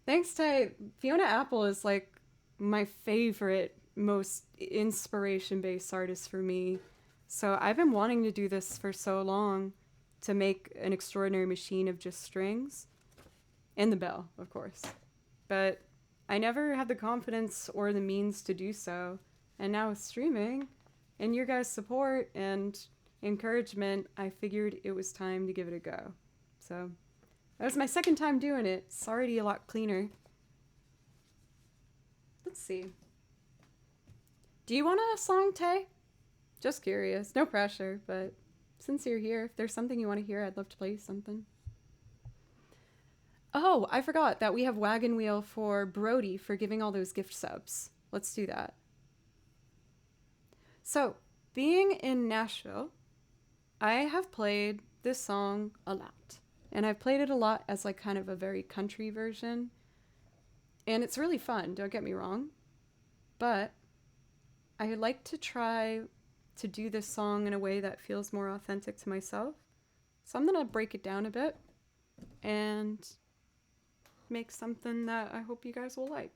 Thanks to Fiona Apple is like my favorite, most inspiration-based artist for me. So I've been wanting to do this for so long, to make an extraordinary machine of just strings. And the bell, of course. But I never had the confidence or the means to do so. And now with streaming, and your guys' support, and encouragement, I figured it was time to give it a go. So that was my second time doing it. It's already a lot cleaner. Let's see. Do you want a song, Tay? Just curious. No pressure, but since you're here, if there's something you want to hear, I'd love to play something. Oh, I forgot that we have Wagon Wheel for Brody for giving all those gift subs. Let's do that. So, being in Nashville, I have played this song a lot. And I've played it a lot as like kind of a very country version. And it's really fun, don't get me wrong. But I like to try to do this song in a way that feels more authentic to myself. So I'm going to break it down a bit and make something that I hope you guys will like.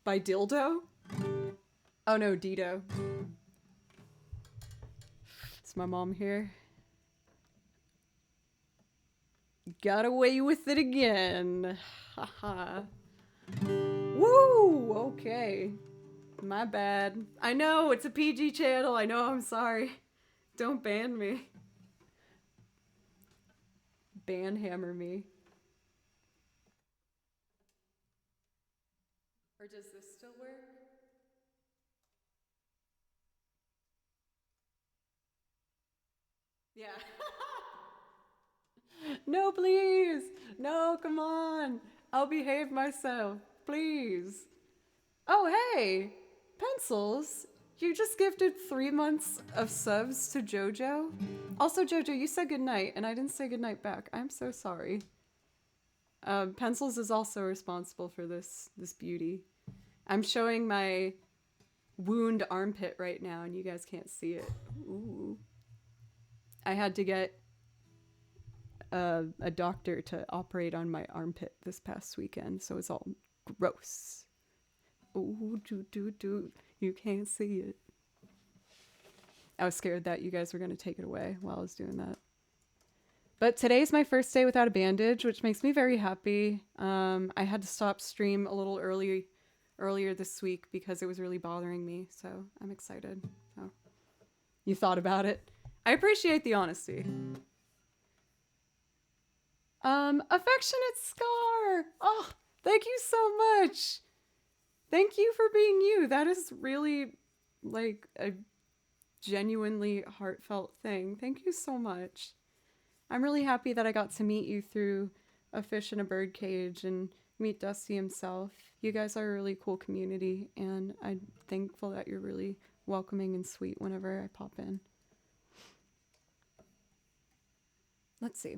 By Dildo? Oh no, Dido. It's my mom here. Got away with it again. Haha. Woo! Okay. My bad. I know, it's a PG channel. I know, I'm sorry. Don't ban me. Banhammer me. Or does this still work? Yeah. No, please. No, come on. I'll behave myself. Please. Oh, hey. Pencils. You just gifted 3 months of subs to JoJo. Also, JoJo, you said goodnight, and I didn't say goodnight back. I'm so sorry. Pencils is also responsible for this beauty. I'm showing my wound armpit right now, and you guys can't see it. Ooh. I had to get a doctor to operate on my armpit this past weekend, so it's all gross. Ooh, you can't see it. I was scared that you guys were going to take it away while I was doing that. But today's my first day without a bandage, which makes me very happy. I had to stop stream a little earlier this week because it was really bothering me, so I'm excited. Oh, you thought about it. I appreciate the honesty. Affectionate Scar! Oh, thank you so much! Thank you for being you. That is really, like, a genuinely heartfelt thing. Thank you so much. I'm really happy that I got to meet you through A Fish in a Birdcage and meet Dusty himself. You guys are a really cool community, and I'm thankful that you're really welcoming and sweet whenever I pop in. Let's see.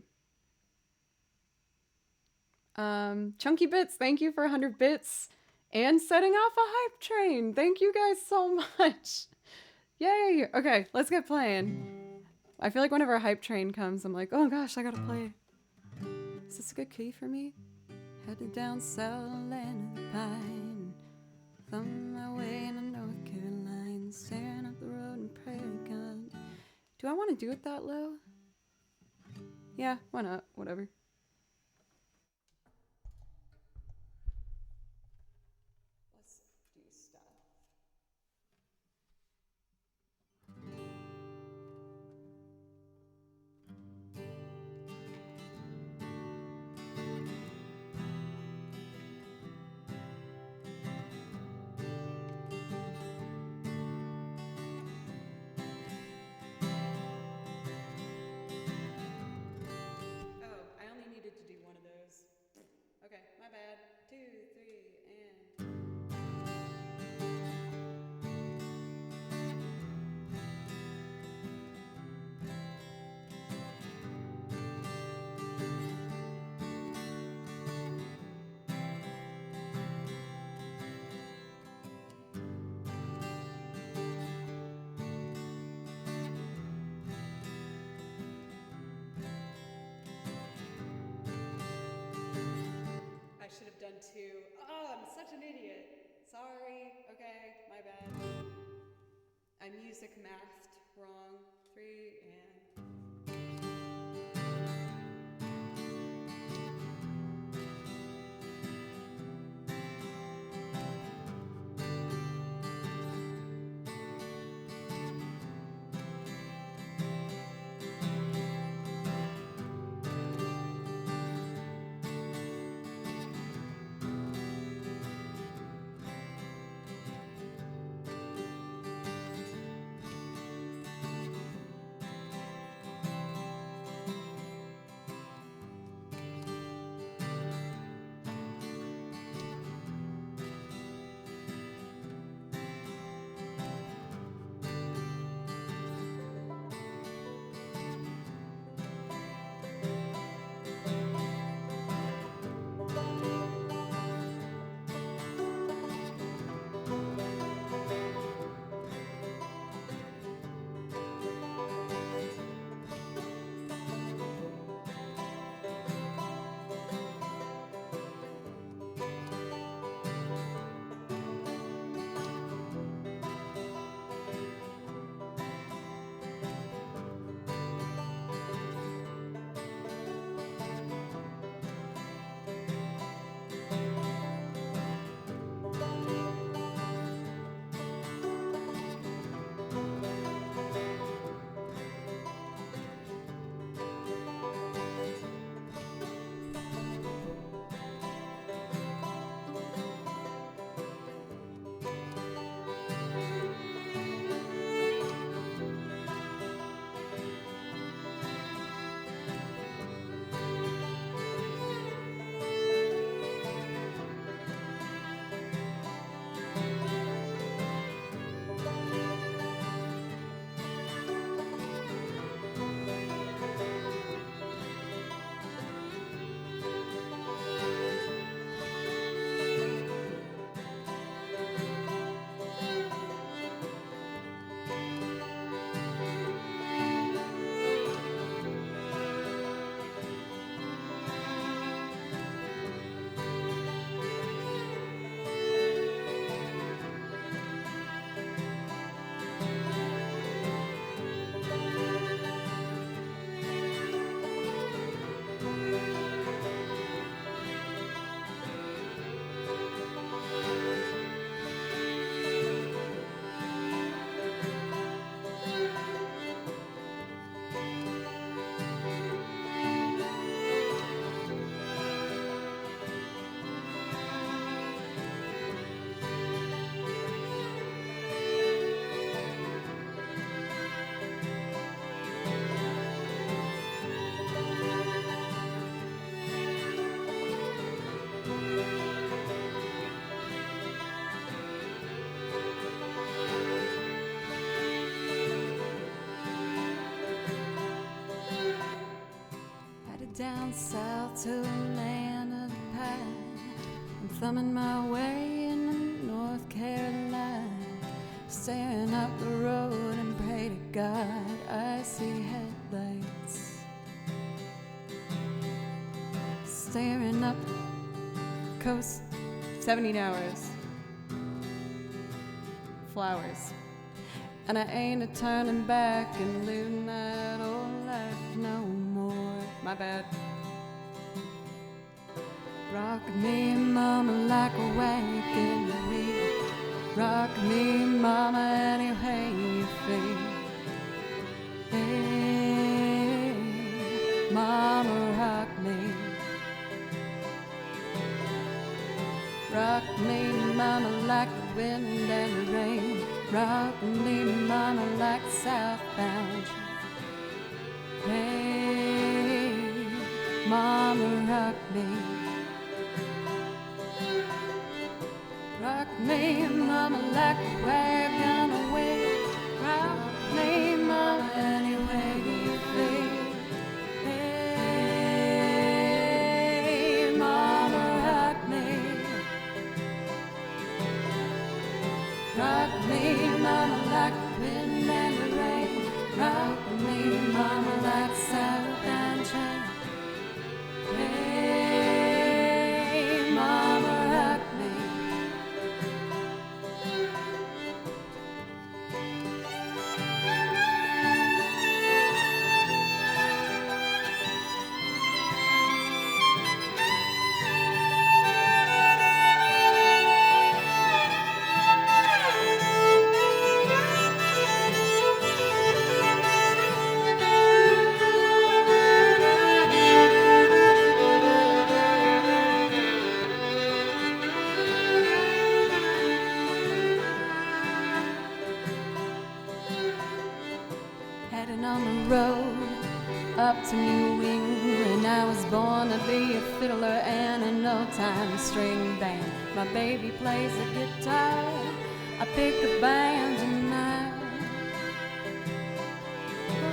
Chunky Bits, thank you for 100 bits and setting off a hype train. Thank you guys so much. Yay. Okay, let's get playing. I feel like whenever a hype train comes, I'm like, oh gosh, I gotta play. Is this a good key for me? Headed down south, land of the pine. Thumb my way into North Carolina, staring up the road and pray to God. Do I want to do it that low? Yeah, why not? Whatever. Let's do stuff. Okay, my bad. 2, 3, and... I should have done 2. Oh, I'm such an idiot. Sorry. Okay, my bad. I music mathed wrong. 3 and... south to the land of the pine. I'm thumbing my way in North Carolina, staring up the road and pray to God I see headlights. Staring up coast, 17 hours, flowers. And I ain't a turning back and living that old life no more. My bad. Rock me, mama, like a wagon wheel. Rock me, mama, any way you feel. Hey, mama, rock me. Rock me, mama, like the wind and the rain. Rock me, mama, like a southbound train. Hey, mama, rock me. Rock me, mama, like a wagon wheel. Rock me, mama, any way you feel. Hey, mama, rock me. Rock me, mama, like the wind and the rain. Rock me, mama, like a southbound train. Hey, mama, rock me. Heading on the road up to New England. I was born to be a fiddler and an old-time string band. My baby plays the guitar, I pick the banjo now.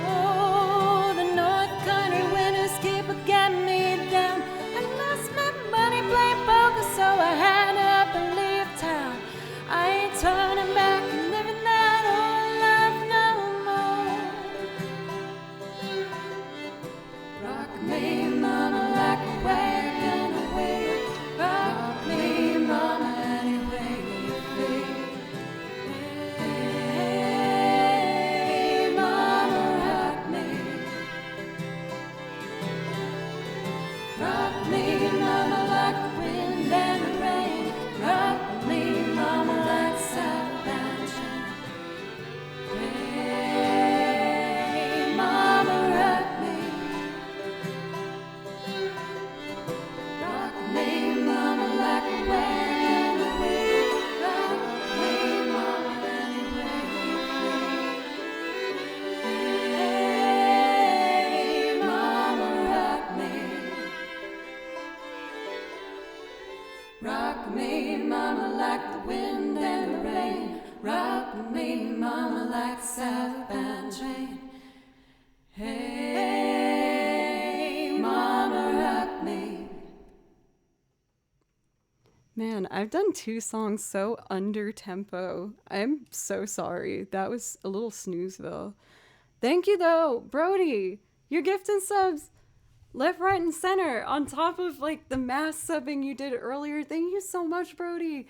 Oh, the North Country winters keep getting me down. I lost my money playing poker, so I had up and leave town. I ain't turning back and living that old life no more. Rock me, mama, like a wagon wheel. Rock me, mama, any way you feel. Hey, mama, rock me. Rock me, mama, like the wind and the rain. Rock me, mama, like southbound train. Hey, mama, rock me. Rock me, mama, like a wagon wheel. Rock me, mama, any way you feel. Hey, mama, rock me. Rock me, mama, like the wind and the rain. Rock me, mama, like a southbound train. Hey, mama, rock me. Man, I've done 2 songs so under tempo. I'm so sorry. That was a little snoozeville. Thank you though, Brody. Your gift and subs left, right, and center on top of like the mass subbing you did earlier. Thank you so much, Brody.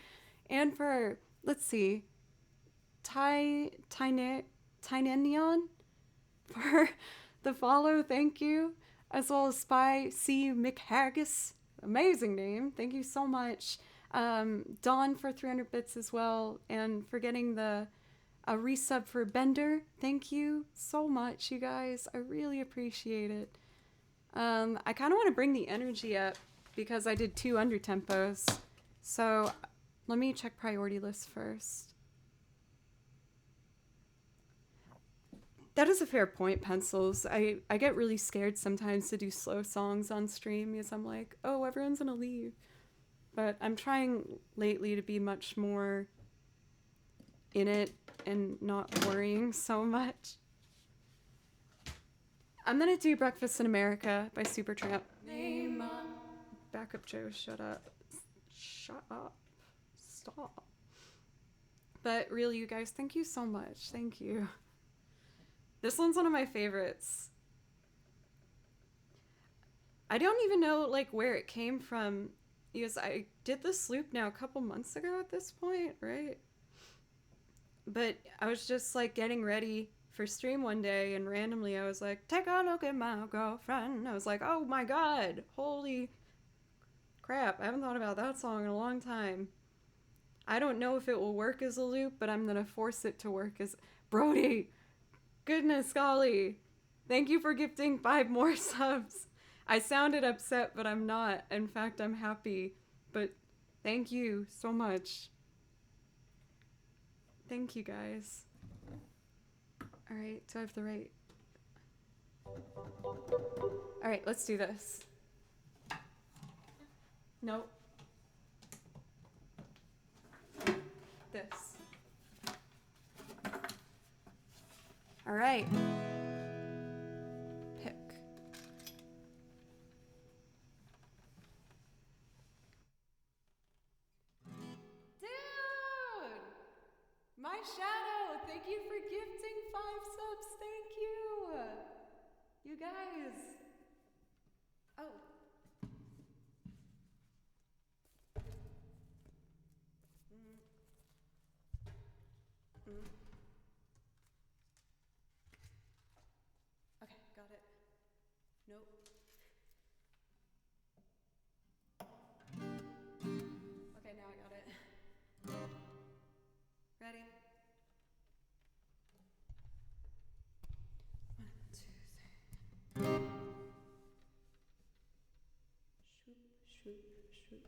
And for, let's see, Tynenion for the follow. Thank you. As well as Spy C. McHaggis. Amazing name. Thank you so much. Dawn for 300 bits as well. And for getting the resub for Bender. Thank you so much, you guys. I really appreciate it. I kind of want to bring the energy up because I did 2 under tempos. So let me check priority list first. That is a fair point, Pencils. I get really scared sometimes to do slow songs on stream because I'm like, oh, everyone's gonna leave. But I'm trying lately to be much more in it and not worrying so much. I'm gonna do Breakfast in America by Supertramp. Backup Joe, shut up. Shut up. Stop. But really, you guys, thank you so much. Thank you. This one's one of my favorites. I don't even know like where it came from, because I did this loop now a couple months ago at this point, right? But I was just like getting ready for stream one day, and randomly I was like, take a look at my girlfriend. I was like, oh my god, holy crap, I haven't thought about that song in a long time. I don't know if it will work as a loop, but I'm gonna force it to work as... Brody! Goodness golly! Thank you for gifting 5 more subs. I sounded upset, but I'm not. In fact, I'm happy. But thank you so much. Thank you, guys. Alright, do I have the right... Alright, let's do this. Nope. This. Alright. Pick. Dude! My shadow! Thank you for gifting 5 subs. Thank you! You guys. Oh. Okay, got it. Nope. Okay, now I got it. Ready? 1, 2, 3. Shoop, shoop, shoop.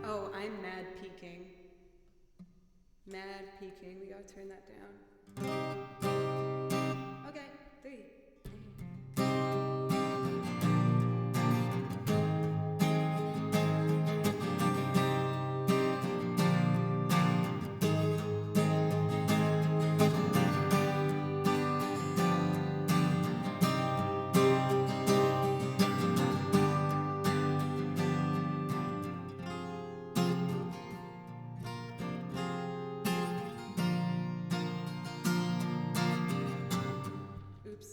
Oh, I'm mad peaking. Mad peaking. We gotta turn that down. Okay, 3. Oops.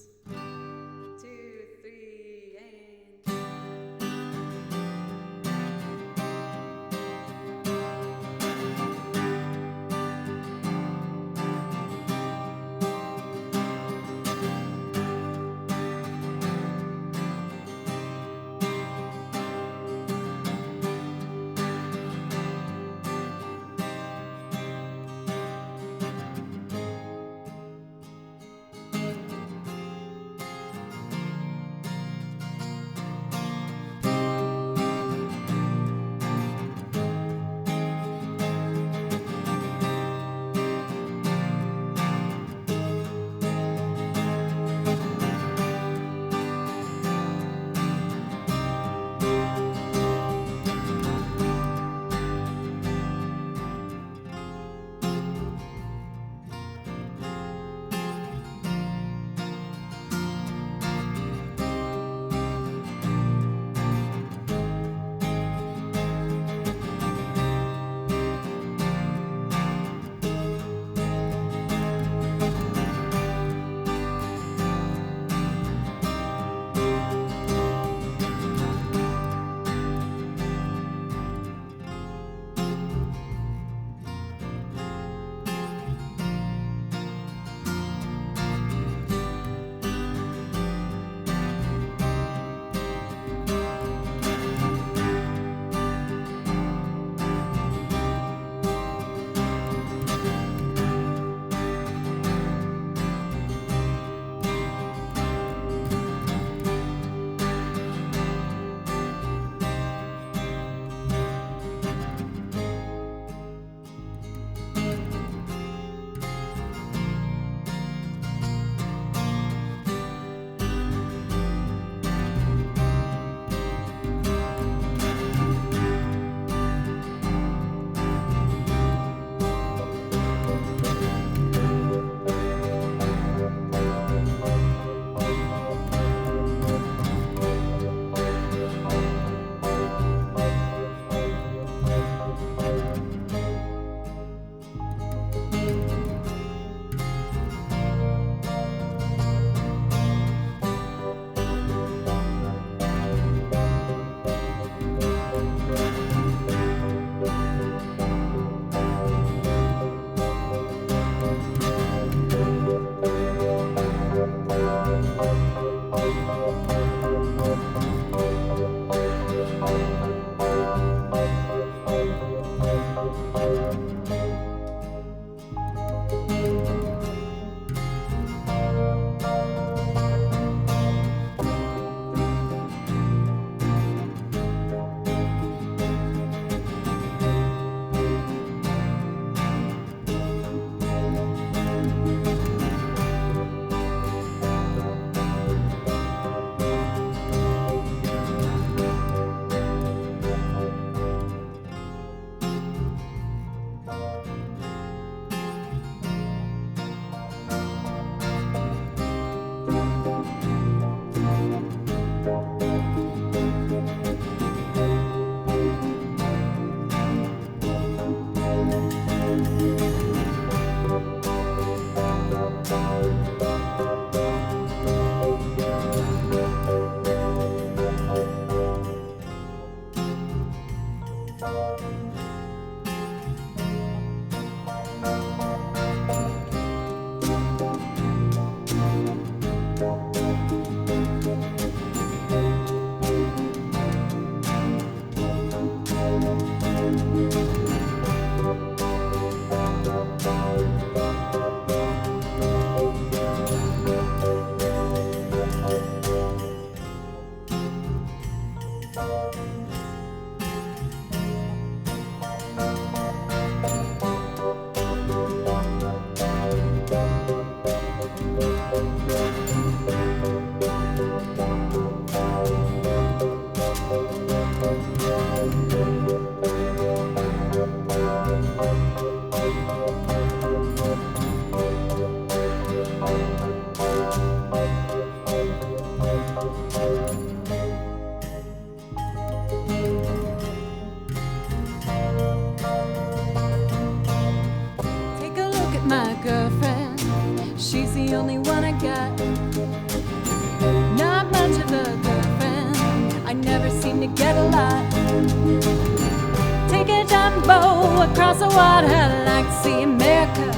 my girlfriend. She's the only one I got. Not much of a girlfriend, I never seem to get a lot. Take a jumbo across the water, I'd like to see America.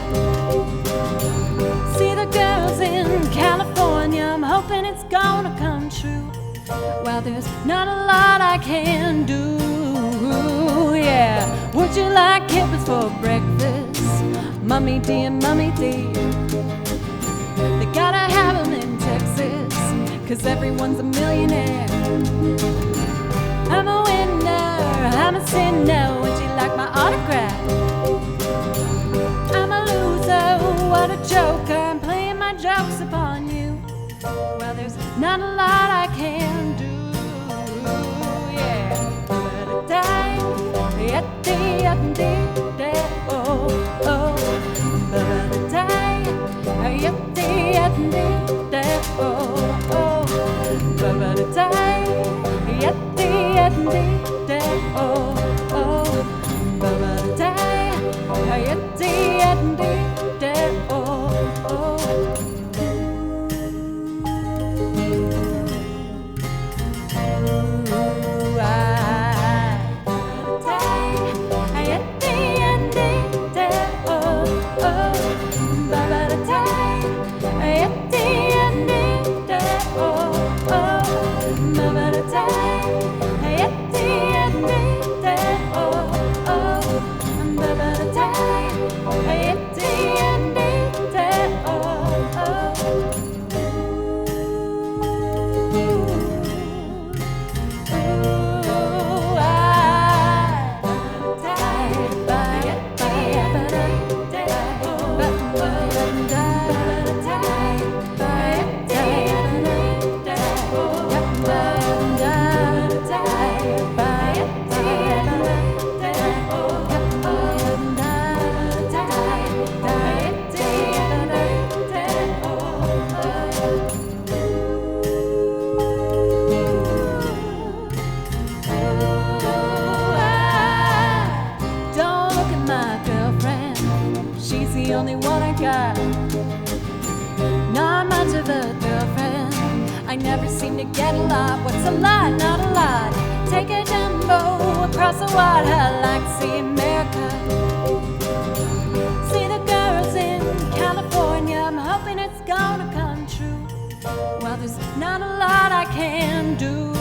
See the girls in California, I'm hoping it's gonna come true. Well, there's not a lot I can do, yeah. Would you like kippers for breakfast? Mummy D and Mummy D. They gotta have them in Texas, 'cause everyone's a millionaire. I'm a winner, I'm a sinner, would you like my autograph? I'm a loser, what a joker, I'm playing my jokes upon you. Well, there's not a lot I can do, yeah. I never seem to get a lot. What's a lot? Not a lot. Take a jumbo across the water, like to see America. See the girls in California, I'm hoping it's gonna come true. Well, there's not a lot I can do.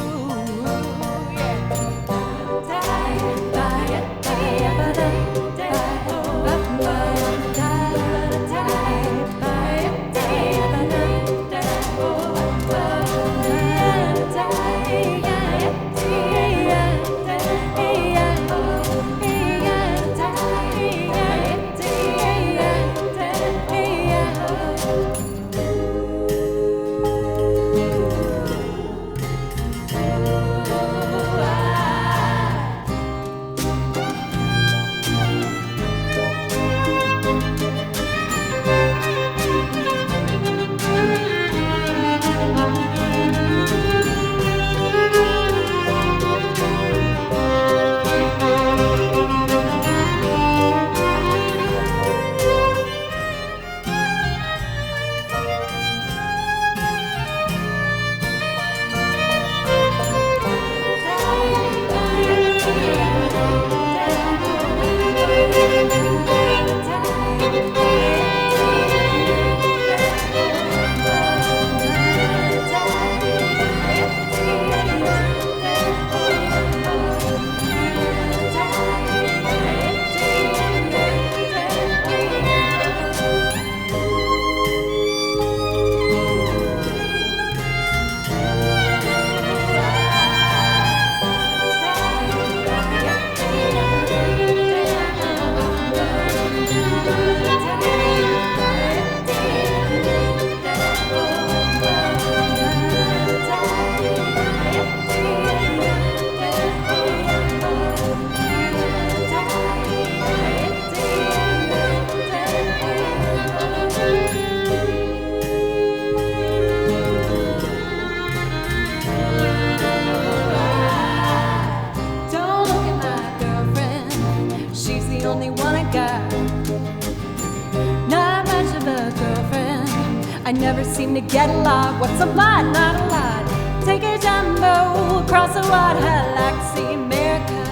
I never seem to get a lot. What's a lot? Not a lot. Take a jumbo across the water like to see America.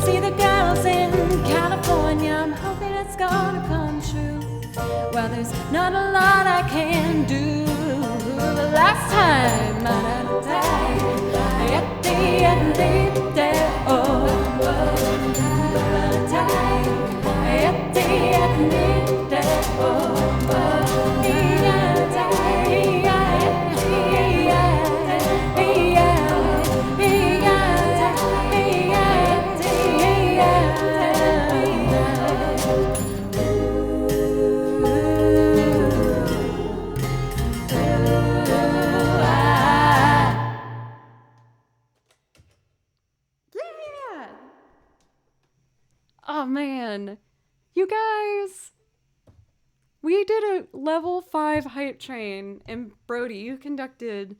See the girls in California. I'm hoping it's gonna come true. Well, there's not a lot I can do. The last time I died at the end of the day. Oh, at the end of the day. Oh. Oh man, you guys, we did a level 5 hype train, and Brody, you conducted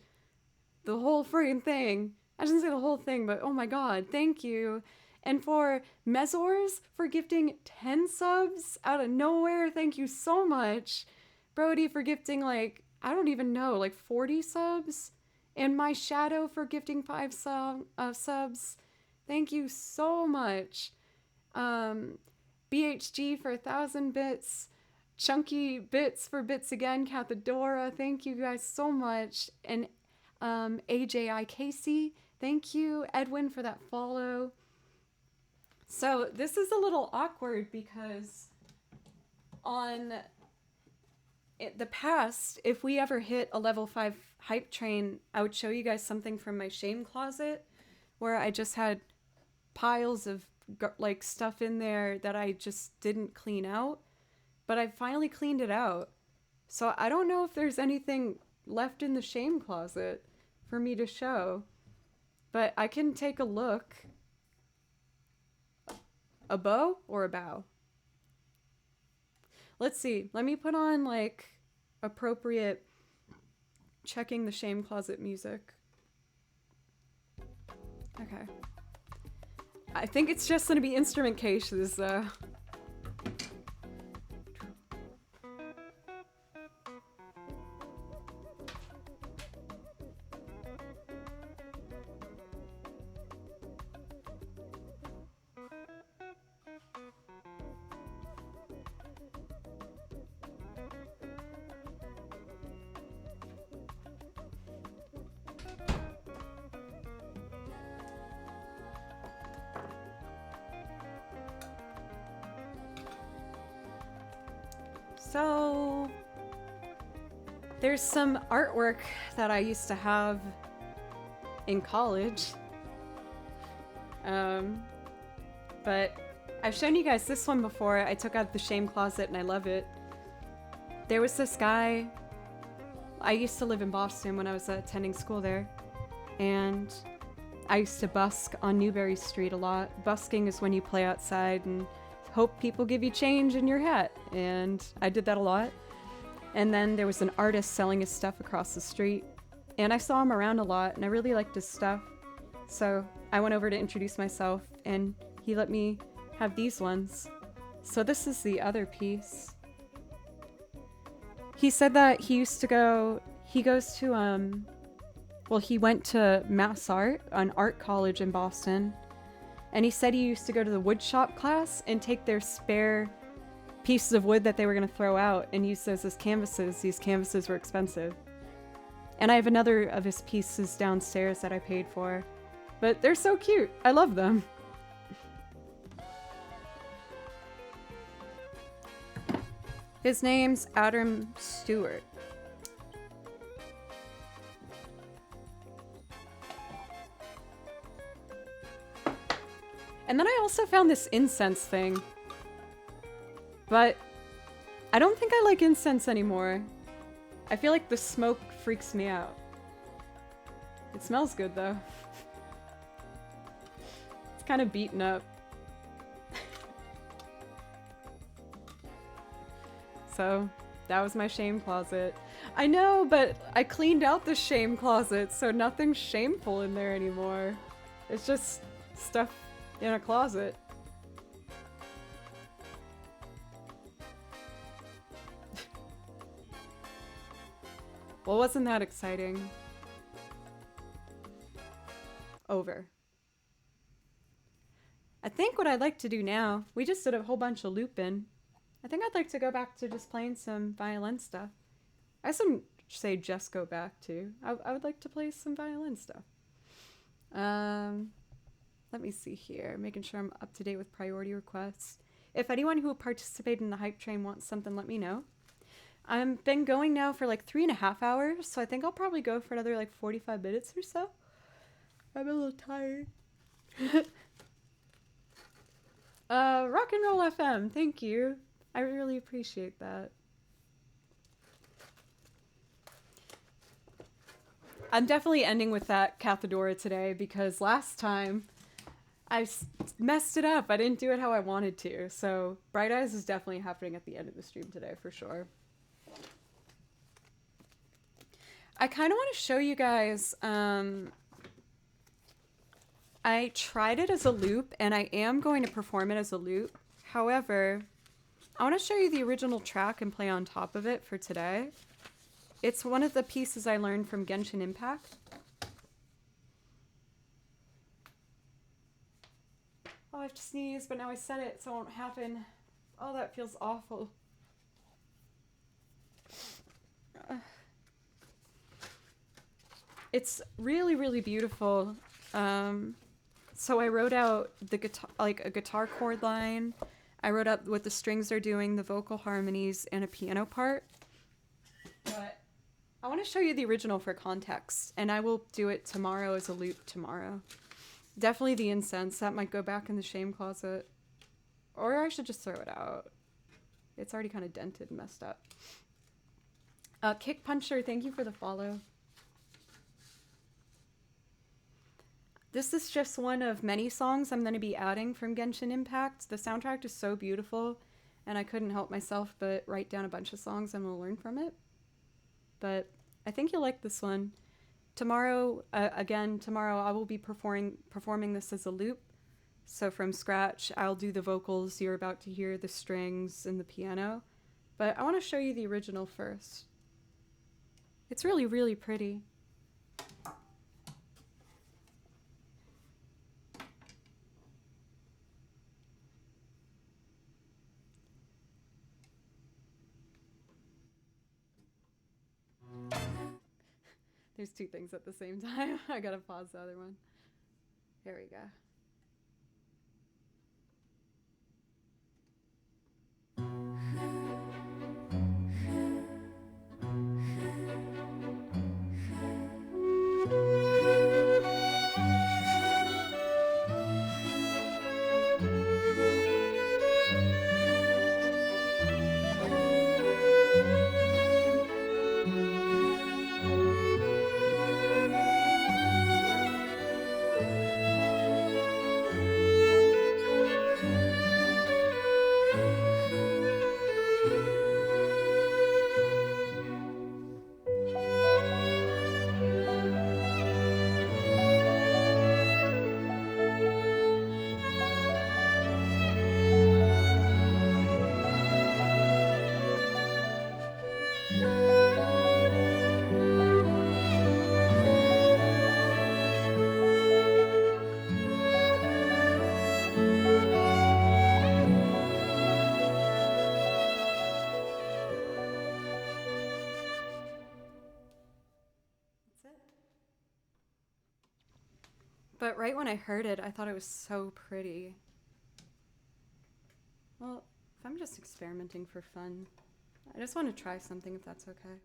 the whole freaking thing. I didn't say the whole thing, but oh my god, thank you. And for Mezors for gifting 10 subs out of nowhere, thank you so much. Brody for gifting like, I don't even know, like 40 subs. And my Shadow for gifting 5 subs. Thank you so much. BHG for 1,000 bits. Chunky Bits for bits again. Cathedora, thank you guys so much. And AJI Casey, thank you. Edwin for that follow. So this is a little awkward because on the past, if we ever hit a level 5 hype train, I would show you guys something from my shame closet where I just had piles of like stuff in there that I just didn't clean out, but I finally cleaned it out. So I don't know if there's anything left in the shame closet for me to show, but I can take a look. A bow or a bow? Let's see. Let me put on like appropriate checking the shame closet music. Okay. I think it's just gonna be instrument cases though. So there's some artwork that I used to have in college. But I've shown you guys this one before. I took out the shame closet and I love it. There was this guy. I used to live in Boston when I was attending school there. And I used to busk on Newbury Street a lot. Busking is when you play outside and hope people give you change in your hat, and I did that a lot. And then there was an artist selling his stuff across the street, and I saw him around a lot, and I really liked his stuff. So I went over to introduce myself, and he let me have these ones. So this is the other piece. He said that he used to go, he goes to, well, he went to Mass Art, an art college in Boston. And he said he used to go to the wood shop class and take their spare pieces of wood that they were going to throw out and use those as canvases. These canvases were expensive. And I have another of his pieces downstairs that I paid for. But they're so cute. I love them. His name's Adam Stewart. And then I also found this incense thing. But I don't think I like incense anymore. I feel like the smoke freaks me out. It smells good though. It's kind of beaten up. So that was my shame closet. I know, but I cleaned out the shame closet, so nothing's shameful in there anymore. It's just stuff in a closet. Well, wasn't that exciting? Over. I think what I'd like to do now, we just did a whole bunch of looping. I think I'd like to go back to just playing some violin stuff. I shouldn't say just go back to. I would like to play some violin stuff. Let me see here, making sure I'm up to date with priority requests. If anyone who participated in the hype train wants something, let me know. I've been going now for like 3.5 hours, so I think I'll probably go for another like 45 minutes or so. I'm a little tired. Rock and Roll FM, thank you. I really appreciate that. I'm definitely ending with that Cathedora today because last time I messed it up. I didn't do it how I wanted to. So Bright Eyes is definitely happening at the end of the stream today for sure. I kind of want to show you guys, I tried it as a loop and I am going to perform it as a loop. However, I want to show you the original track and play on top of it for today. It's one of the pieces I learned from Genshin Impact. Oh, I have to sneeze, but now I said it, so it won't happen. Oh, that feels awful. It's really, really beautiful. So I wrote out the guitar, like a guitar chord line. I wrote up what the strings are doing, the vocal harmonies, and a piano part. But I want to show you the original for context, and I will do it tomorrow as a loop tomorrow. Definitely the incense. That might go back in the shame closet. Or I should just throw it out. It's already kind of dented and messed up. Kick Puncher, thank you for the follow. This is just one of many songs I'm going to be adding from Genshin Impact. The soundtrack is so beautiful, and I couldn't help myself but write down a bunch of songs I'm going to learn from it. But I think you'll like this one. Tomorrow, tomorrow I will be performing this as a loop. So from scratch, I'll do the vocals you're about to hear, the strings, and the piano. But I want to show you the original first. It's really, really pretty. There's two things at the same time. I gotta pause the other one. Here we go. But right when I heard it, I thought it was so pretty. Well, if I'm just experimenting for fun, I just want to try something if that's okay.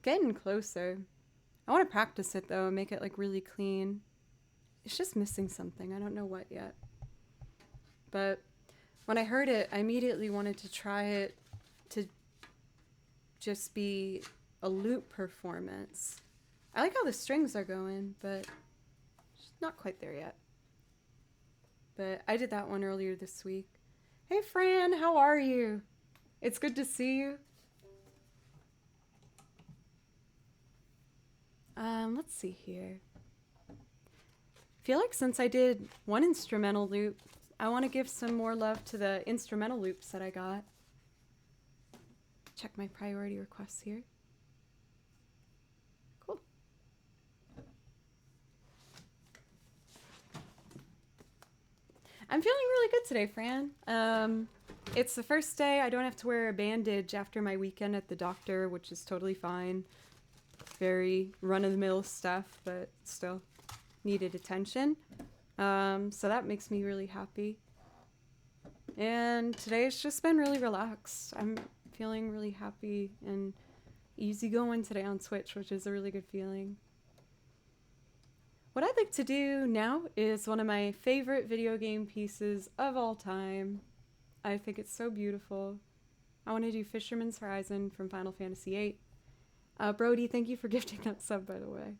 Getting closer. I want to practice it though and make it like really clean. It's just missing something. I don't know what yet. But when I heard it, I immediately wanted to try it to just be a loop performance. I like how the strings are going, but it's not quite there yet. But I did that one earlier this week. Hey Fran, how are you? It's good to see you. Let's see here. I feel like since I did one instrumental loop, I want to give some more love to the instrumental loops that I got. Check my priority requests here. Cool. I'm feeling really good today, Fran. It's the first day I don't have to wear a bandage after my weekend at the doctor, which is totally fine. Very run-of-the-mill stuff, but still needed attention. So that makes me really happy. And today's just been really relaxed. I'm feeling really happy and easygoing today on Switch, which is a really good feeling. What I'd like to do now is one of my favorite video game pieces of all time. I think it's so beautiful. I want to do Fisherman's Horizon from Final Fantasy VIII. Brody, thank you for gifting that sub, by the way.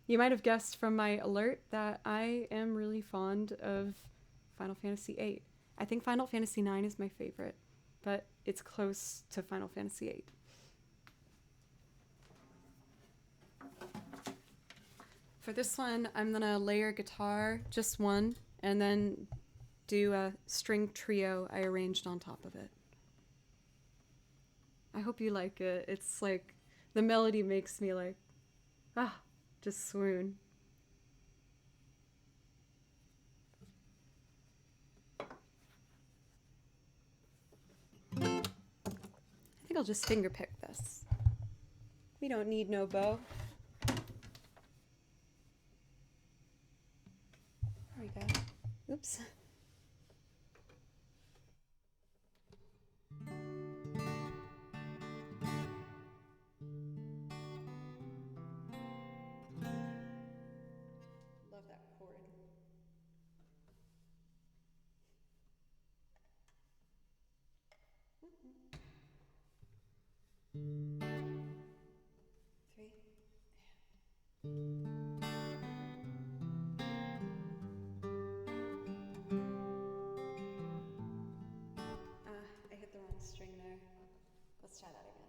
You might have guessed from my alert that I am really fond of Final Fantasy VIII. I think Final Fantasy IX is my favorite, but it's close to Final Fantasy VIII. For this one, I'm gonna layer guitar, just one, and then do a string trio I arranged on top of it. I hope you like it. It's like, the melody makes me like, just swoon. I think I'll just finger pick this. We don't need no bow. There we go. Oops. Love that chord. Three. I hit the wrong string there. Let's try that again.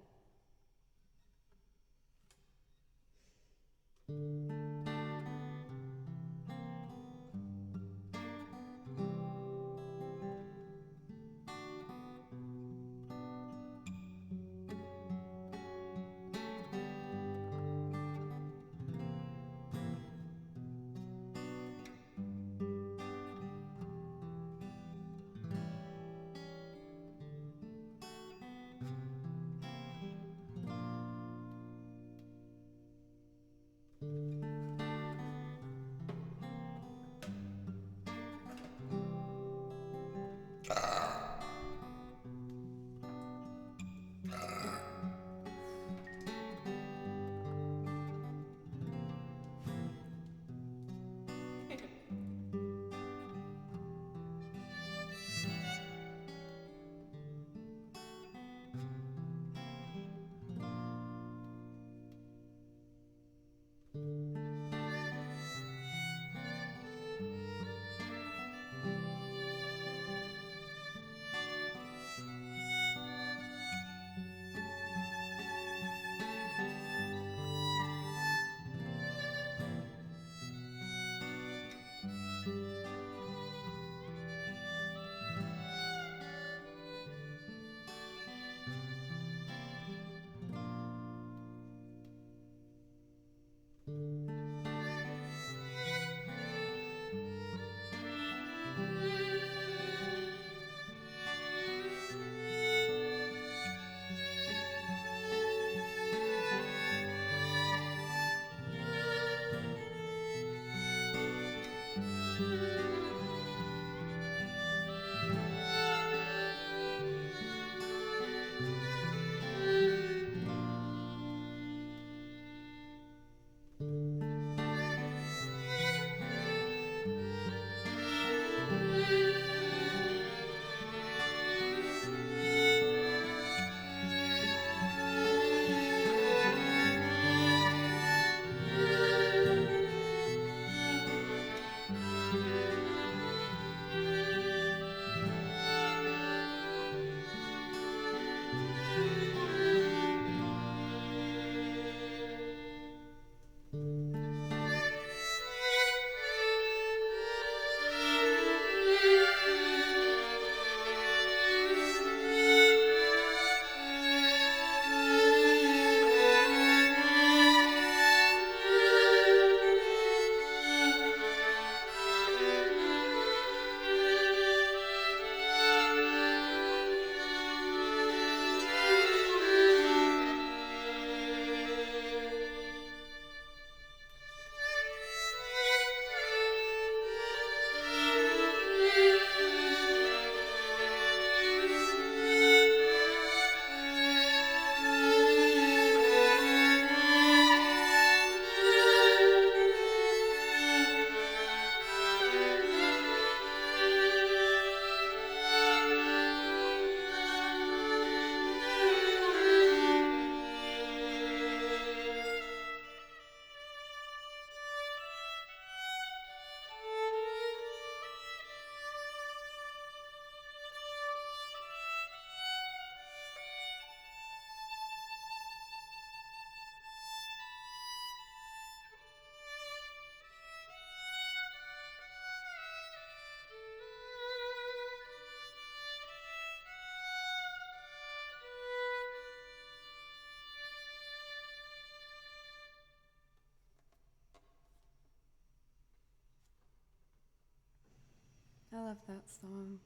I love that song.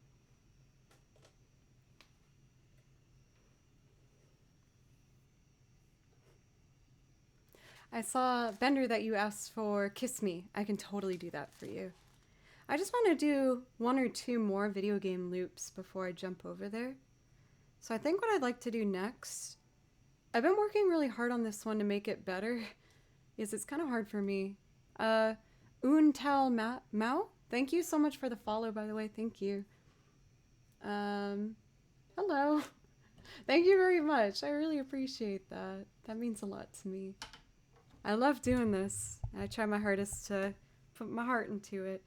I saw, Bender, that you asked for Kiss Me. I can totally do that for you. I just want to do 1 or 2 more video game loops before I jump over there. So I think what I'd like to do next, I've been working really hard on this one to make it better, is it's kind of hard for me. Untitled Mao? Thank you so much for the follow, by the way. Thank you. Hello. Thank you very much. I really appreciate that. That means a lot to me. I love doing this. I try my hardest to put my heart into it.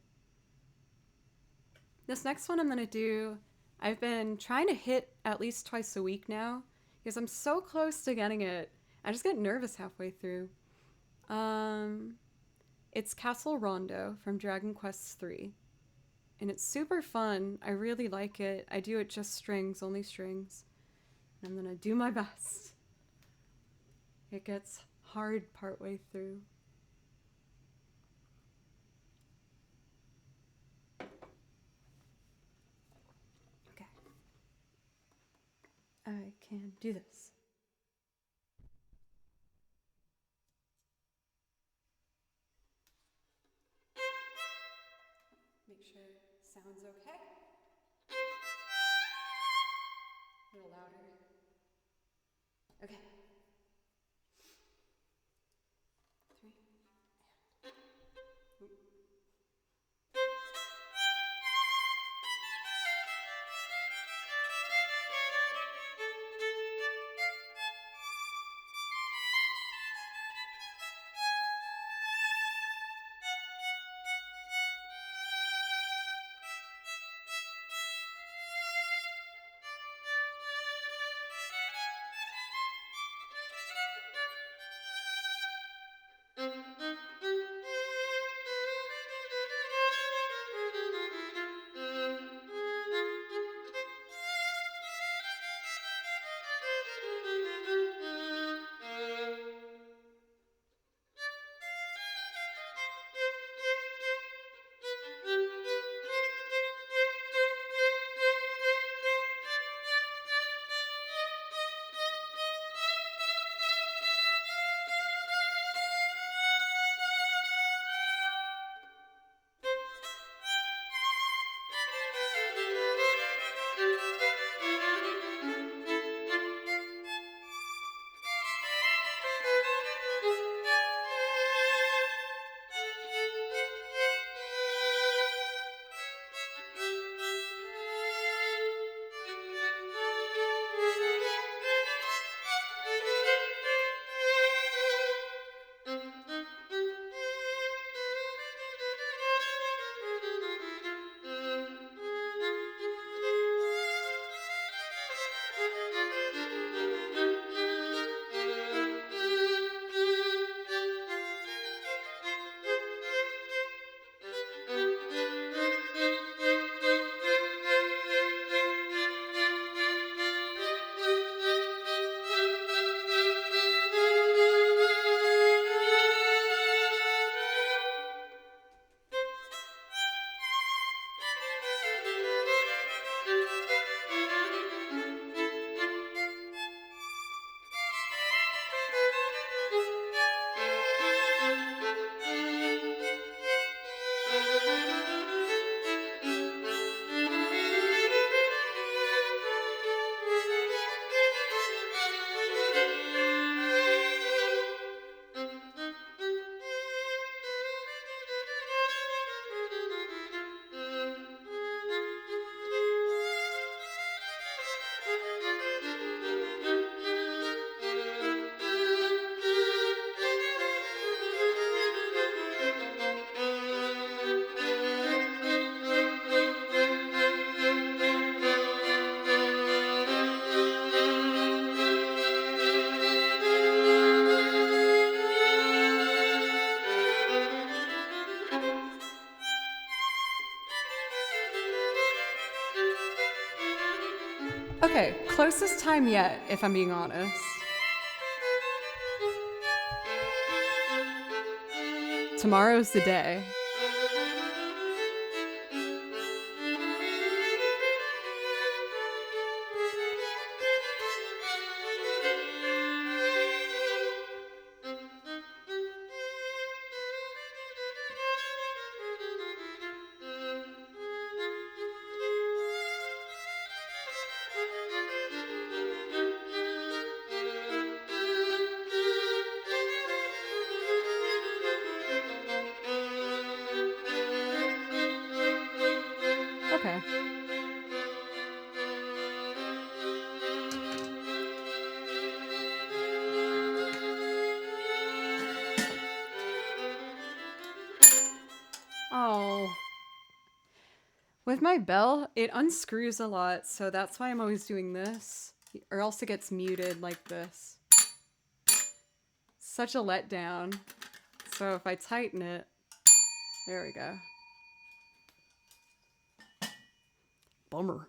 This next one I'm going to do, I've been trying to hit at least twice a week now because I'm so close to getting it. I just get nervous halfway through. It's Castle Rondo from Dragon Quest III. And it's super fun. I really like it. I do it just strings, only strings. I'm going to do my best. It gets hard partway through. Okay. I can do this. Make sure sound's okay. A little louder. Okay. 3. Oop. Okay, closest time yet, if I'm being honest. Tomorrow's the day. With my bell, it unscrews a lot, so that's why I'm always doing this, or else it gets muted like this. Such a letdown. So if I tighten it, there we go. Bummer.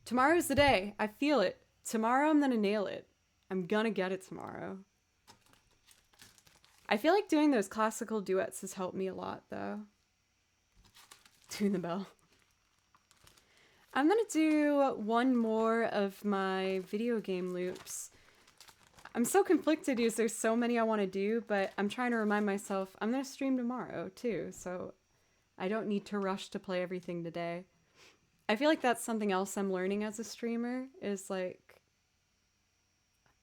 Tomorrow's the day. I feel it. Tomorrow I'm gonna nail it. I'm gonna get it tomorrow. I feel like doing those classical duets has helped me a lot, though. Tune the bell. I'm gonna do one more of my video game loops. I'm so conflicted because there's so many I want to do, but I'm trying to remind myself I'm gonna stream tomorrow, too, so I don't need to rush to play everything today. I feel like that's something else I'm learning as a streamer, is like,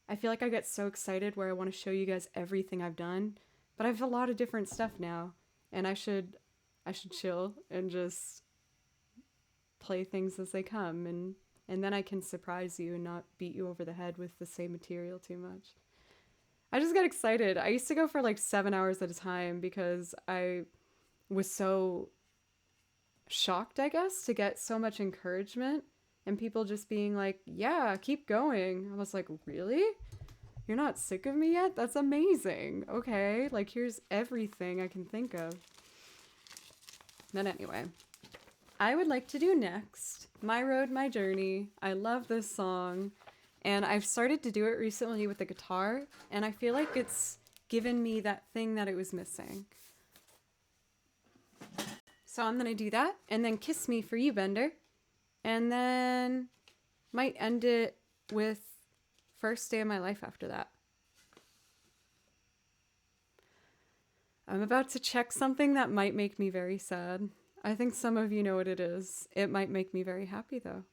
I feel like I get so excited where I want to show you guys everything I've done, but I have a lot of different stuff now, and I should chill and just play things as they come, and then I can surprise you and not beat you over the head with the same material too much. I just get excited. I used to go for like 7 hours at a time because I was so shocked, I guess, to get so much encouragement and people just being like, yeah, keep going. I was like, really? You're not sick of me yet? That's amazing. Okay, like here's everything I can think of. But anyway, I would like to do next My Road, My Journey. I love this song, and I've started to do it recently with the guitar, and I feel like it's given me that thing that it was missing. So I'm gonna do that, and then Kiss Me for You, Bender, and then might end it with First Day of My Life after that. I'm about to check something that might make me very sad. I think some of you know what it is. It might make me very happy, though.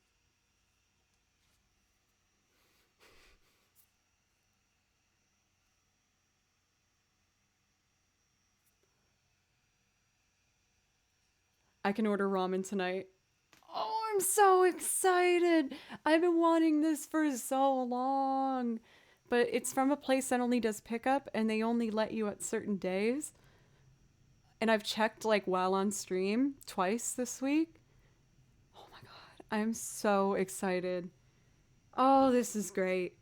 I can order ramen tonight. Oh, I'm so excited. I've been wanting this for so long. But it's from a place that only does pickup, and they only let you at certain days. And I've checked like while on stream twice this week. Oh my god, I'm so excited. Oh, this is great.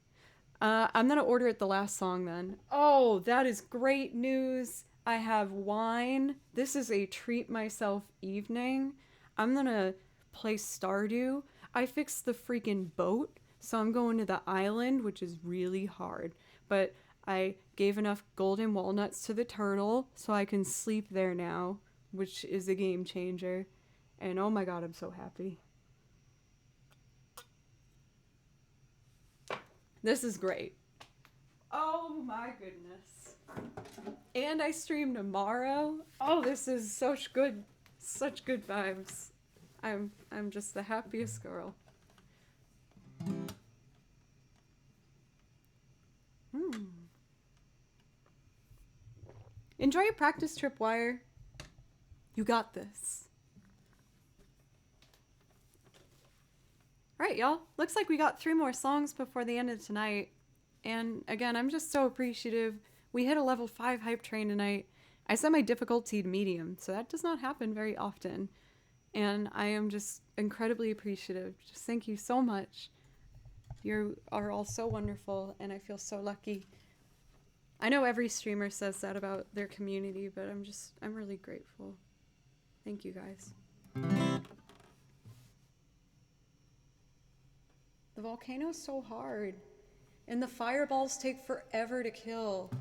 I'm gonna order it the last song then. Oh, that is great news. I have wine. This is a treat myself evening. I'm gonna play Stardew. I fixed the freaking boat, so I'm going to the island, which is really hard. But I gave enough golden walnuts to the turtle, so I can sleep there now, which is a game changer. And oh my god, I'm so happy. This is great. Oh my goodness. And I stream tomorrow. Oh, this is such good vibes. I'm just the happiest girl. Enjoy your practice trip, Wire. You got this. Alright, y'all. Looks like we got 3 more songs before the end of tonight. And again, I'm just so appreciative. We hit a level 5 hype train tonight. I set my difficulty to medium, so that does not happen very often. And I am just incredibly appreciative. Just thank you so much. You are all so wonderful, and I feel so lucky. I know every streamer says that about their community, but I'm really grateful. Thank you, guys. The volcano's so hard, and the fireballs take forever to kill.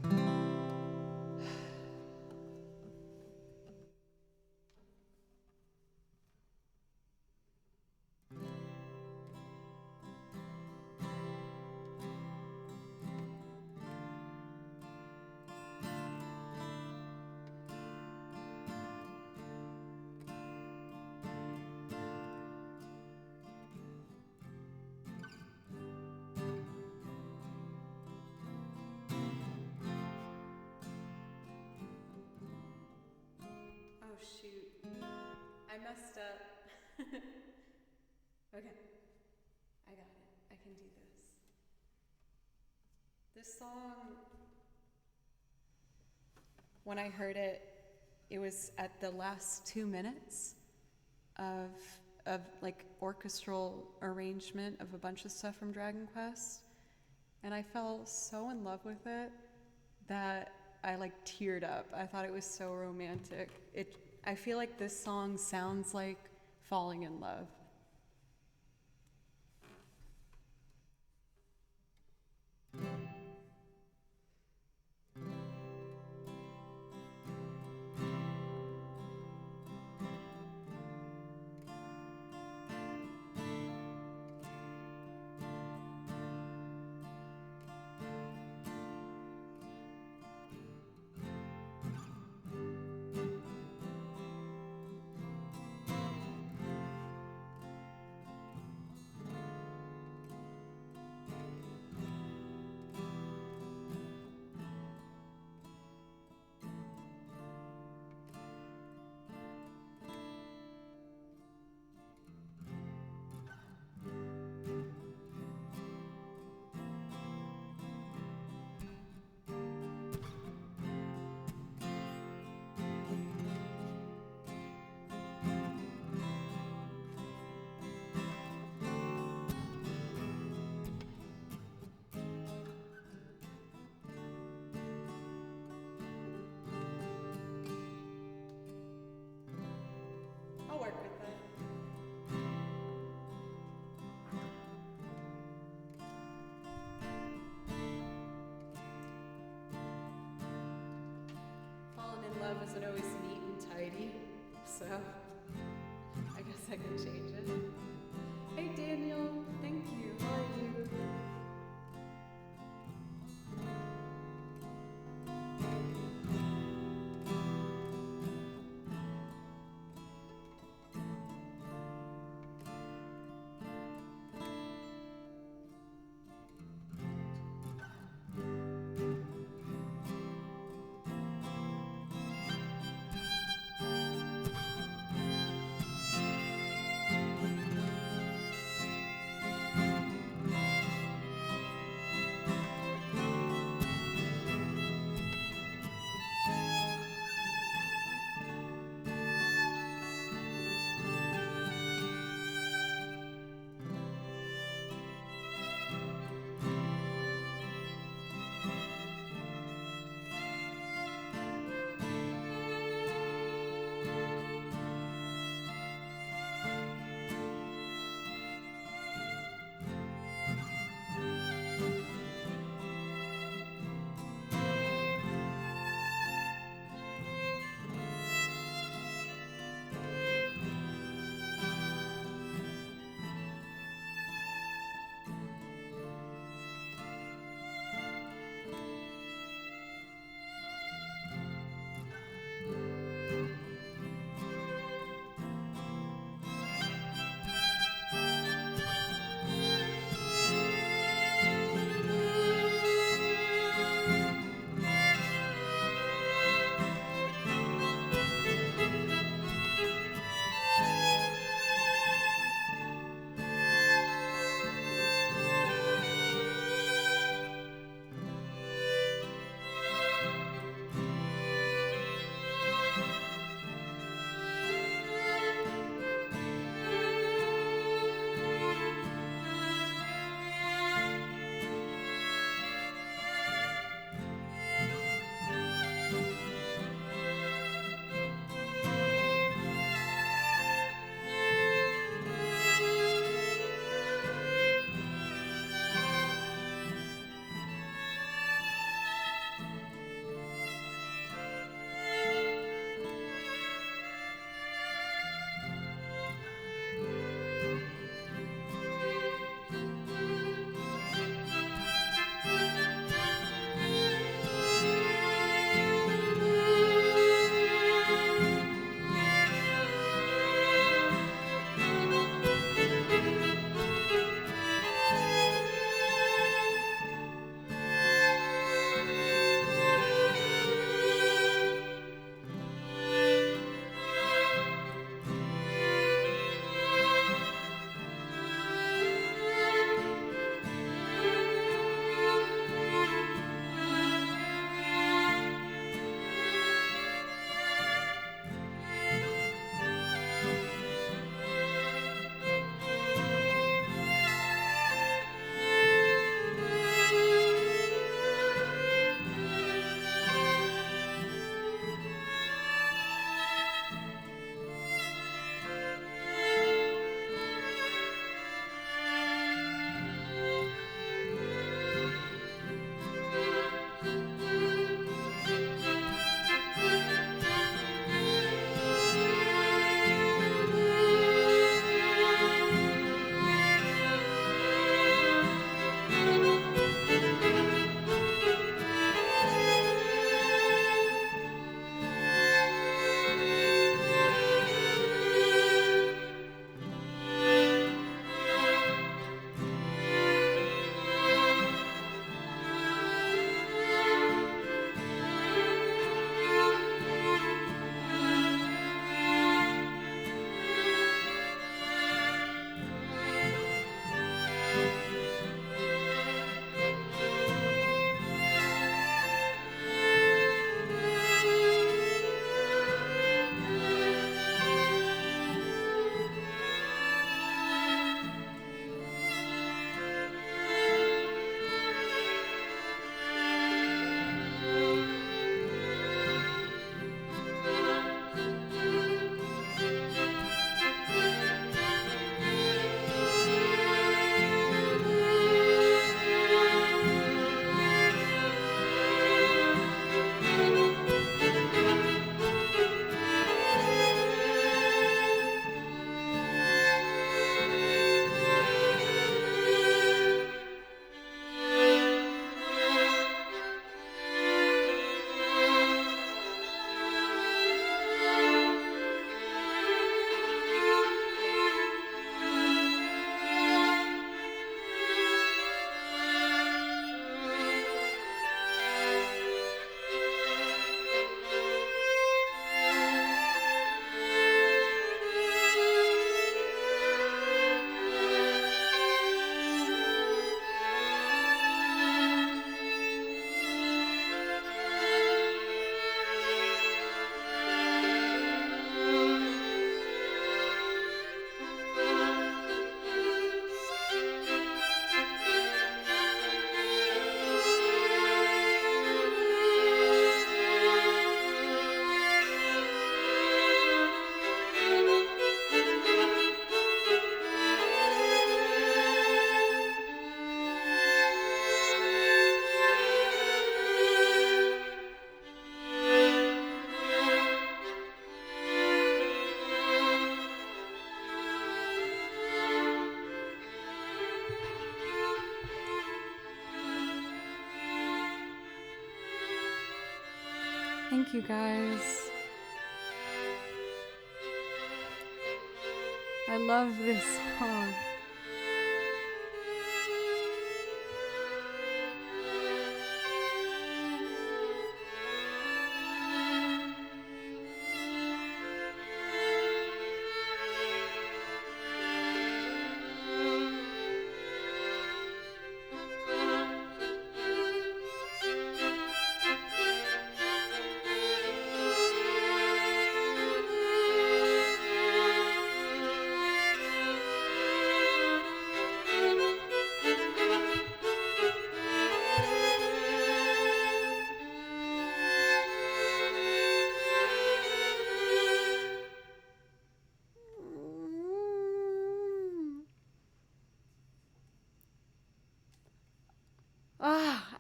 Oh shoot, I messed up. Okay, I got it. I can do this. This song, when I heard it, it was at the last 2 minutes of like orchestral arrangement of a bunch of stuff from Dragon Quest, and I fell so in love with it that I like teared up. I thought it was so romantic. I feel like this song sounds like falling in love. I'll work with it. Falling in love isn't always neat and tidy, so I guess I can change it. Hey Daniel, thank you. How are you? Thank you guys. I love this song.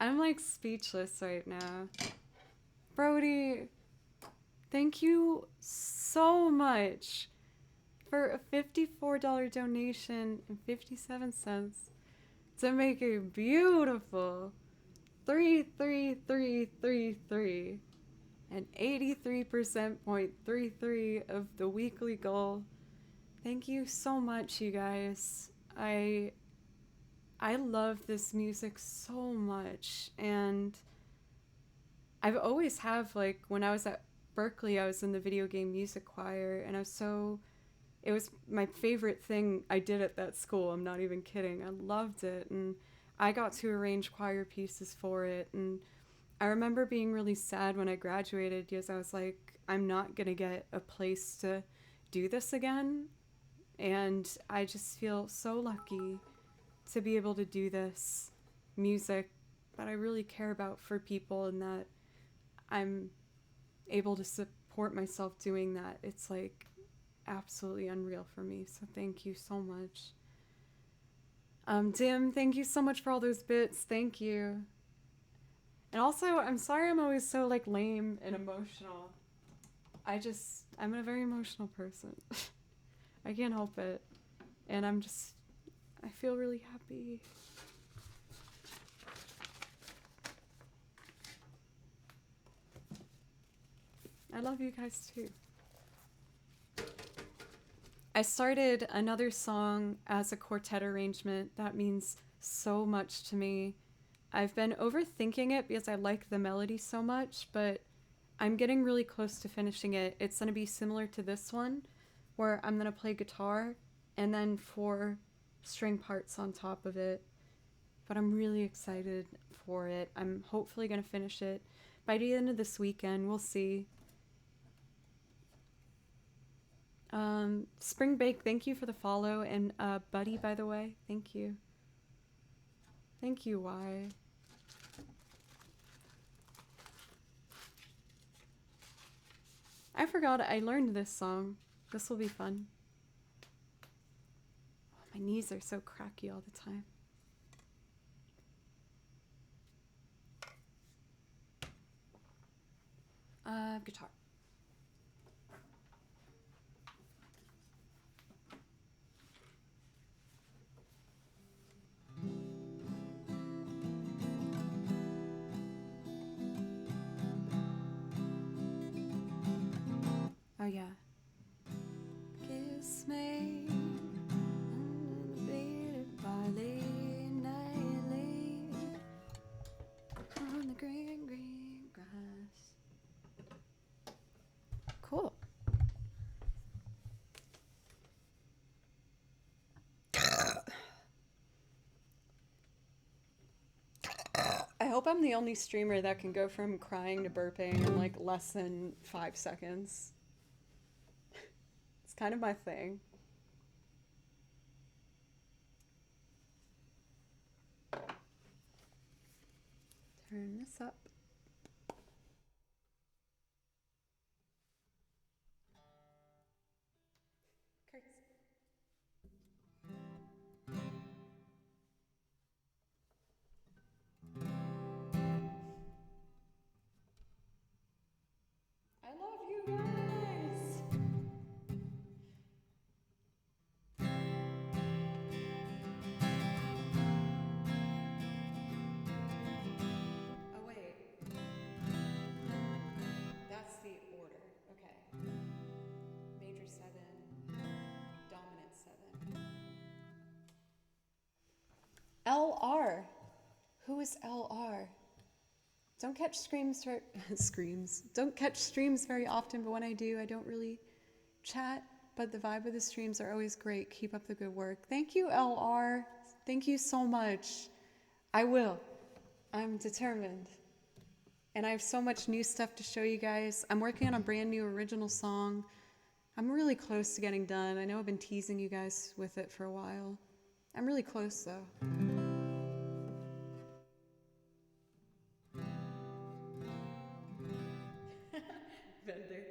I'm like speechless right now. Brody, thank you so much for a $54 donation and 57 cents to make a beautiful 33333 and 83%.33 of the weekly goal. Thank you so much, you guys. I love this music so much, and I've always have, like, when I was at Berkeley, I was in the video game music choir, and it was my favorite thing I did at that school. I'm not even kidding. I loved it, and I got to arrange choir pieces for it, and I remember being really sad when I graduated because I was like, I'm not gonna get a place to do this again, and I just feel so lucky to be able to do this music that I really care about for people, and that I'm able to support myself doing that. It's like absolutely unreal for me. So thank you so much. Dim, thank you so much for all those bits. Thank you. And also, I'm sorry I'm always so like lame and emotional. I'm a very emotional person. I can't help it. And I feel really happy. I love you guys too. I started another song as a quartet arrangement. That means so much to me. I've been overthinking it because I like the melody so much, but I'm getting really close to finishing it. It's going to be similar to this one, where I'm going to play guitar and then 4 string parts on top of it. But I'm really excited for it. I'm hopefully going to finish it by the end of this weekend. We'll see. Spring Bake, thank you for the follow. And Buddy, by the way, thank you. Thank you, Y. I forgot I learned this song. This will be fun. Oh, my knees are so cracky all the time. Guitar. Oh yeah. Kiss me under the bearded barley nightly on the green, green grass. Cool. I hope I'm the only streamer that can go from crying to burping in like less than 5 seconds. It's kind of my thing. Turn this up. I love you guys. Oh wait. LR. Who is LR? Don't catch Don't catch streams very often, but when I do, I don't really chat. But the vibe of the streams are always great. Keep up the good work. Thank you, LR. Thank you so much. I will. I'm determined. And I have so much new stuff to show you guys. I'm working on a brand new original song. I'm really close to getting done. I know I've been teasing you guys with it for a while. I'm really close though. Vendor.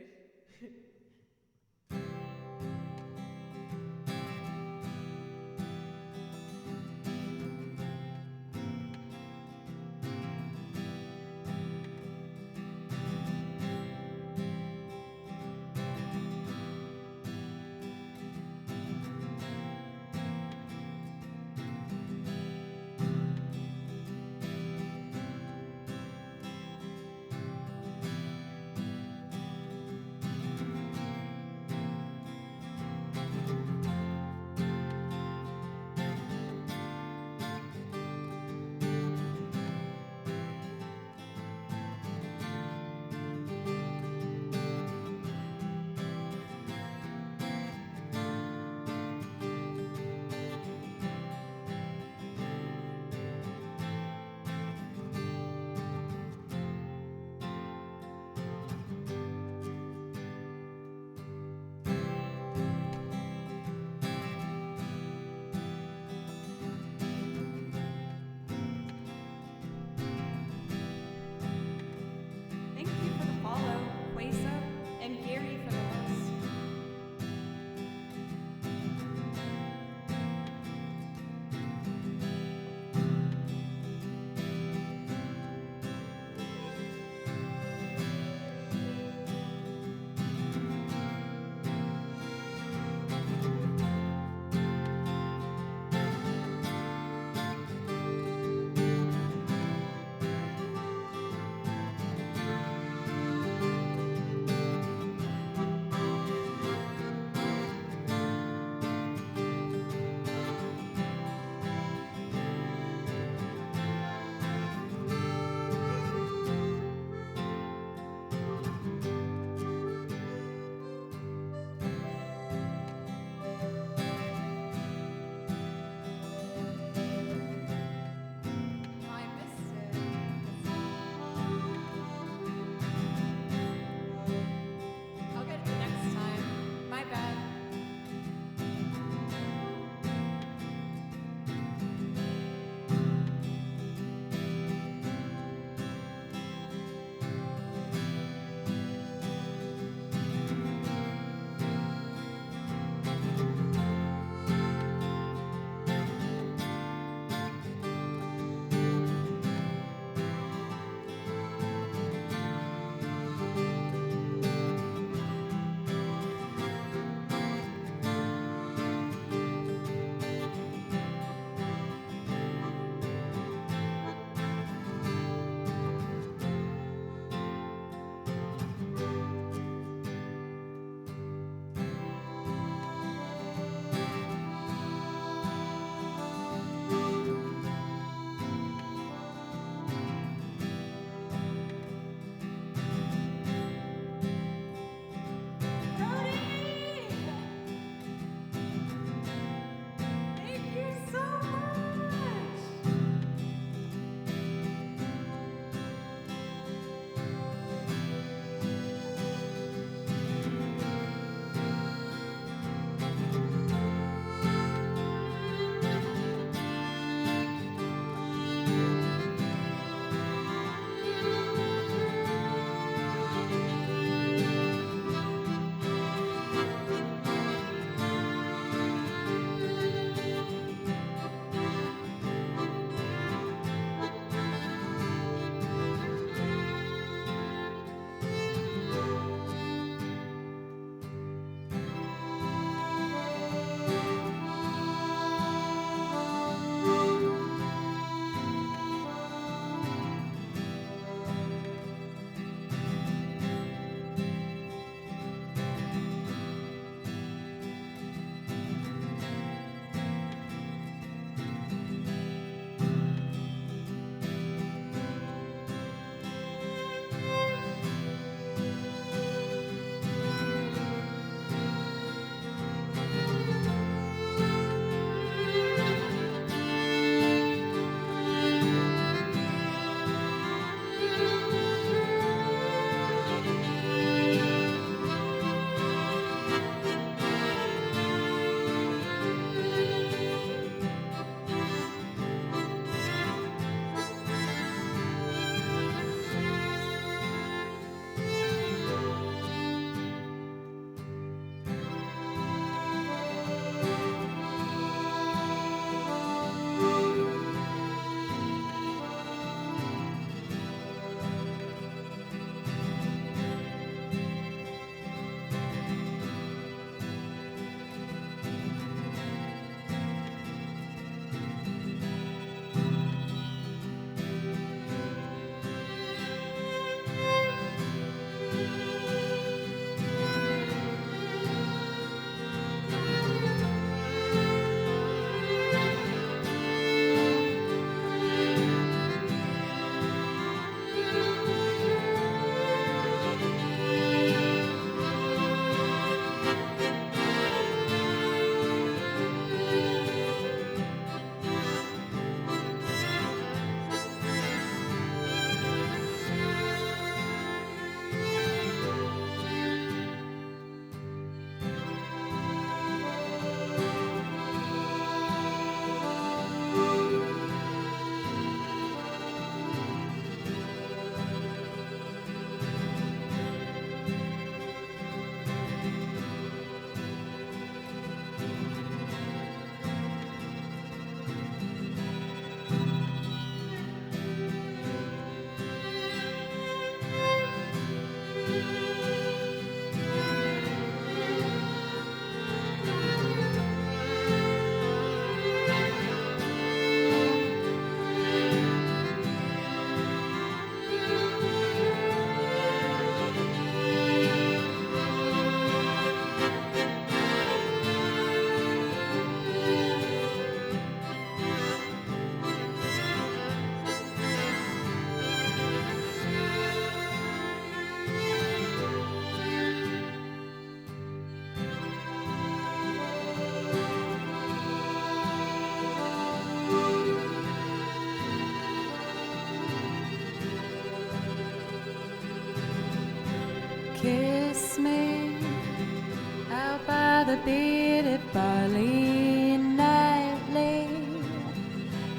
beaded barley nightly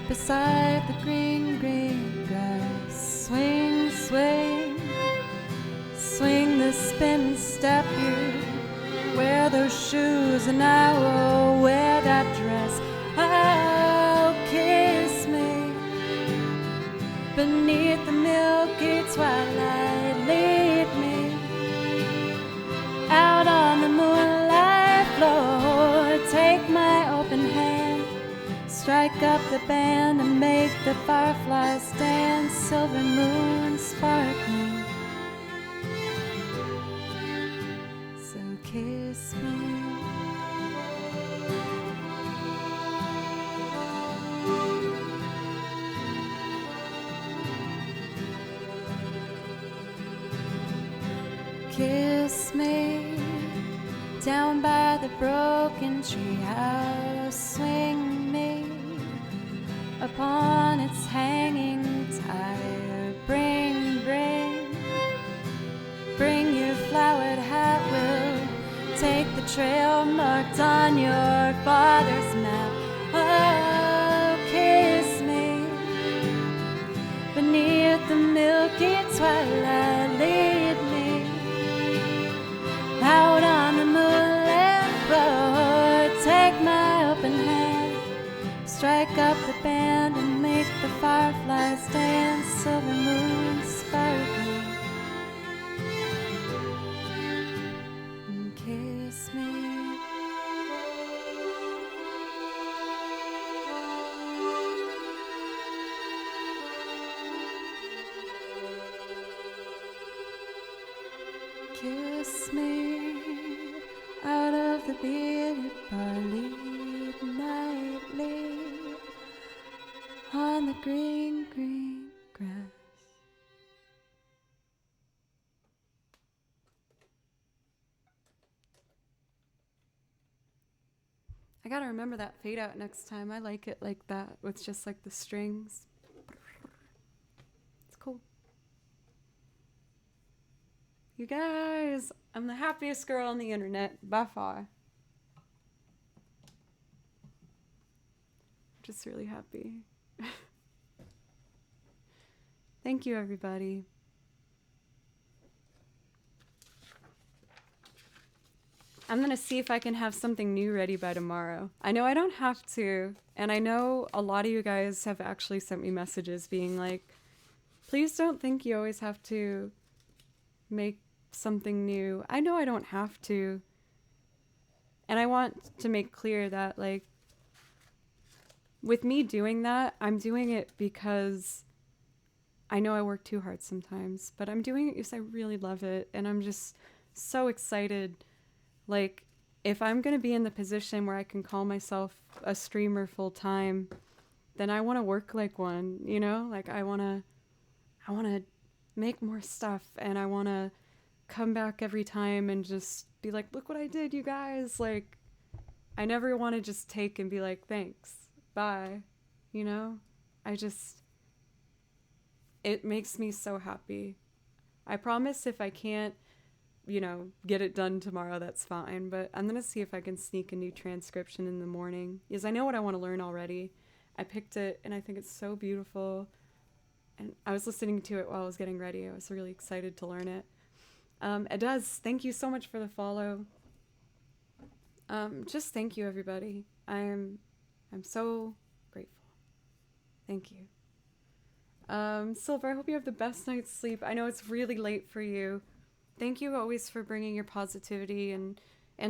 beside the green, green grass. Swing, swing, swing the spin step. You wear those shoes and I will wear that dress. Oh, kiss me beneath the milky twilight. Lead me out on the moonlight floor. Take my open hand, strike up the band and make the fireflies dance. Silver moon sparkling, so kiss me. Kiss me down by the broken treehouse. Swing me upon its hanging tire. Bring, bring, bring your flowered hat. We'll take the trail marked on your father's map. Oh, kiss me beneath the milky twilight. Lead me out on the moonlit floor. Take my open hand, strike up the band and make the fireflies dance. Silver moon sparkling, and kiss me. Kiss me out of the bearded barley nightly on the green, green grass. I gotta remember that fade out next time. I like it like that with just like the strings. It's cool. You guys, I'm the happiest girl on the internet by far. Just really happy. Thank you, everybody. I'm gonna see if I can have something new ready by tomorrow. I know I don't have to, and I know a lot of you guys have actually sent me messages being like, please don't think you always have to make something new. I know I don't have to. And I want to make clear that, like, with me doing that, I'm doing it because I know I work too hard sometimes, but I'm doing it because I really love it. And I'm just so excited. Like, if I'm going to be in the position where I can call myself a streamer full time, then I want to work like one, you know? Like, I want to make more stuff, and I want to come back every time and just be like, look what I did, you guys. Like, I never want to just take and be like, thanks, bye, you know? It makes me so happy. I promise if I can't, you know, get it done tomorrow, that's fine, but I'm gonna see if I can sneak a new transcription in the morning, because I know what I want to learn already. I picked it and I think it's so beautiful, and I was listening to it while I was getting ready. I was really excited to learn it. It does. Thank you so much for the follow. Just thank you, everybody. I'm so grateful. Thank you. Silver, I hope you have the best night's sleep. I know it's really late for you. Thank you always for bringing your positivity and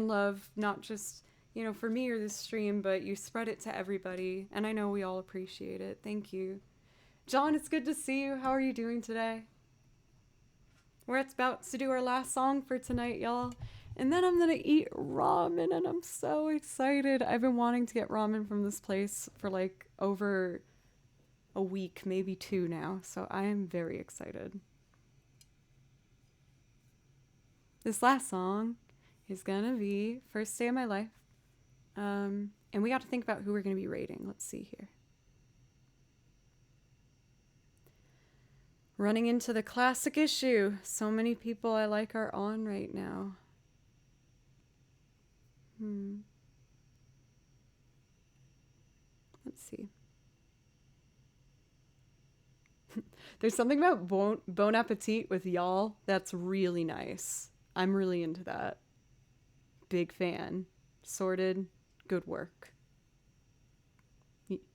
love, not just, you know, for me or this stream, but you spread it to everybody, and I know we all appreciate it. Thank you. John, it's good to see you. How are you doing today? We're about to do our last song for tonight, y'all. And then I'm gonna eat ramen, and I'm so excited. I've been wanting to get ramen from this place for like over a week, maybe 2 now. So I am very excited. This last song is gonna be First Day of My Life. And we got to think about who we're gonna be rating. Let's see here. Running into the classic issue. So many people I like are on right now. Let's see. There's something about Bon Appetit with y'all that's really nice. I'm really into that. Big fan. Sorted. Good work.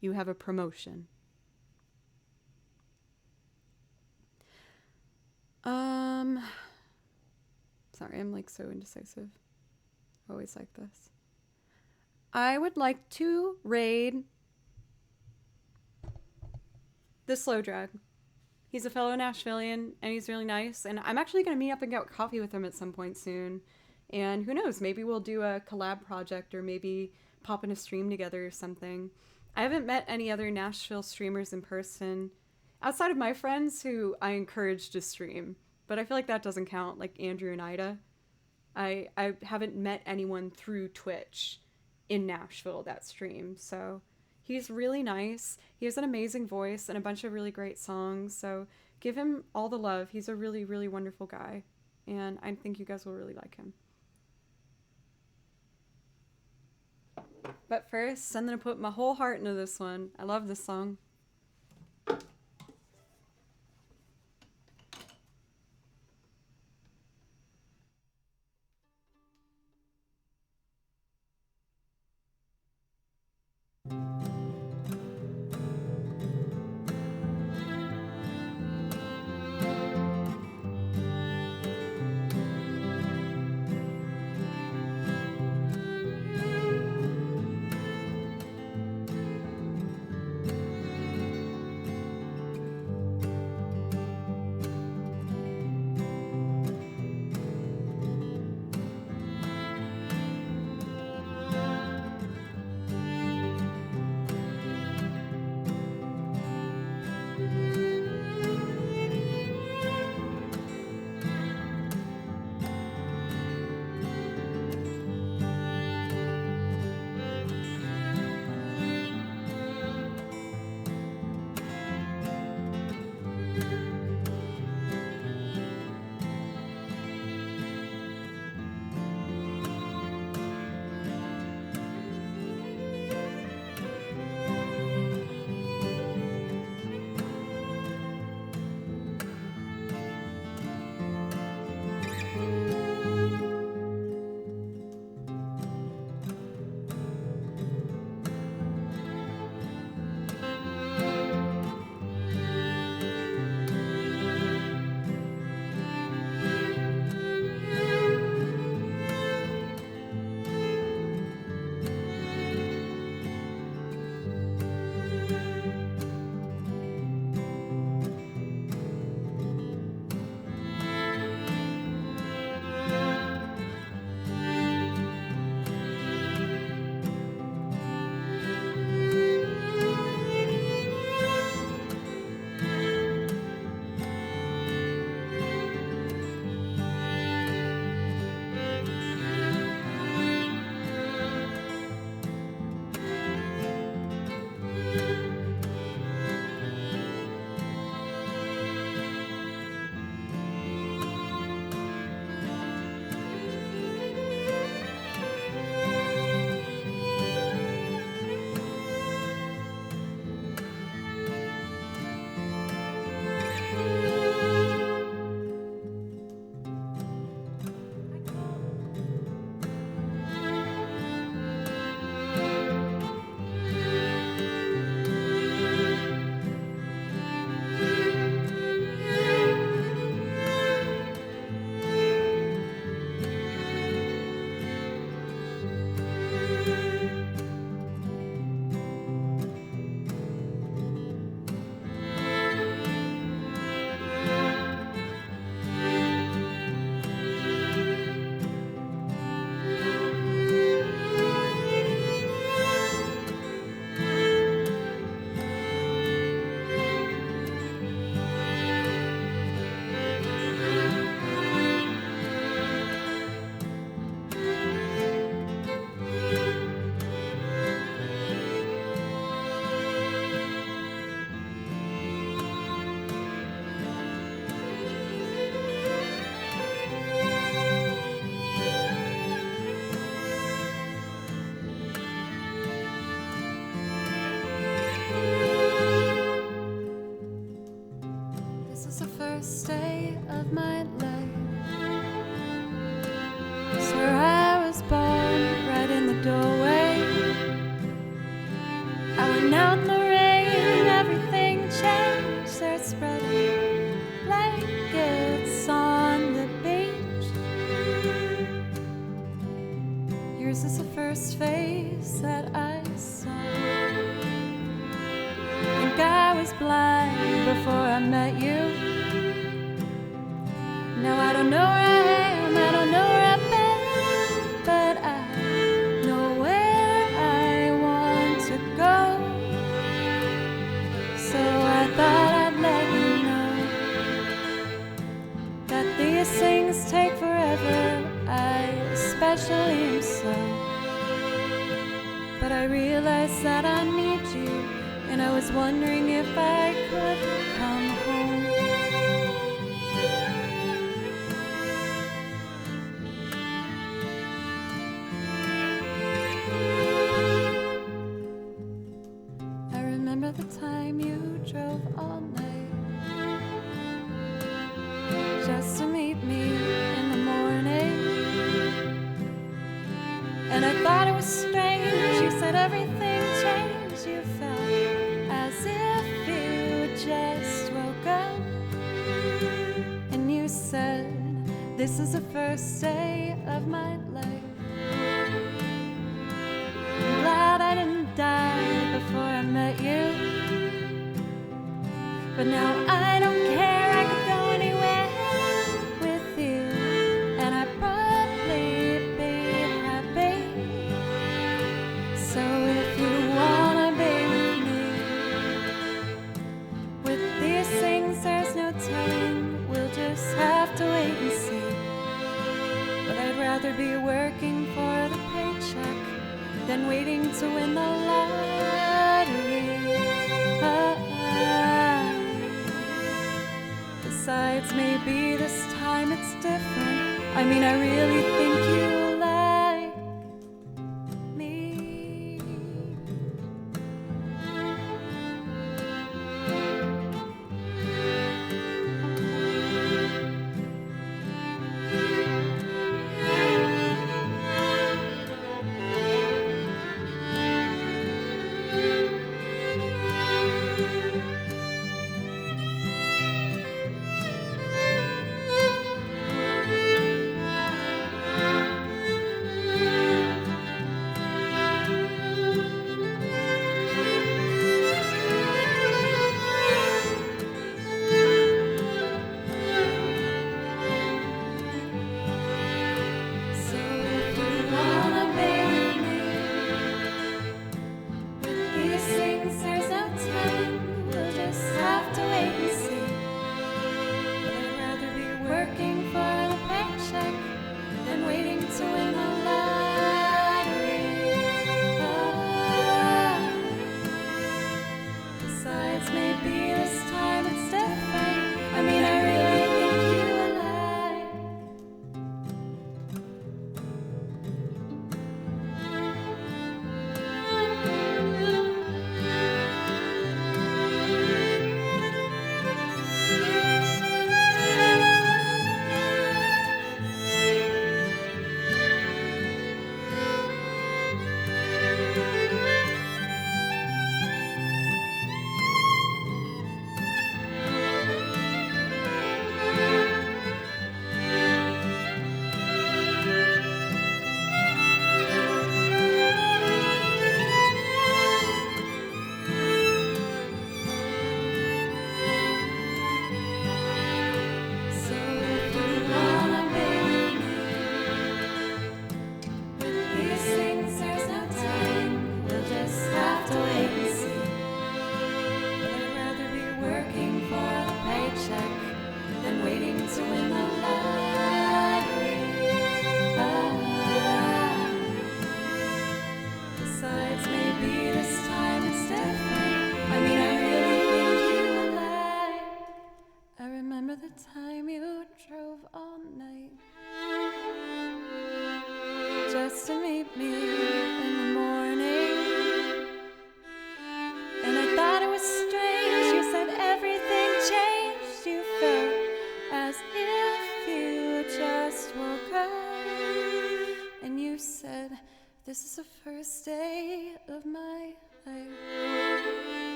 You have a promotion. Sorry, I'm like so indecisive. Always like this. I would like to raid the Slow Drag. He's a fellow Nashvilleian, and he's really nice. And I'm actually going to meet up and get coffee with him at some point soon. And who knows, maybe we'll do a collab project or maybe pop in a stream together or something. I haven't met any other Nashville streamers in person outside of my friends who I encourage to stream. But I feel like that doesn't count, like Andrew and Ida. I haven't met anyone through Twitch in Nashville that streams. So he's really nice. He has an amazing voice and a bunch of really great songs. So give him all the love. He's a really, really wonderful guy. And I think you guys will really like him. But first, I'm going to put my whole heart into this one. I love this song. is the first day of my life. Swear I was born right in the doorway. I went out in the rain, everything changed. They're spreading blankets on the beach. Yours is the first face that I saw. Think I was blind before I met you. Now I don't know where I am, I don't know where I've been, but I know where I want to go. So I thought I'd let you know that these things take forever, I especially am slow. But I realized that I need you, and I was wondering if I could come home. I remember the time you drove all night just to meet me in the morning. And I thought it was strange, you said everything changed. You felt as if you just woke up. And you said, this is the first day of my life. I'm glad I didn't die before I met you. But now I don't care, I could go anywhere with you, and I'd probably be happy. So if you wanna be with me, with these things there's no telling, we'll just have to wait and see. But I'd rather be working for the paycheck than waiting to win the lottery. Besides, maybe this time it's different. I mean, I really think you like me.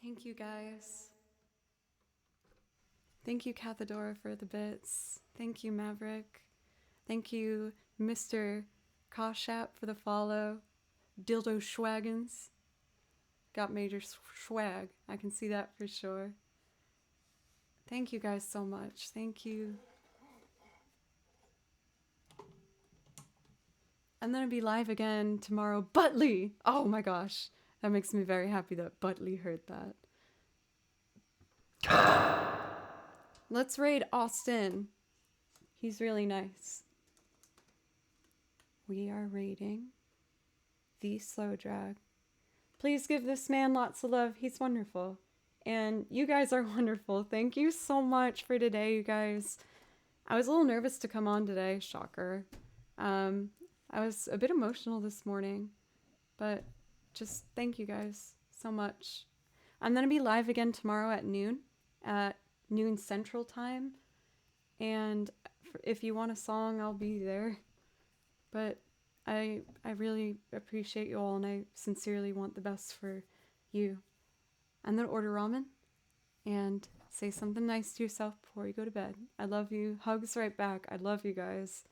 Thank you, guys. Thank you, Cathadora, for the bits. Thank you, Maverick. Thank you, Mr. Koshap, for the follow. Dildo Schwaggins. Got major swag. I can see that for sure. Thank you guys so much. Thank you. I'm gonna be live again tomorrow. Butley! Oh my gosh. That makes me very happy that Butley heard that. Let's raid Austin. He's really nice. We are raiding the Slow Drag. Please give this man lots of love. He's wonderful. And you guys are wonderful. Thank you so much for today, you guys. I was a little nervous to come on today. Shocker. I was a bit emotional this morning. But just thank you guys so much. I'm going to be live again tomorrow at noon Central Time. And if you want a song, I'll be there. But I really appreciate you all, and I sincerely want the best for you. I'm going to order ramen and say something nice to yourself before you go to bed. I love you. Hugs right back. I love you guys.